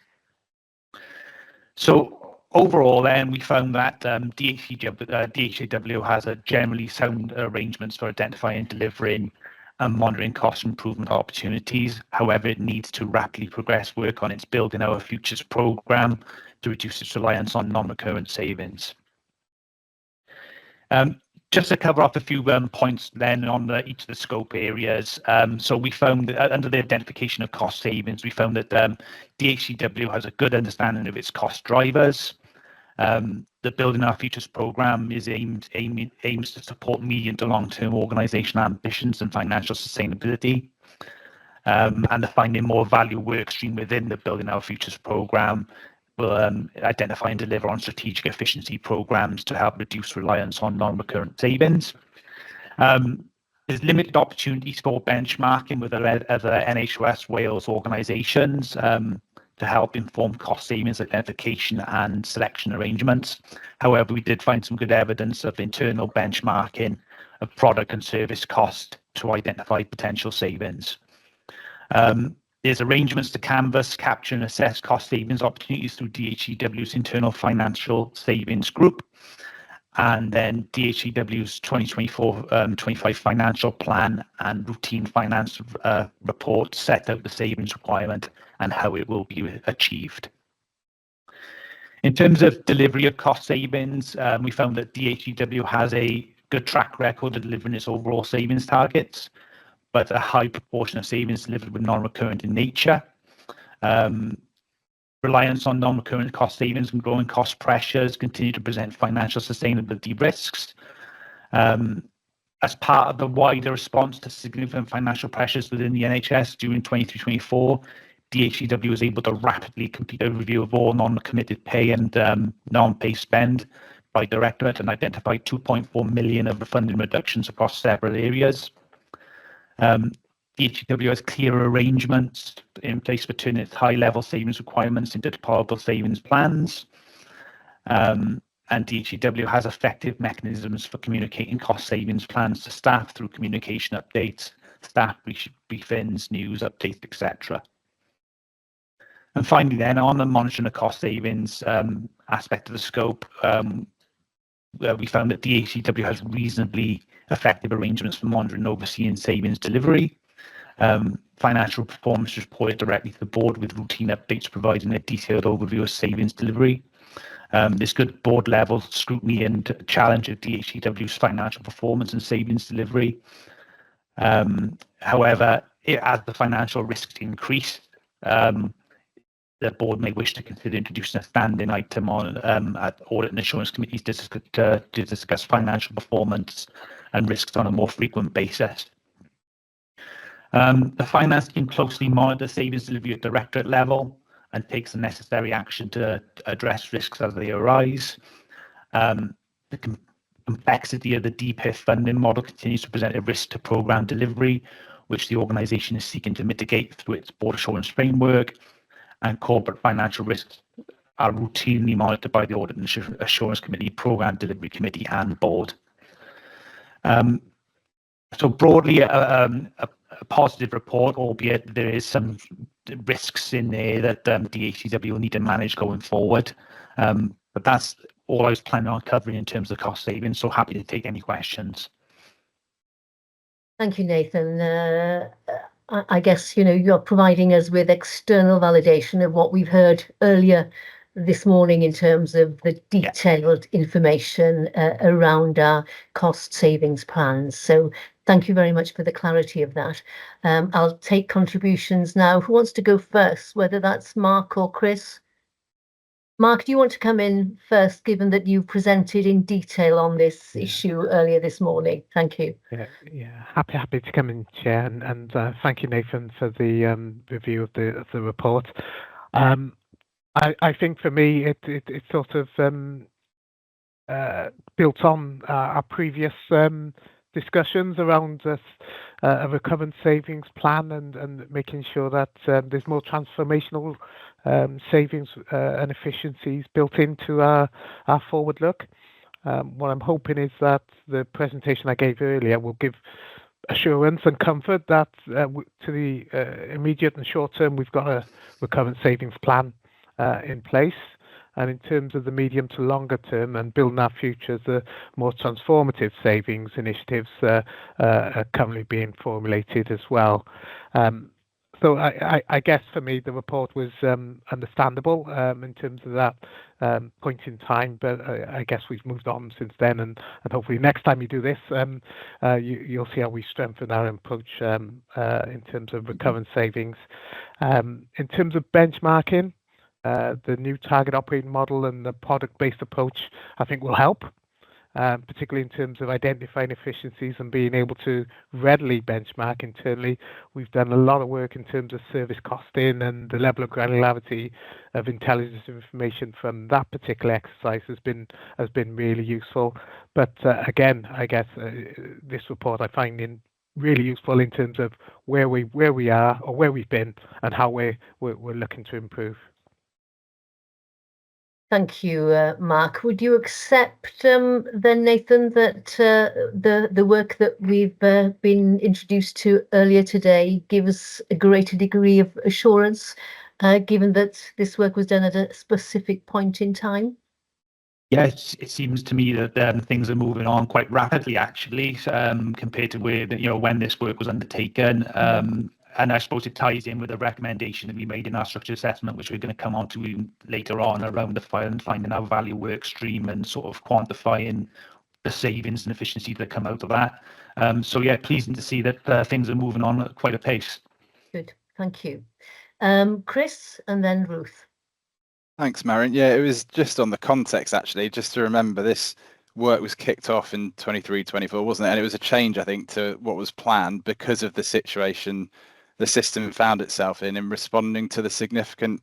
So overall, then, we found that DHCW has a generally sound arrangements for identifying and delivering and monitoring cost improvement opportunities. However, it needs to rapidly progress work on its Building Our Futures programme to reduce its reliance on non-recurrent savings. Just to cover off a few points then on each of the scope areas. So we found that under the identification of cost savings, we found that DHCW has a good understanding of its cost drivers. The Building Our Futures programme is aims to support medium to long-term organisational ambitions and financial sustainability. And the Finding More Value workstream within the Building Our Futures programme will identify and deliver on strategic efficiency programmes to help reduce reliance on non-recurrent savings. There's limited opportunities for benchmarking with other NHS Wales organisations to help inform cost savings identification and selection arrangements. However, we did find some good evidence of internal benchmarking of product and service cost to identify potential savings. There's arrangements to canvass, capture and assess cost savings opportunities through DHCW's internal financial savings group. and then DHEW's 2024-25 financial plan and routine finance report set out the savings requirement and how it will be achieved. In terms of delivery of cost savings, we found that DHEW has a good track record of delivering its overall savings targets, but a high proportion of savings delivered were non-recurrent in nature. Reliance on non-recurrent cost savings and growing cost pressures continue to present financial sustainability risks. As part of the wider response to significant financial pressures within the NHS during 23-24, DHEW was able to rapidly complete a review of all non-committed pay and non-pay spend by directorate and identify 2.4 million of the funding reductions across several areas. DHEW has clear arrangements in place for turning its high-level savings requirements into deployable savings plans. And DHEW has effective mechanisms for communicating cost savings plans to staff through communication updates, staff briefings, news updates, etc. And finally, then, on the monitoring of cost savings aspect of the scope, we found that DHEW has reasonably effective arrangements for monitoring and overseeing savings delivery. Financial performance is reported directly to the board with routine updates providing a detailed overview of savings delivery. There's good board level scrutiny and challenge of DHEW's financial performance and savings delivery. However, as the financial risks increase, the board may wish to consider introducing a standing item on at audit and assurance committees to discuss financial performance and risks on a more frequent basis. The finance team closely monitors savings delivery at directorate level and takes the necessary action to address risks as they arise. The complexity of the DPIF funding model continues to present a risk to programme delivery, which the organisation is seeking to mitigate through its board assurance framework, and corporate financial risks are routinely monitored by the Audit and Assurance Committee, Programme Delivery Committee and Board. So broadly, a positive report, albeit there is some risks in there that DHEW will need to manage going forward. But that's all I was planning on covering in terms of cost savings, so happy to take any questions. Thank you, Nathan. I guess, you're providing us with external validation of what we've heard earlier this morning in terms of the detailed information around our cost savings plans. So thank you very much for the clarity of that. I'll take contributions now. Who wants to go first, whether that's Mark or Chris? Mark, do you want to come in first, given that you presented in detail on this issue earlier this morning? Thank you. Yeah. Happy to come in, Chair, and thank you, Nathan, for the review of the report. I think for me, it sort of built on our previous discussions around a recurrent savings plan and making sure that there's more transformational savings and efficiencies built into our forward look. What I'm hoping is that the presentation I gave earlier will give assurance and comfort that to the immediate and short term, we've got a recurrent savings plan in place. And in terms of the medium to longer term and building our future, the more transformative savings initiatives are currently being formulated as well. So I guess for me, the report was understandable in terms of that point in time, but I guess we've moved on since then, and hopefully next time you do this, you'll see how we strengthen our approach in terms of recurrent savings. In terms of benchmarking, the new target operating model and the product-based approach, I think, will help, particularly in terms of identifying efficiencies and being able to readily benchmark internally. We've done a lot of work in terms of service costing, and the level of granularity of intelligence information from that particular exercise has been really useful. But again, I guess this report I find really useful in terms of where we are or where we've been and how we're looking to improve. Thank you, Mark. Would you accept then, Nathan, that the work that we've been introduced to earlier today gives a greater degree of assurance, given that this work was done at a specific point in time? Yeah, it seems to me that things are moving on quite rapidly, actually, compared to where when this work was undertaken. And I suppose it ties in with a recommendation that we made in our structured assessment, which we're going to come on to later on, around the finding our value work stream and sort of quantifying the savings and efficiencies that come out of that. So yeah, pleasing to see that things are moving on at quite a pace. Good, thank you. Chris and then Ruth. Thanks, Marion. Yeah, it was just on the context, actually, just to remember this work was kicked off in 23-24, wasn't it? And it was a change, I think, to what was planned because of the situation the system found itself in responding to the significant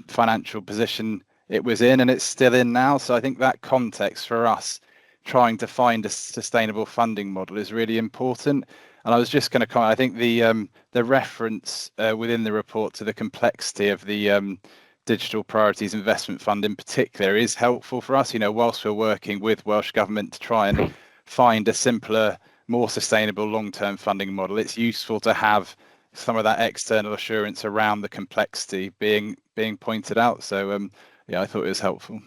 financial position it was in, and it's still in now. So I think that context for us trying to find a sustainable funding model is really important. And I was just going to comment, I think the reference within the report to the complexity of the Digital Priorities Investment Fund in particular is helpful for us, whilst we're working with Welsh Government to try and find a simpler, more sustainable long-term funding model. It's useful to have some of that external assurance around the complexity being pointed out. So yeah, I thought it was helpful.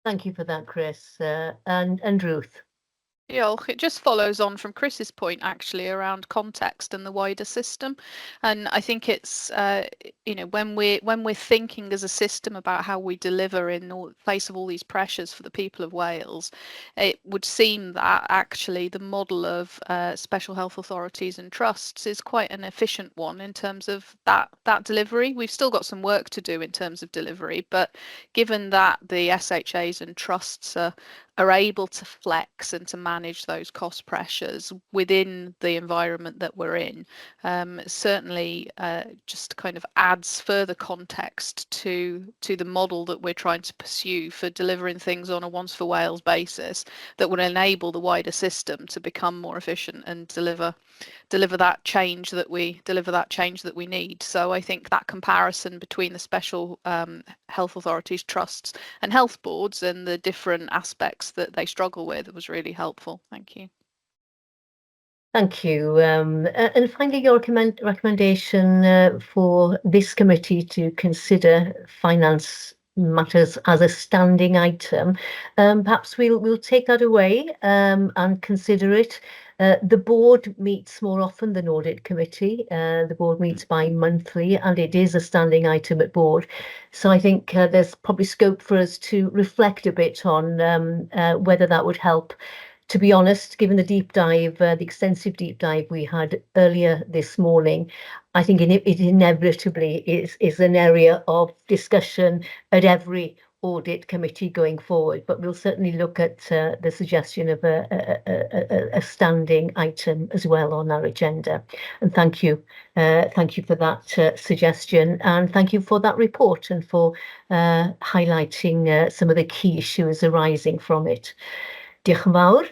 Thank you for that, Chris. And Ruth. Diolch. It just follows on from Chris's point, actually, around context and the wider system. And I think it's when we're thinking as a system about how we deliver in the face of all these pressures for the people of Wales, it would seem that actually the model of special health authorities and trusts is quite an efficient one in terms of that delivery. We've still got some work to do in terms of delivery, but given that the SHAs and trusts are able to flex and to manage those cost pressures within the environment that we're in, certainly just kind of adds further context to the model that we're trying to pursue for delivering things on a once for Wales basis that would enable the wider system to become more efficient and deliver that change that we need. So I think that comparison between the special health authorities, trusts and health boards and the different aspects that they struggle with was really helpful. Thank you. Thank you. And finally, your recommendation for this committee to consider finance matters as a standing item. Perhaps we'll take that away and consider it. The board meets more often than Audit Committee. The board meets bi-monthly, and it is a standing item at board. So I think there's probably scope for us to reflect a bit on whether that would help. To be honest, given the deep dive, the extensive deep dive we had earlier this morning, I think it inevitably is an area of discussion at every audit committee going forward. But we'll certainly look at the suggestion of a standing item as well on our agenda. And thank you for that suggestion, and thank you for that report and for highlighting some of the key issues arising from it. Diolch yn fawr.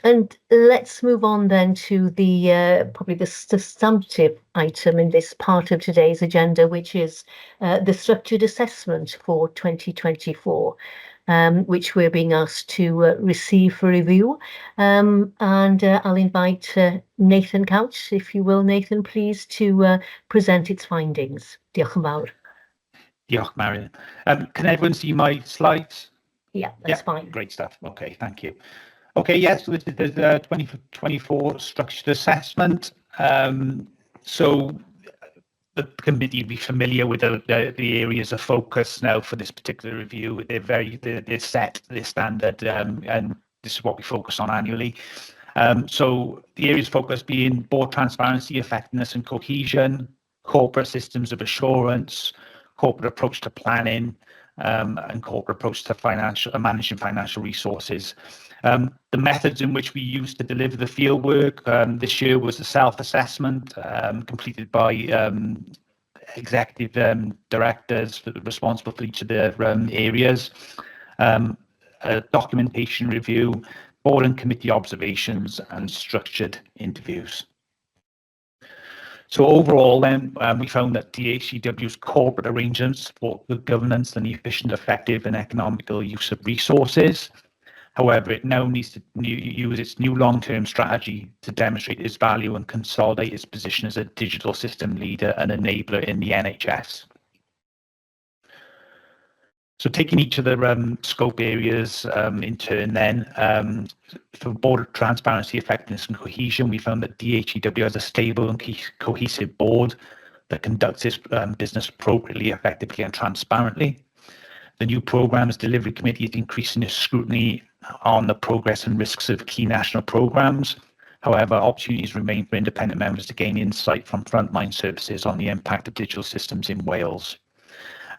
And let's move on then to the probably the substantive item in this part of today's agenda, which is the structured assessment for 2024, which we're being asked to receive for review. And I'll invite Nathan Couch, if you will, Nathan, please, to present its findings. Diolch yn fawr. Diolch, Marion. Can everyone see my slides? Yeah, that's fine. Great stuff. Okay, thank you. Okay, yes, so this is the 2024 structured assessment. So the committee will be familiar with the areas of focus now for this particular review. They're set, they're standard, and this is what we focus on annually. So the areas of focus being board transparency, effectiveness and cohesion, corporate systems of assurance, corporate approach to planning, and corporate approach to managing financial resources. The methods in which we used to deliver the field work this year was a self-assessment completed by executive directors responsible for each of their areas, a documentation review, board and committee observations, and structured interviews. So overall, then, we found that DHCW's corporate arrangements support the governance and the efficient, effective, and economical use of resources. However, it now needs to use its new long-term strategy to demonstrate its value and consolidate its position as a digital system leader and enabler in the NHS. So taking each of the scope areas in turn then, for board transparency, effectiveness and cohesion, we found that DHEW has a stable and cohesive board that conducts its business appropriately, effectively and transparently. The new Programmes Delivery Committee is increasing its scrutiny on the progress and risks of key national programmes. However, opportunities remain for independent members to gain insight from frontline services on the impact of digital systems in Wales.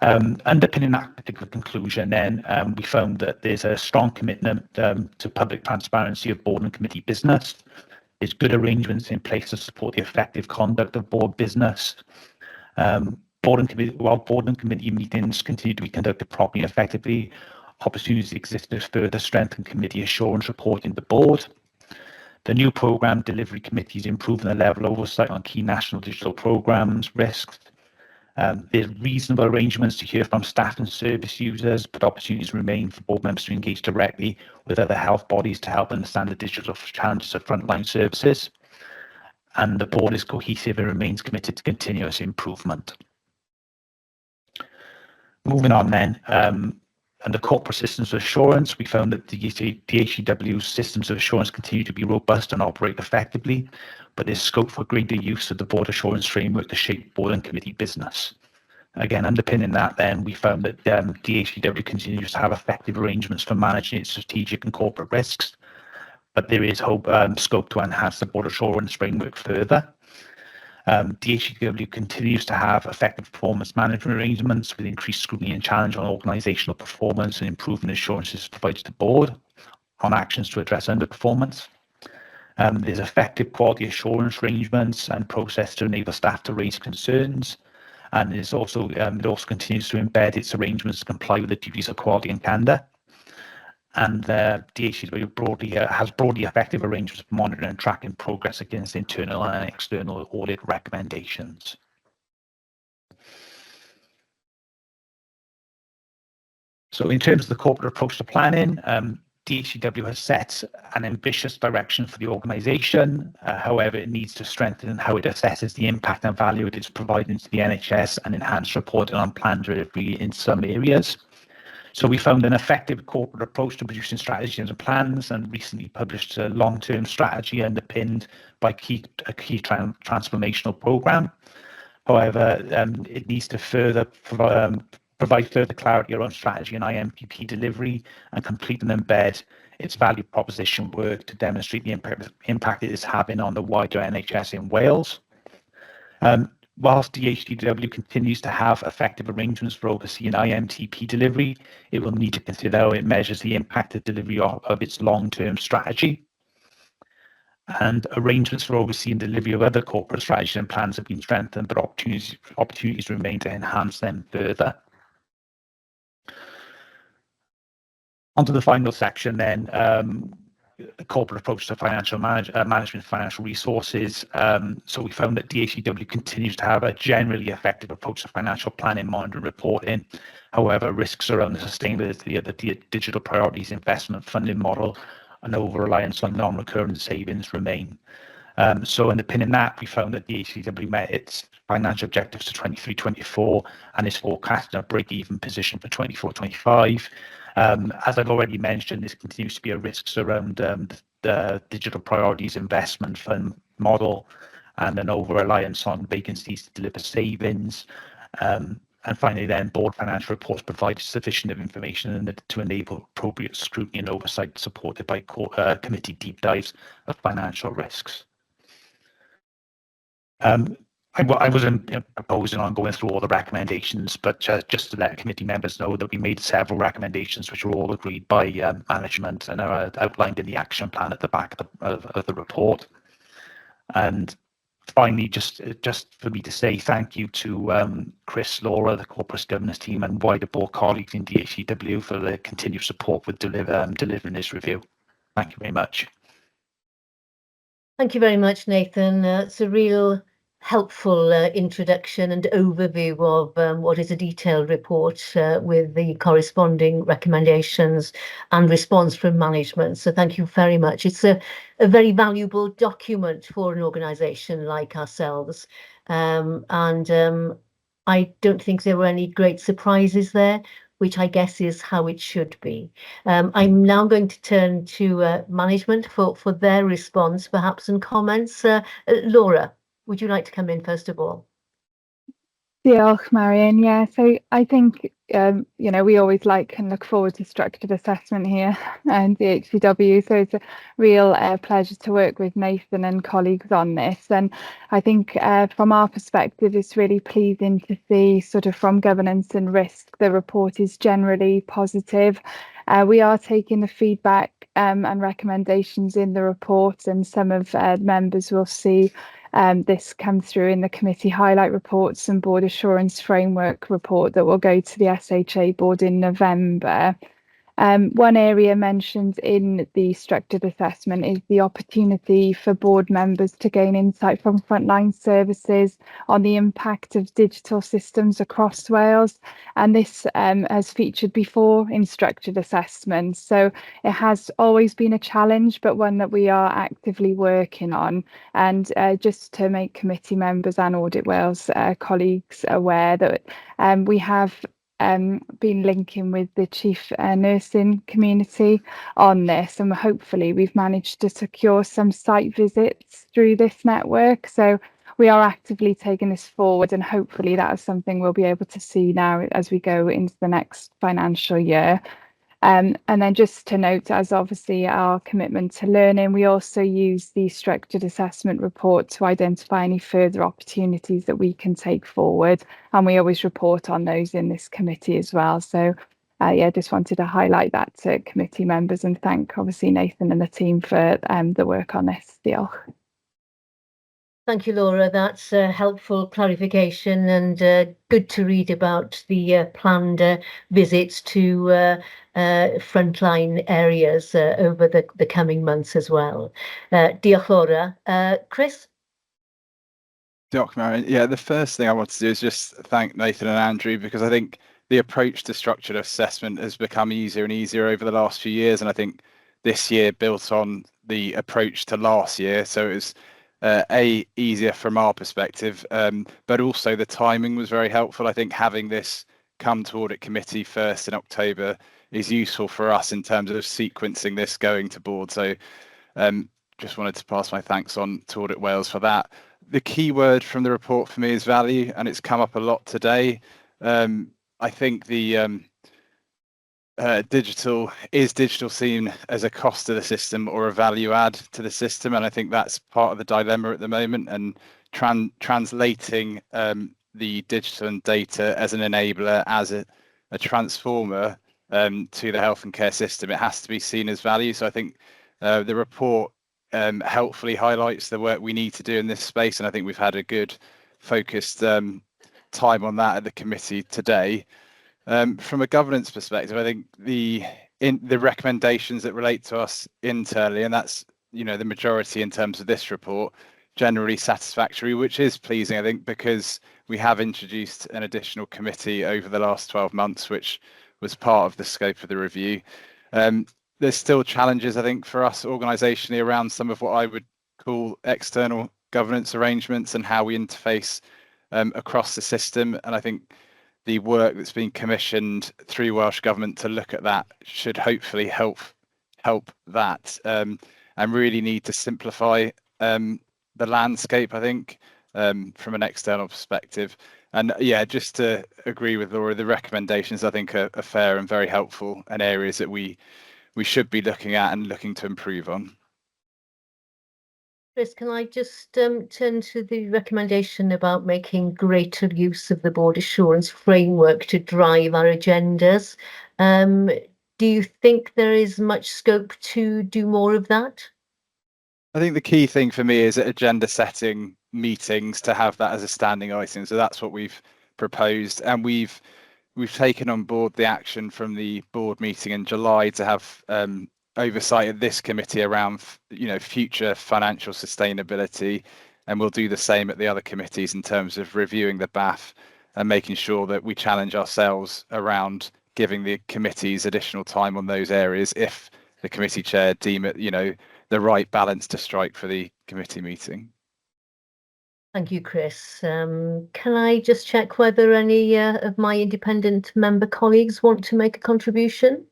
Underpinning that particular conclusion then, we found that there's a strong commitment to public transparency of board and committee business. There's good arrangements in place to support the effective conduct of board business. While board and committee meetings continue to be conducted properly and effectively, opportunities exist to further strengthen committee assurance reporting to the board. The new Programme Delivery Committee is improving the level of oversight on key national digital programmes, risks. There's reasonable arrangements to hear from staff and service users, but opportunities remain for board members to engage directly with other health bodies to help understand the digital challenges of frontline services. And the board is cohesive and remains committed to continuous improvement. Moving on then, under corporate systems of assurance, we found that the DHEW's systems of assurance continue to be robust and operate effectively, but there's scope for greater use of the board assurance framework to shape board and committee business. Again, underpinning that then, we found that DHEW continues to have effective arrangements for managing its strategic and corporate risks, but there is scope to enhance the board assurance framework further. DHEW continues to have effective performance management arrangements with increased scrutiny and challenge on organisational performance and improvement assurances provided to the board on actions to address underperformance. There's effective quality assurance arrangements and process to enable staff to raise concerns, and it also continues to embed its arrangements to comply with the duties of quality and candour. And DHEW has broadly effective arrangements for monitoring and tracking progress against internal and external audit recommendations. So in terms of the corporate approach to planning, DHEW has set an ambitious direction for the organisation. However, it needs to strengthen how it assesses the impact and value it is providing to the NHS and enhance reporting on plan delivery in some areas. So we found an effective corporate approach to producing strategies and plans, and recently published a long-term strategy underpinned by a key transformational programme. However, it needs to provide further clarity around strategy and IMPP delivery, and complete and embed its value proposition work to demonstrate the impact it is having on the wider NHS in Wales. Whilst DHEW continues to have effective arrangements for overseeing IMTP delivery, it will need to consider how it measures the impact of delivery of its long-term strategy. And arrangements for overseeing delivery of other corporate strategies and plans have been strengthened, but opportunities remain to enhance them further. Onto the final section then, corporate approach to financial management, financial resources. So we found that DHEW continues to have a generally effective approach to financial planning, monitoring, reporting. However, risks around the sustainability of the digital priorities, investment funding model, and over-reliance on non-recurrent savings remain. So underpinning that, we found that DHEW met its financial objectives to 23-24 and is forecasting a break-even position for 24-25. As I've already mentioned, this continues to be a risk around the digital priorities investment fund model, and an over-reliance on vacancies to deliver savings. And finally then, board financial reports provide sufficient information to enable appropriate scrutiny and oversight, supported by committee deep dives of financial risks. I wasn't proposing on going through all the recommendations, but just to let committee members know that we made several recommendations which were all agreed by management and are outlined in the action plan at the back of the report. And finally, just for me to say thank you to Chris, Laura, the corporate governance team, and wider board colleagues in DHEW for their continued support with delivering this review. Thank you very much. Thank you very much, Nathan. It's a real helpful introduction and overview of what is a detailed report with the corresponding recommendations and response from management. So thank you very much. It's a very valuable document for an organisation like ourselves. I don't think there were any great surprises there. which I guess is how it should be. I'm now going to turn to management for their response, perhaps, and comments. Laura, would you like to come in first of all? Diolch, Marion. Yeah, so I think, we always like and look forward to structured assessment here and the HCW. So it's a real pleasure to work with Nathan and colleagues on this. And I think from our perspective, it's really pleasing to see sort of from governance and risk, the report is generally positive. We are taking the feedback and recommendations in the report, and some of members will see this come through in the committee highlight reports and board assurance framework report that will go to the SHA board in November. One area mentioned in the structured assessment is the opportunity for board members to gain insight from frontline services on the impact of digital systems across Wales. And this has featured before in structured assessments. So it has always been a challenge, but one that we are actively working on. And just to make committee members and Audit Wales colleagues aware that we have been linking with the chief nursing community on this, and hopefully we've managed to secure some site visits through this network. So we are actively taking this forward, and hopefully that is something we'll be able to see now as we go into the next financial year. And then just to note, as obviously our commitment to learning, we also use the structured assessment report to identify any further opportunities that we can take forward. And we always report on those in this committee as well. So yeah, just wanted to highlight that to committee members and thank obviously Nathan and the team for the work on this. Diolch. Thank you, Laura. That's a helpful clarification, and good to read about the planned visits to frontline areas over the coming months as well. Diolch, Laura. Chris? Diolch, Marion. Yeah, the first thing I want to do is just thank Nathan and Andrew, because I think the approach to structured assessment has become easier and easier over the last few years. And I think this year built on the approach to last year. So it was easier from our perspective, but also the timing was very helpful. I think having this come to audit committee first in October is useful for us in terms of sequencing this going to board. So just wanted to pass my thanks on to Audit Wales for that. The key word from the report for me is value, and it's come up a lot today. I think the digital seen as a cost to the system or a value add to the system, and I think that's part of the dilemma at the moment. And translating the digital and data as an enabler, as a transformer to the health and care system, it has to be seen as value. So I think the report helpfully highlights the work we need to do in this space, and I think we've had a good focused time on that at the committee today. From a governance perspective, I think the recommendations that relate to us internally, and that's the majority in terms of this report, generally satisfactory, which is pleasing, I think, because we have introduced an additional committee over the last 12 months, which was part of the scope of the review. There's still challenges, I think, for us organisationally around some of what I would call external governance arrangements and how we interface across the system. And I think the work that's been commissioned through Welsh Government to look at that should hopefully help that, and really need to simplify the landscape, I think, from an external perspective. And yeah, just to agree with Laura, the recommendations I think are fair and very helpful, and areas that we should be looking at and looking to improve on. Chris, can I just turn to the recommendation about making greater use of the board assurance framework to drive our agendas? Do you think there is much scope to do more of that? I think the key thing for me is at agenda setting meetings to have that as a standing item. So that's what we've proposed, and we've taken on board the action from the board meeting in July to have oversight of this committee around future financial sustainability, and we'll do the same at the other committees in terms of reviewing the BAF and making sure that we challenge ourselves around giving the committees additional time on those areas if the committee chair deem it the right balance to strike for the committee meeting. Thank you, Chris. Can I just check whether any of my independent member colleagues want to make a contribution?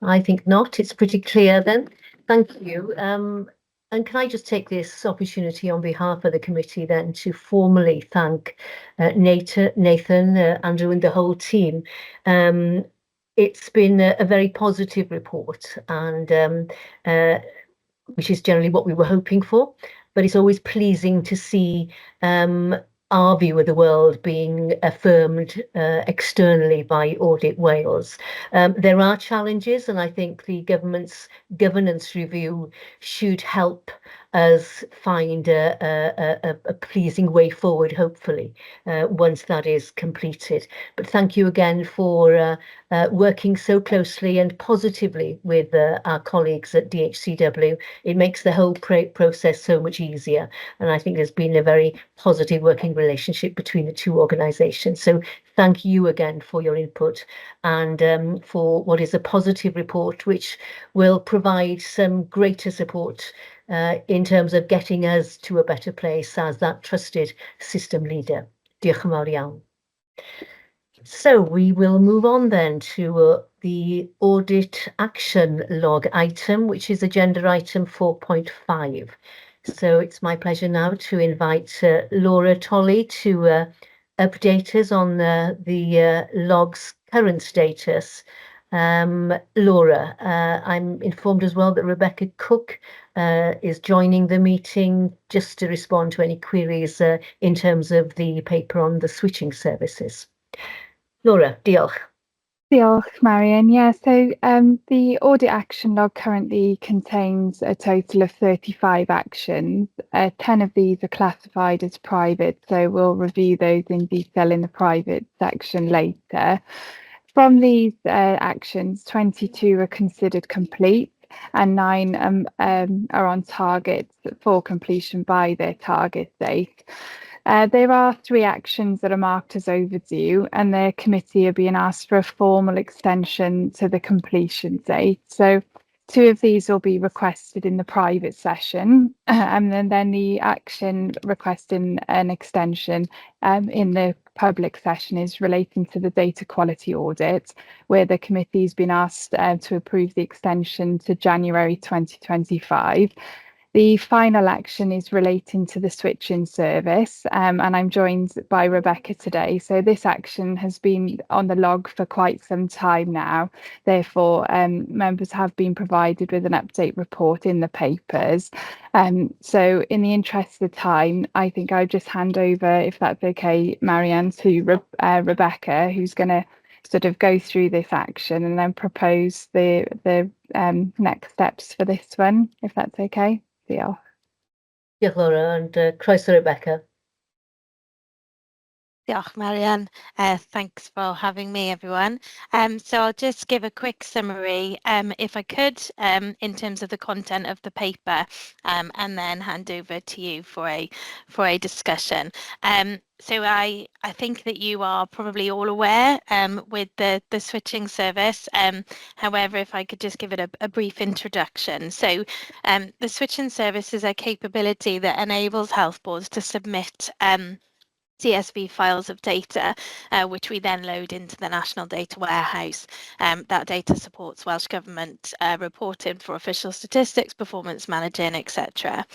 I think not. It's pretty clear then. Thank you. And can I just take this opportunity on behalf of the committee then to formally thank Nathan, Andrew and the whole team. It's been a very positive report and which is generally what we were hoping for, but it's always pleasing to see our view of the world being affirmed externally by Audit Wales. There are challenges, and I think the government's governance review should help us find a pleasing way forward, hopefully, once that is completed. But thank you again for working so closely and positively with our colleagues at DHCW. It makes the whole process so much easier. And I think there's been a very positive working relationship between the two organisations. So thank you again for your input and for what is a positive report, which will provide some greater support in terms of getting us to a better place as that trusted system leader. Diolch yn fawr iawn. So we will move on then to the audit action log item, which is agenda item 4.5. So it's my pleasure now to invite Laura Tolley to update us on the log's current status. Laura, I'm informed as well that Rebecca Cook is joining the meeting just to respond to any queries in terms of the paper on the switching services. Laura, diolch. Diolch, Marion. Yeah, so the audit action log currently contains a total of 35 actions. 10 of these are classified as private, so we'll review those in detail in the private section later. From these actions, 22 are considered complete and 9 are on target for completion by their target date. There are 3 actions that are marked as overdue, and the committee are being asked for a formal extension to the completion date. So 2 of these will be requested in the private session, and then the action requesting an extension in the public session is relating to the data quality audit, where the committee has been asked to approve the extension to January 2025. The final action is relating to the switching service, and I'm joined by Rebecca today. So this action has been on the log for quite some time now. Therefore, members have been provided with an update report in the papers. So in the interest of time, I think I'll just hand over, if that's okay, Marianne, to Rebecca, who's going to sort of go through this action and then propose the next steps for this one, if that's okay. Diolch. Diolch, Laura, and croeso, Rebecca. Diolch, Marianne. Thanks for having me, everyone. So I'll just give a quick summary, if I could, in terms of the content of the paper, and then hand over to you for a discussion. So I think that you are probably all aware with the switching service. However, if I could just give it a brief introduction. So the switching service is a capability that enables health boards to submit CSV files of data, which we then load into the National Data Warehouse. That data supports Welsh Government reporting for official statistics, performance managing, etc.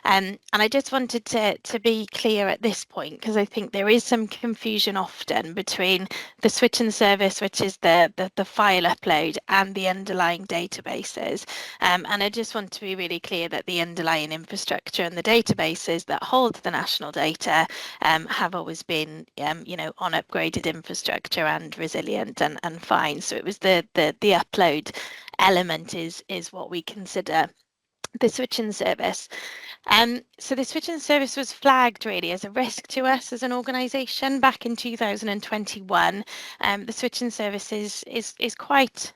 And I just wanted to be clear at this point, because I think there is some confusion often between the switching service, which is the file upload, and the underlying databases. And I just want to be really clear that the underlying infrastructure and the databases that hold the national data have always been, on upgraded infrastructure and resilient and fine. So it was the upload element is what we consider the switching service. So the switching service was flagged really as a risk to us as an organisation back in 2021. The switching service is quite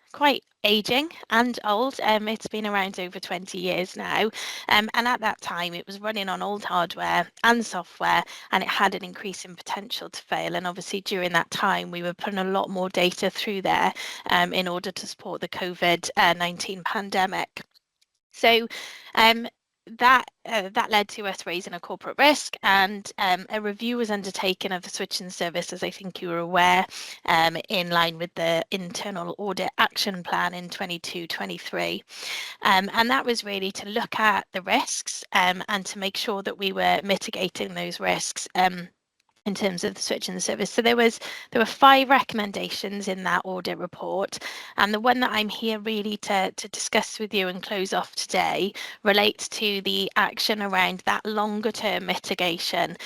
aging and old. It's been around over 20 years now, and at that time it was running on old hardware and software, and it had an increasing potential to fail. And obviously during that time we were putting a lot more data through there in order to support the COVID-19 pandemic. So that led to us raising a corporate risk, and a review was undertaken of the switching service, as I think you were aware, in line with the internal audit action plan in 22-23. And that was really to look at the risks and to make sure that we were mitigating those risks in terms of the switching service. So there were 5 recommendations in that audit report, and the one that I'm here really to discuss with you and close off today relates to the action around that longer term mitigation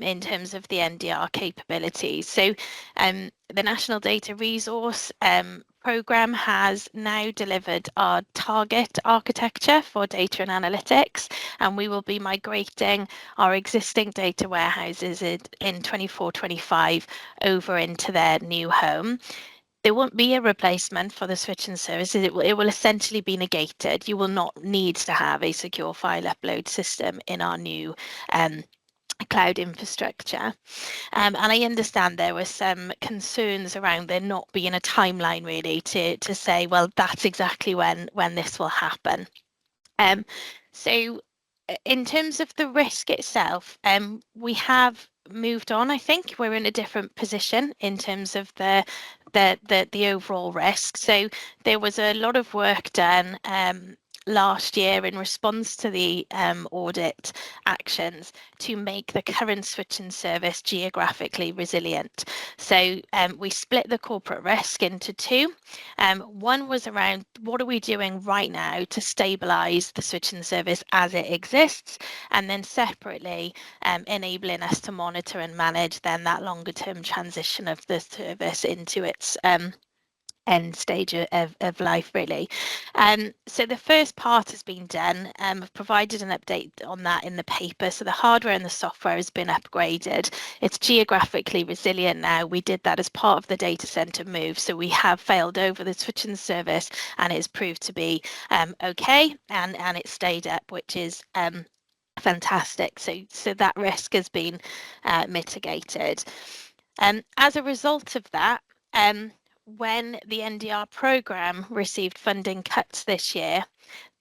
in terms of the NDR capabilities. So the National Data Resource Programme has now delivered our target architecture for data and analytics, and we will be migrating our existing data warehouses in 24-25 over into their new home. There won't be a replacement for the switching services. It will essentially be negated. You will not need to have a secure file upload system in our new cloud infrastructure. And I understand there were some concerns around there not being a timeline really to say, well, that's exactly when this will happen. So in terms of the risk itself, we have moved on. I think we're in a different position in terms of the overall risk. So there was a lot of work done last year in response to the audit actions to make the current switching service geographically resilient. So we split the corporate risk into 2. One was around what are we doing right now to stabilise the switching service as it exists, and then separately enabling us to monitor and manage then that longer term transition of the service into its end stage of life really. So the first part has been done. I've provided an update on that in the paper. So the hardware and the software has been upgraded. It's geographically resilient now. We did that as part of the data center move. So we have failed over the switching service, and it's proved to be okay, and it stayed up, which is fantastic. So that risk has been mitigated. As a result of that, when the NDR programme received funding cuts this year,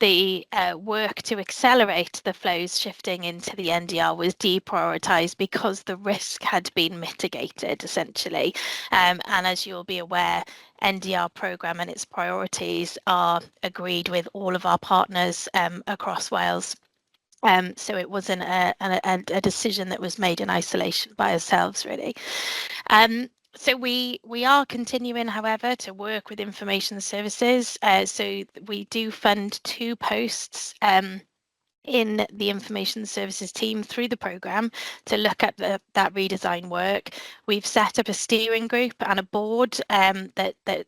the work to accelerate the flows shifting into the NDR was deprioritised because the risk had been mitigated, essentially. And as you'll be aware, NDR programme and its priorities are agreed with all of our partners across Wales. So it wasn't a decision that was made in isolation by ourselves, really. So we are continuing, however, to work with information services. So we do fund 2 posts in the information services team through the programme to look at that redesign work. We've set up a steering group and a board that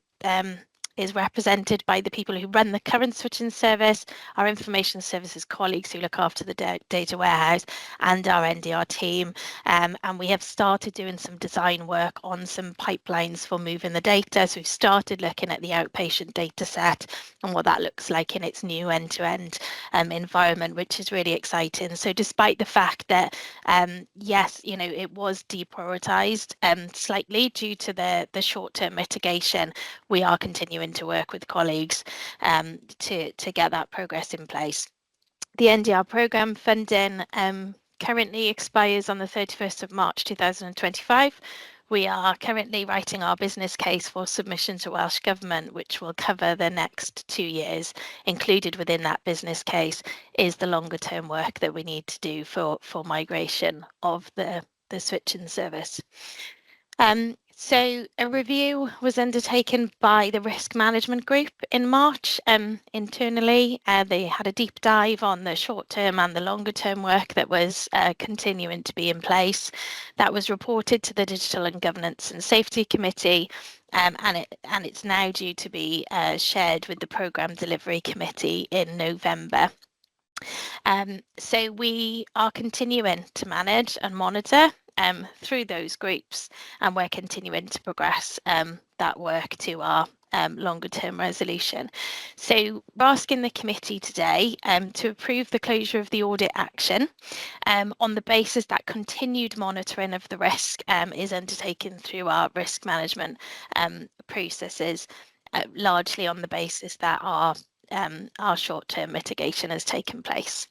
is represented by the people who run the current switching service, our information services colleagues who look after the data warehouse, and our NDR team. And we have started doing some design work on some pipelines for moving the data. So we've started looking at the outpatient data set and what that looks like in its new end-to-end environment, which is really exciting. So despite the fact that, yes, you know, it was deprioritised slightly due to the short-term mitigation, we are continuing to work with colleagues to get that progress in place. The NDR programme funding currently expires on the 31st of March 2025. We are currently writing our business case for submission to Welsh Government, which will cover the next 2 years. Included within that business case is the longer term work that we need to do for migration of the switching service. So a review was undertaken by the risk management group in March. Internally, they had a deep dive on the short term and the longer term work that was continuing to be in place. That was reported to the Digital and Governance and Safety Committee, and it's now due to be shared with the Programme Delivery Committee in November. So we are continuing to manage and monitor through those groups, and we're continuing to progress that work to our longer term resolution. So we're asking the committee today to approve the closure of the audit action on the basis that continued monitoring of the risk is undertaken through our risk management processes, largely on the basis that our short-term mitigation has taken place.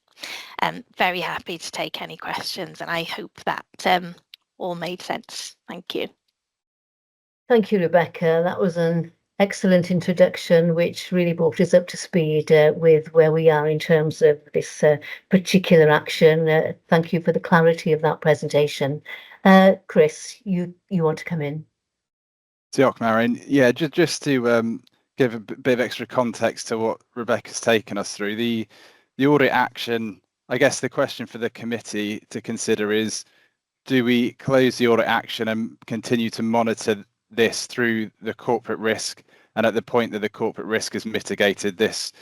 Very happy to take any questions, and I hope that all made sense. Thank you. Thank you, Rebecca. That was an excellent introduction, which really brought us up to speed with where we are in terms of this particular action. Thank you for the clarity of that presentation. Chris, you want to come in? Diolch, Marion. Yeah, just to give a bit of extra context to what Rebecca's taken us through. The audit action, I guess the question for the committee to consider is, do we close the audit action and continue to monitor this through the corporate risk? And at the point that the corporate risk is mitigated, this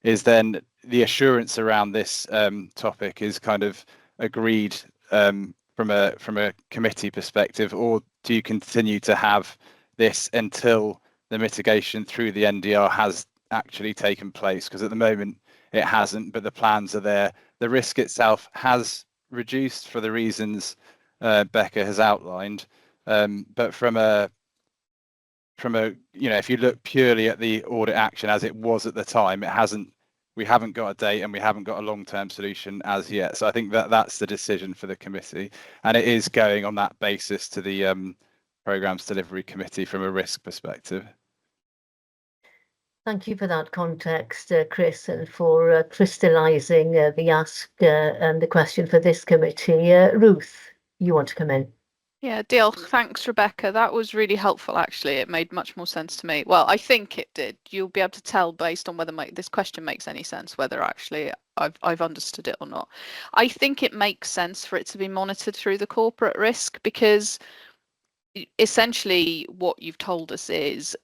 is then the assurance around this topic is kind of agreed from a committee perspective, or do you continue to have this until the mitigation through the NDR has actually taken place? Because at the moment it hasn't, but the plans are there. The risk itself has reduced for the reasons Becca has outlined, but from a if you look purely at the audit action as it was at the time, we haven't got a date and we haven't got a long-term solution as yet. So I think that's the decision for the committee, and it is going on that basis to the Programmes Delivery Committee from a risk perspective. Thank you for that context, Chris, and for crystallising the ask and the question for this committee. Ruth, you want to come in? Yeah, diolch. Thanks, Rebecca. That was really helpful, actually. It made much more sense to me. Well, I think it did. You'll be able to tell based on whether this question makes any sense, whether actually I've understood it or not. I think it makes sense for it to be monitored through the corporate risk, because essentially what you've told us is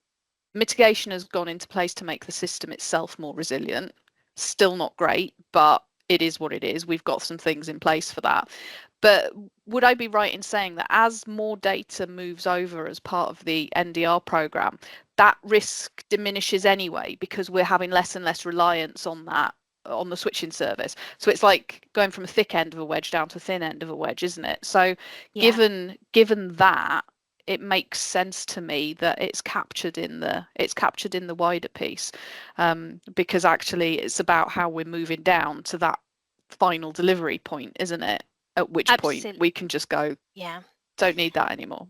mitigation has gone into place to make the system itself more resilient. Still not great, but it is what it is. We've got some things in place for that. But would I be right in saying that as more data moves over as part of the NDR program, that risk diminishes anyway, because we're having less and less reliance on that, on the switching service? So it's like going from a thick end of a wedge down to a thin end of a wedge, isn't it? So given that, it makes sense to me that it's captured in the wider piece, because actually it's about how we're moving down to that final delivery point, isn't it? At which point we can just go, don't need that anymore.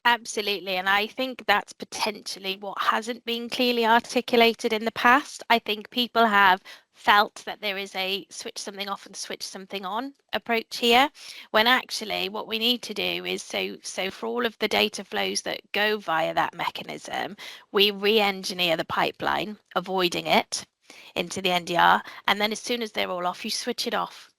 Absolutely, and I think that's potentially what hasn't been clearly articulated in the past. I think people have felt that there is a switch something off and switch something on approach here, when actually what we need to do is so for all of the data flows that go via that mechanism, we re-engineer the pipeline, avoiding it into the NDR, and then as soon as they're all off, you switch it off.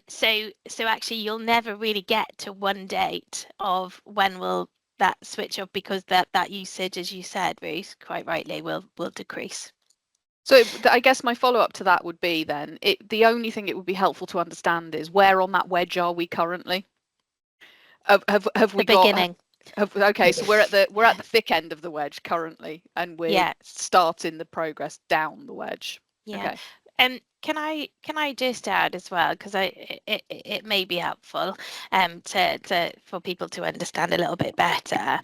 So actually you'll never really get to one date of when will that switch off, because that usage, as you said, Ruth, quite rightly, will decrease. So I guess my follow-up to that would be then, the only thing it would be helpful to understand is where on that wedge are we currently? Have we got beginning? Okay, so we're at the thick end of the wedge currently, and we're starting the progress down the wedge. Yeah. Okay. Can I just add as well, because it may be helpful for people to understand a little bit better.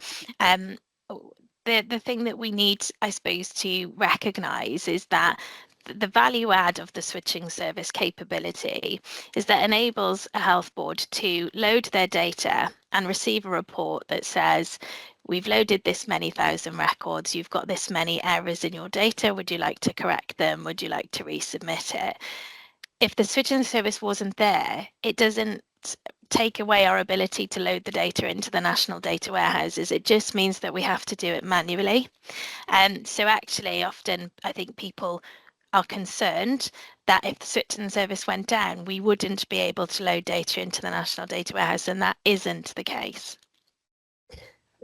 The thing that we need, I suppose, to recognise is that the value add of the switching service capability is that enables a health board to load their data and receive a report that says, we've loaded this many thousand records, you've got this many errors in your data, would you like to correct them, would you like to resubmit it? If the switching service wasn't there, it doesn't take away our ability to load the data into the national data warehouses. It just means that we have to do it manually. And so actually often I think people are concerned that if the switching service went down, we wouldn't be able to load data into the national data warehouse, and that isn't the case.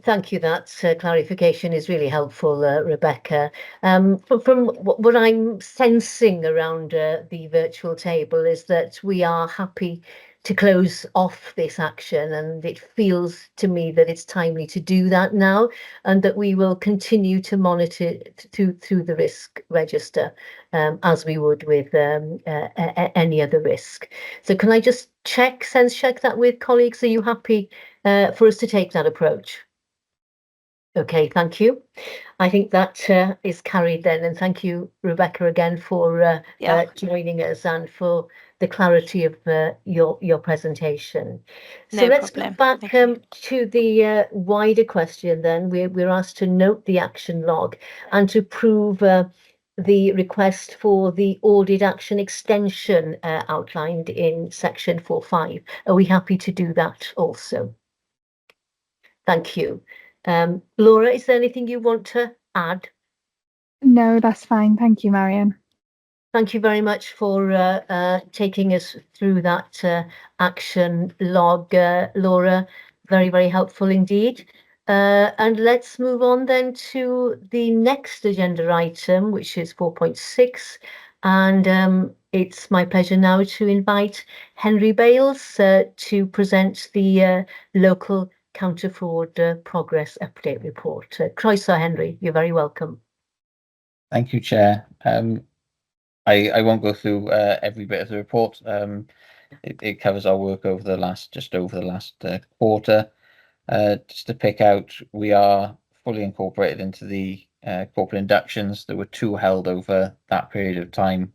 Thank you. That clarification is really helpful, Rebecca. From what I'm sensing around the virtual table is that we are happy to close off this action, and it feels to me that it's timely to do that now, and that we will continue to monitor through the risk register as we would with any other risk. So can I just sense check that with colleagues? Are you happy for us to take that approach? Okay, thank you. I think that is carried then, and thank you, Rebecca, again for joining us and for the clarity of your presentation. So No let's problem. go back Thank you. to the wider question then. We're asked to note the action log and to prove the request for the audit action extension outlined in section 4.5. Are we happy to do that also? Thank you. Laura, is there anything you want to add? No, that's fine. Thank you, Marion. Thank you very much for taking us through that action log, Laura. Very, very helpful indeed. And let's move on then to the next agenda item, which is 4.6. And it's my pleasure now to invite Henry Bales to present the local counter-fraud progress update report. Croeso, Henry, you're very welcome. Thank you, Chair. I won't go through every bit of the report. It covers our work over the last quarter. Just to pick out, we are fully incorporated into the corporate inductions. There were 2 held over that period of time.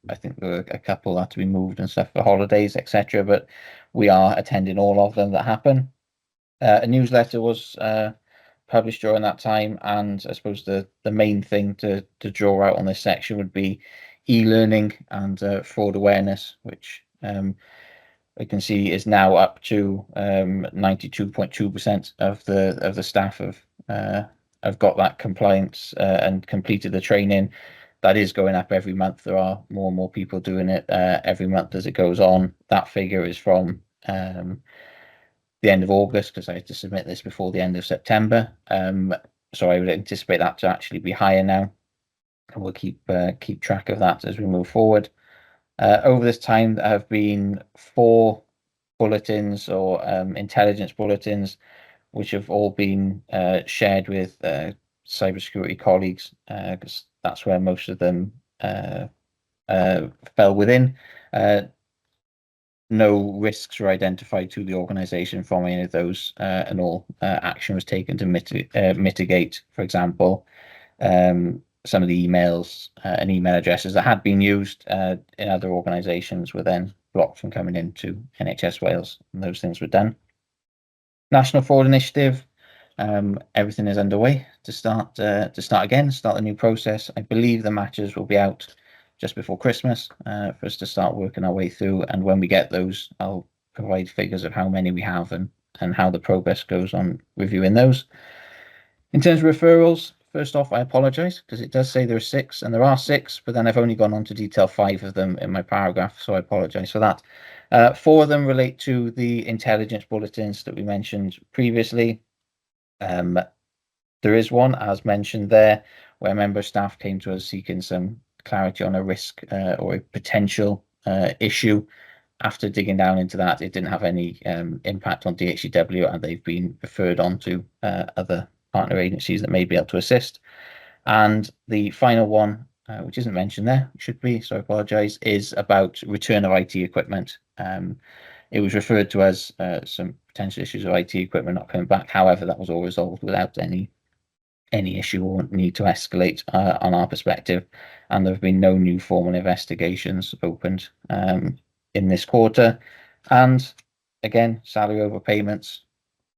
I think there were a couple that had to be moved and stuff for holidays, etc. But we are attending all of them that happen. A newsletter was published during that time, and I suppose the main thing to draw out on this section would be e-learning and fraud awareness, which we can see is now up to 92.2% of the staff have got that compliance and completed the training. That is going up every month. There are more and more people doing it every month as it goes on. That figure is from the end of August, because I had to submit this before the end of September. So I would anticipate that to actually be higher now, and we'll keep track of that as we move forward. Over this time, there have been 4 bulletins or intelligence bulletins, which have all been shared with cybersecurity colleagues, because that's where most of them fell within. No risks were identified to the organisation from any of those, and all action was taken to mitigate, for example, some of the emails and email addresses that had been used in other organisations were then blocked from coming into NHS Wales, and those things were done. National Fraud Initiative, everything is underway to start a new process. I believe the matches will be out just before Christmas for us to start working our way through, and when we get those, I'll provide figures of how many we have and how the progress goes on reviewing those. In terms of referrals, first off, I apologise, because it does say there are 6, and there are 6, but then I've only gone on to detail 5 of them in my paragraph, so I apologise for that. 4 of them relate to the intelligence bulletins that we mentioned previously. There is one, as mentioned there, where a member of staff came to us seeking some clarity on a risk or a potential issue. After digging down into that, it didn't have any impact on DHCW, and they've been referred on to other partner agencies that may be able to assist. And the final one, which isn't mentioned there, should be, so I apologise, is about return of IT equipment. It was referred to as some potential issues of IT equipment not coming back. However, that was all resolved without any issue or need to escalate on our perspective, and there have been no new formal investigations opened in this quarter. And again, salary overpayments,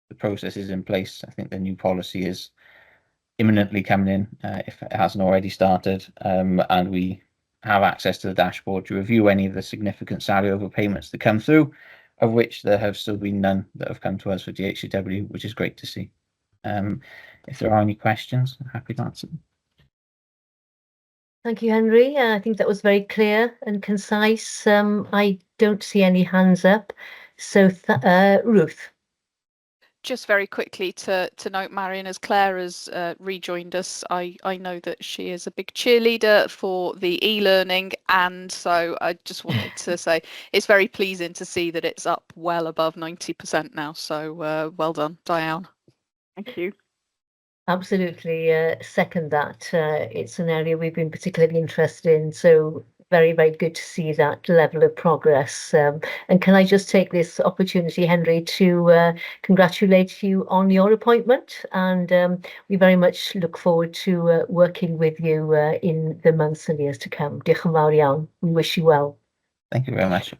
the process is in place. I think the new policy is imminently coming in, if it hasn't already started, and we have access to the dashboard to review any of the significant salary overpayments that come through, of which there have still been none that have come to us for DHCW, which is great to see. If there are any questions, I'm happy to answer them. Thank you, Henry. I think that was very clear and concise. I don't see any hands up. So, Ruth. Just very quickly to note, Marion, as Claire has rejoined us, I know that she is a big cheerleader for the e-learning, and so I just wanted to say it's very pleasing to see that it's up well above 90% now. So well done, Diane. Thank you. Absolutely second that. It's an area we've been particularly interested in, so very, very good to see that level of progress. And can I just take this opportunity, Henry, to congratulate you on your appointment, and we very much look forward to working with you in the months and years to come. Diolch yn fawr iawn. We wish you well. Thank you very much.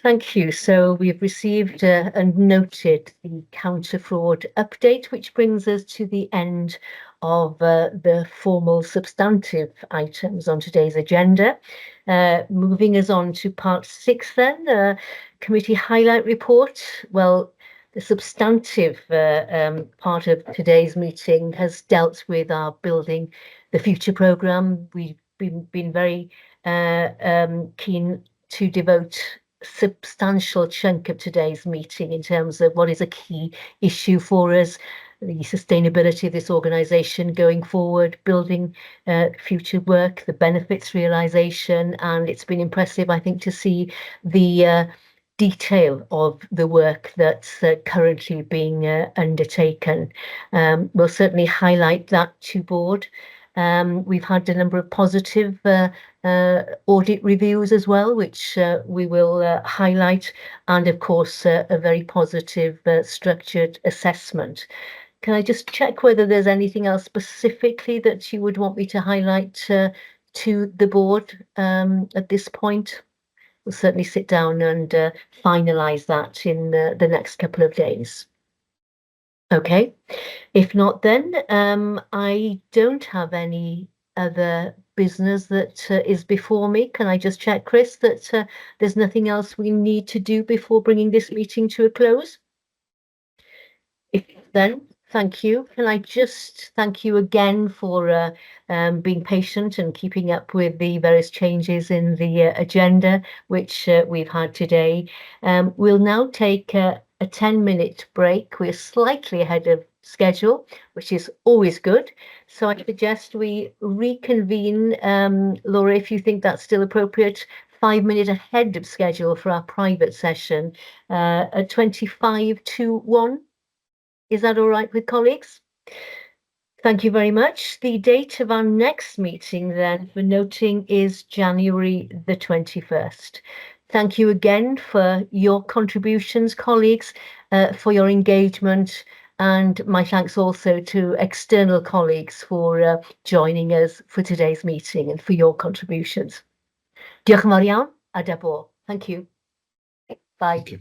Thank you. So we've received and noted the counter fraud update, which brings us to the end of the formal substantive items on today's agenda. Moving us on to part 6 then, committee highlight report. Well, the substantive part of today's meeting has dealt with our Building the Future programme. We've been very keen to devote substantial chunk of today's meeting in terms of what is a key issue for us, the sustainability of this organisation going forward, building future work, the benefits realisation, and it's been impressive, I think, to see the detail of the work that's currently being undertaken. We'll certainly highlight that to board. We've had a number of positive audit reviews as well, which we will highlight, and of course a very positive structured assessment. Can I just check whether there's anything else specifically that you would want me to highlight to the board at this point? We'll certainly sit down and finalise that in the next couple of days. Okay, if not, then I don't have any other business that is before me. Can I just check, Chris, that there's nothing else we need to do before bringing this meeting to a close? If then, thank you. Can I just thank you again for being patient and keeping up with the various changes in the agenda which we've had today. We'll now take a 10-minute break. We're slightly ahead of schedule, which is always good. So I suggest we reconvene, Laura, if you think that's still appropriate, 5 minutes ahead of schedule for our private session at 25 to 1. Is that all right with colleagues? Thank you very much. The date of our next meeting then for noting is January the 21st. Thank you again for your contributions, colleagues, for your engagement, and my thanks also to external colleagues for joining us for today's meeting and for your contributions. Diolch yn fawr iawn a dybo. Thank you. Bye. Thank you.